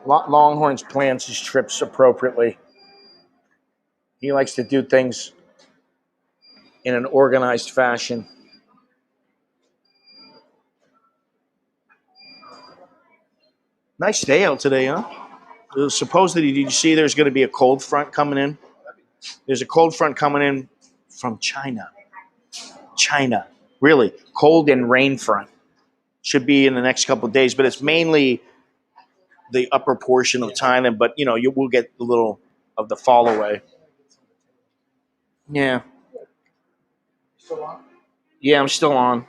[SPEAKER 1] Longhorns plans his trips appropriately. He likes to do things in an organized fashion. Nice day out today, huh? Supposedly, did you see there's going to be a cold front coming in? There's a cold front coming in from China. China, really, cold and rain front. Should be in the next couple of days, but it's mainly the upper portion of Thailand. But you will get a little of the fall away. Yeah,
[SPEAKER 3] Still on?
[SPEAKER 1] yeah, I'm still on.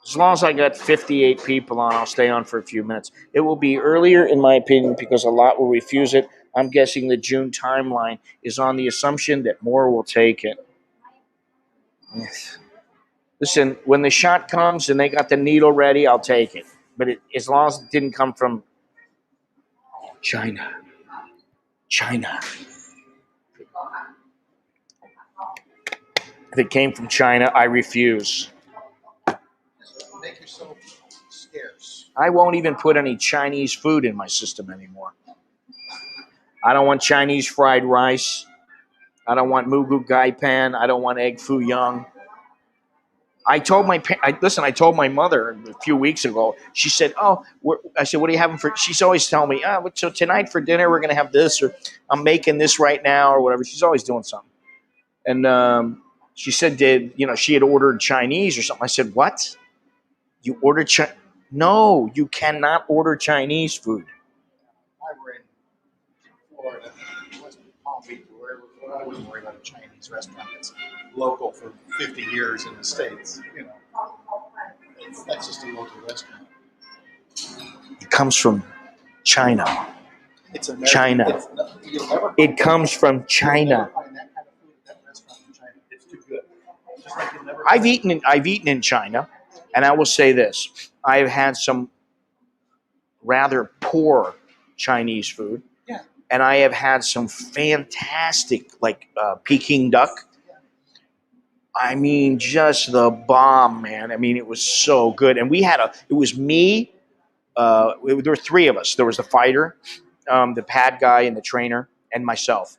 [SPEAKER 1] As long as I got 58 people on, I'll stay on for a few minutes. It will be earlier, in my opinion, because a lot will refuse it. I'm guessing the June timeline is on the assumption that more will take it. Yes. Listen, when the shot comes and they got the needle ready, I'll take it. But as long as it didn't come from China. China. If it came from China, I refuse.
[SPEAKER 3] Make yourself scarce.
[SPEAKER 1] I won't even put any Chinese food in my system anymore. I don't want Chinese fried rice. I don't want mugu gai pan. I don't want egg foo young. I told I told my mother a few weeks ago. She said, "Oh," I said, "What are you having for?" She's always telling me, so tonight for dinner we're going to have this, or I'm making this right now, or whatever." She's always doing something. And she said, she had ordered Chinese or something. I said, "What? You ordered Chinese? No, you cannot order Chinese food."
[SPEAKER 3] I were in Florida, West Palm Beach, or wherever. I wouldn't worry about a Chinese restaurant that's local for 50 years in the States. That's just a local restaurant.
[SPEAKER 1] It comes from China.
[SPEAKER 3] It's American.
[SPEAKER 1] China. It comes from China.
[SPEAKER 3] Find that kind of food at that restaurant in China. It's too good. Just like you'll never.
[SPEAKER 1] I've eaten in China, and I will say this: I've had some rather poor Chinese food,
[SPEAKER 3] Yeah.
[SPEAKER 1] and I have had some fantastic, like Peking duck. I mean, just the bomb, man. I mean, it was so good, and it was me. There were three of us. There was the fighter, the pad guy, and the trainer, and myself.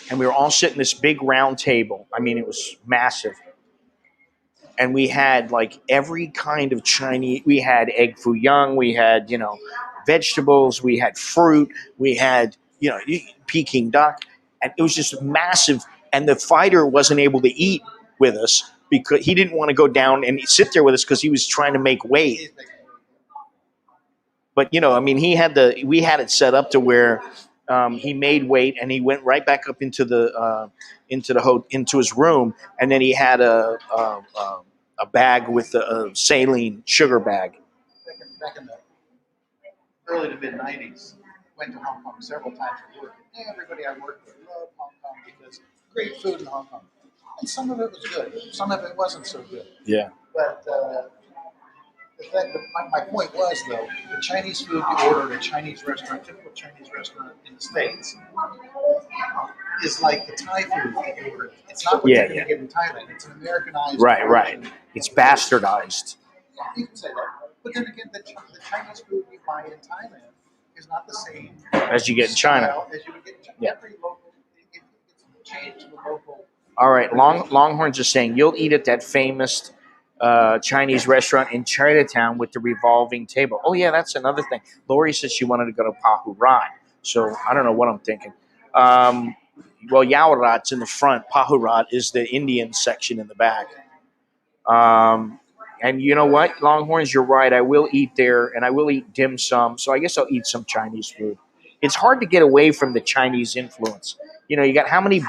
[SPEAKER 1] And we were all sitting at this big round table. I mean, it was massive. And we had like every kind of Chinese. We had egg foo young. We had vegetables. We had fruit. We had Peking duck, and it was just massive. And the fighter wasn't able to eat with us because he didn't want to go down and sit there with us because he was trying to make weight. But I mean, we had it set up to where he made weight, and he went right back up into his room, and then he had a bag with a saline sugar bag.
[SPEAKER 3] Back in the early to mid 90s, went to Hong Kong several times for work. And everybody I worked with loved Hong Kong because great food in Hong Kong. And some of it was good, some of it wasn't so good.
[SPEAKER 1] Yeah.
[SPEAKER 3] But my point was, though, the Chinese food you order at a Chinese restaurant, typical Chinese restaurant in the States, is like the Thai food that you order. It's not what you're going to get in Thailand. It's an Americanized
[SPEAKER 1] Right.
[SPEAKER 3] version.
[SPEAKER 1] It's bastardized.
[SPEAKER 3] You can say that. But then again, the Chinese food you buy in Thailand is not the same
[SPEAKER 1] As you get in China.
[SPEAKER 3] style as you would get in China.
[SPEAKER 1] Yeah.
[SPEAKER 3] Every local, it's changed to the local.
[SPEAKER 1] All right, Longhorns is saying you'll eat at that famous Chinese restaurant in Chinatown with the revolving table. Oh yeah, that's another thing. Lori said she wanted to go to Pahu Rat, so I don't know what I'm thinking. Well, Yaorat's in the front. Pahu Rat is the Indian section in the back. And you know what, Longhorns, you're right. I will eat there, and I will eat dim sum. So I guess I'll eat some Chinese food. It's hard to get away from the Chinese influence. You know, you got how many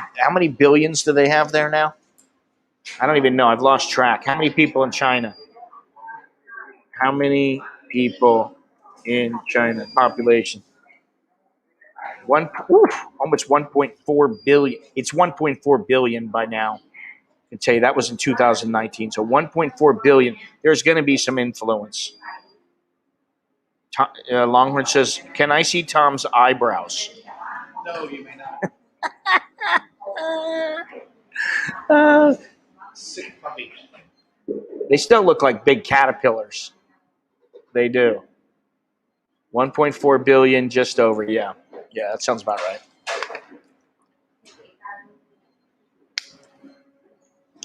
[SPEAKER 1] billions do they have there now? I don't even know. I've lost track. How many people in China? How many people in China? Population. Almost 1.4 billion. It's 1.4 billion by now. I can tell you that was in 2019. So 1.4 billion. There's going to be some influence. Longhorn says, "Can I see Tom's eyebrows?"
[SPEAKER 3] No, you may not. Sick puppy.
[SPEAKER 1] They still look like big caterpillars. They do. 1.4 billion, just over. Yeah, that sounds about right.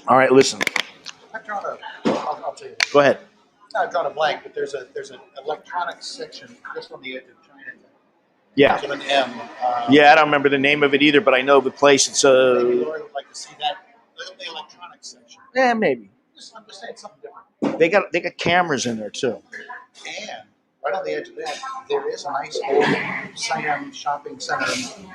[SPEAKER 1] All right, listen.
[SPEAKER 3] I've drawn I'll tell you.
[SPEAKER 1] Go ahead.
[SPEAKER 3] I've drawn a blank, but there's an electronics section just on the edge of Chinatown.
[SPEAKER 1] Yeah.
[SPEAKER 3] With an M.
[SPEAKER 1] Yeah, I don't remember the name of it either, but I know the place. It's
[SPEAKER 3] Maybe Lori would like to see that, the electronics section.
[SPEAKER 1] Yeah, maybe.
[SPEAKER 3] I'm just saying something different.
[SPEAKER 1] They got cameras in there too.
[SPEAKER 3] And right on the edge of that, there is a nice old Siam shopping center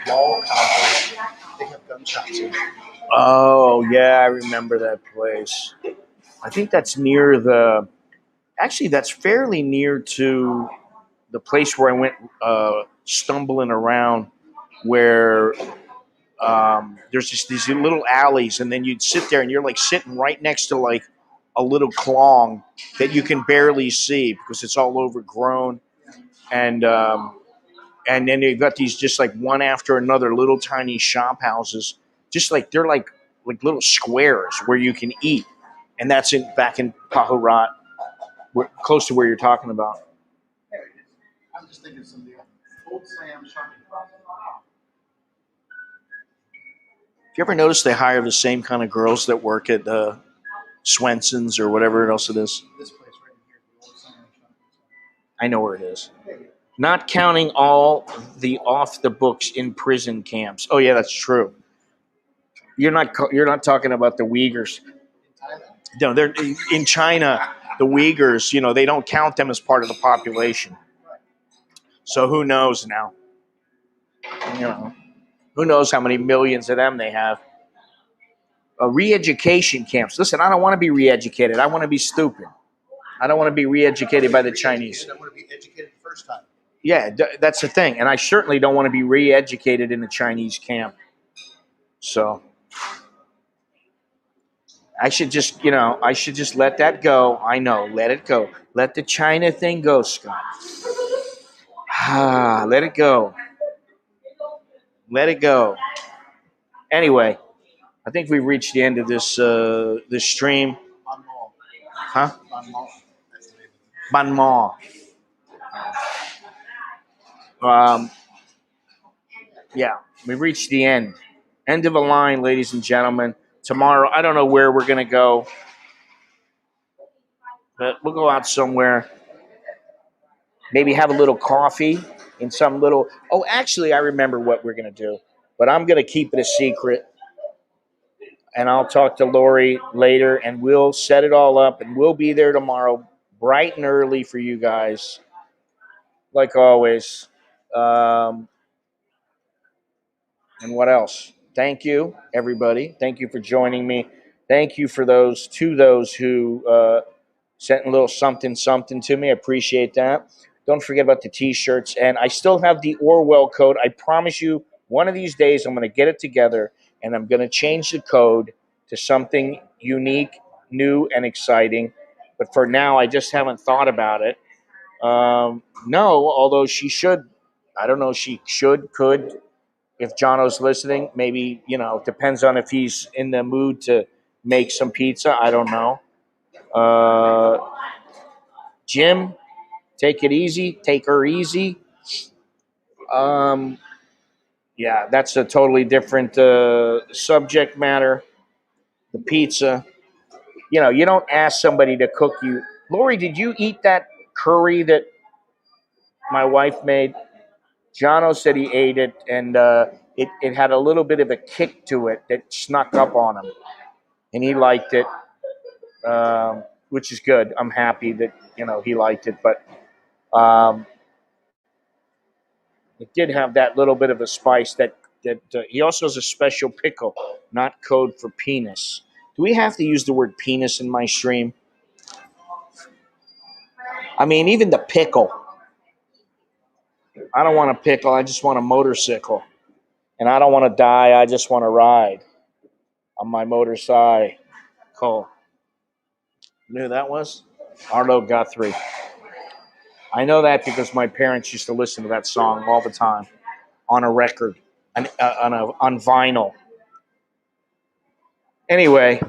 [SPEAKER 3] mall complex. They have gun shops in there.
[SPEAKER 1] Oh yeah, I remember that place. I think that's near the. Actually, that's fairly near to the place where I went stumbling around, where there's just these little alleys, and then you'd sit there, and you're like sitting right next to like a little klong that you can barely see because it's all overgrown, and then you've got these just like one after another little tiny shop houses, just like they're like little squares where you can eat, and that's back in Pahurat, close to where you're talking about.
[SPEAKER 3] I'm just thinking some of the old Siam shopping complex.
[SPEAKER 1] Have you ever noticed they hire the same kind of girls that work at Swenson's or whatever else it is?
[SPEAKER 3] This place right here, the old Siam shopping center.
[SPEAKER 1] I know where it is. Not counting all the off the books in prison camps. Oh yeah, that's true. You're not talking about the Uyghurs. No, they're in China. The Uyghurs, you know, they don't count them as part of the population. So who knows now? You know, who knows how many millions of them they have? Re-education camps. Listen, I don't want to be re-educated. I want to be stupid. I don't want to be re-educated by the Chinese.
[SPEAKER 3] I want to be educated the first time.
[SPEAKER 1] Yeah, that's the thing. And I certainly don't want to be re-educated in a Chinese camp. So I should just let that go. I know, let it go. Let the China thing go, Scott. Let it go. Let it go. Anyway, I think we've reached the end of this stream. Huh? Ban Mo. Yeah, we've reached the end. End of a line, ladies and gentlemen. Tomorrow, I don't know where we're going to go, but we'll go out somewhere. Maybe have a little coffee in some little... Oh, actually, I remember what we're going to do, but I'm going to keep it a secret. And I'll talk to Lori later, and we'll set it all up, and we'll be there tomorrow bright and early for you guys, like always. And what else? Thank you, everybody. Thank you for joining me. Thank you for those who sent a little something to me. I appreciate that. Don't forget about the T-shirts. And I still have the Orwell code. I promise you, one of these days I'm going to get it together, and I'm going to change the code to something unique, new, and exciting. But for now, I just haven't thought about it. No, although she should. I don't know. She should, could. If Jono's listening, maybe, depends on if he's in the mood to make some pizza. I don't know. Jim, take it easy. Take her easy. Um, yeah, that's a totally different subject matter. The pizza. You don't ask somebody to cook you. Lori, did you eat that curry that my wife made? Jono said he ate it, and it had a little bit of a kick to it that snuck up on him, and he liked it, which is good. I'm happy that he liked it, but it did have that little bit of a spice that he also has a special pickle, not code for penis. Do we have to use the word penis in my stream? I mean, even the pickle. I don't want a pickle. I just want a motorcycle. And I don't want to die. I just want to ride on my motorcycle. You know who that was? Arlo Guthrie. I know that because my parents used to listen to that song all the time on a record, on vinyl. Anyway,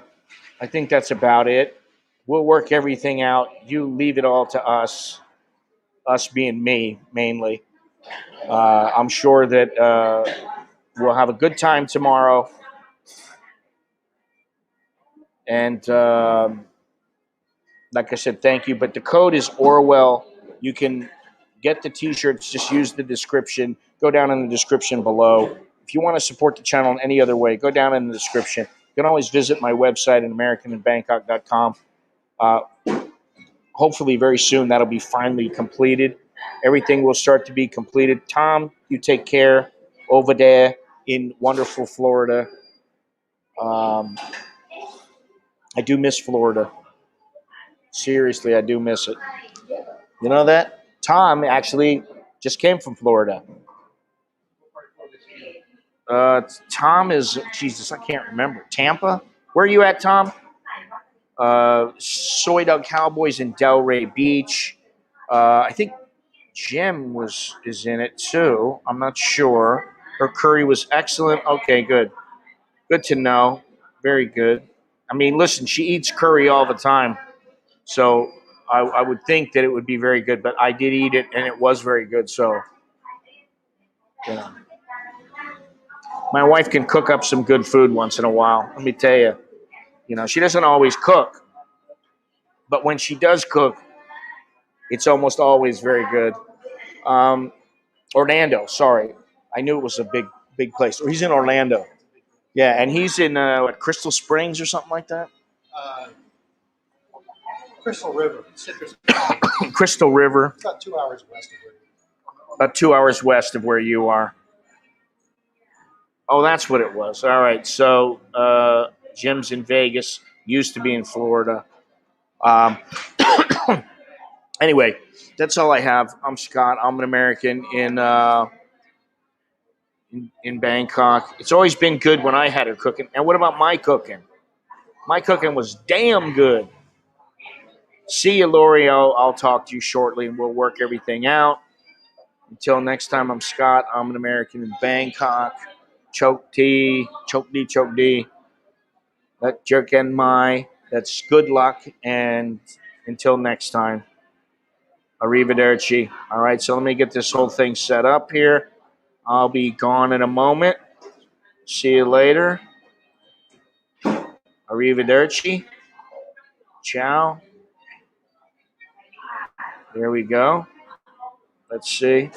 [SPEAKER 1] I think that's about it. We'll work everything out. You leave it all to us being me mainly. I'm sure that we'll have a good time tomorrow. And like I said, thank you. But the code is Orwell. You can get the T-shirts. Just use the description. Go down in the description below. If you want to support the channel in any other way, go down in the description. You can always visit my website at americaninbangkok.com. Hopefully very soon that'll be finally completed. Everything will start to be completed. Tom, you take care over there in wonderful Florida. I do miss Florida. Seriously, I do miss it. You know that? Tom actually just came from Florida. Tom is, Jesus, I can't remember. Tampa? Where are you at, Tom? Soy Dog Cowboys in Delray Beach. I think Jim is in it too. I'm not sure. Her curry was excellent. Okay, good. Good to know. Very good. I mean, listen, she eats curry all the time. So I would think that it would be very good, but I did eat it and it was very good. So, you know, my wife can cook up some good food once in a while. Let me tell you, she doesn't always cook, but when she does cook, it's almost always very good. Orlando, sorry. I knew it was a big place. He's in Orlando. Yeah, and he's in Crystal Springs or something like that.
[SPEAKER 3] Uh, Crystal River, Citrus.
[SPEAKER 1] Crystal River.
[SPEAKER 3] It's about 2 hours west of where you are.
[SPEAKER 1] About 2 hours west of where you are. Oh, that's what it was. All right. So Jim's in Vegas. Used to be in Florida. Um, anyway, that's all I have. I'm Scott. I'm an American in Bangkok. It's always been good when I had her cooking. And what about my cooking? My cooking was damn good. See you, Lori. I'll talk to you shortly, and we'll work everything out. Until next time, I'm Scott. I'm an American in Bangkok. Choke D. That jerk and my. That's good luck. And until next time, arrivederci. All right, so let me get this whole thing set up here. I'll be gone in a moment. See you later. Arrivederci. Ciao. There we go. Let's see.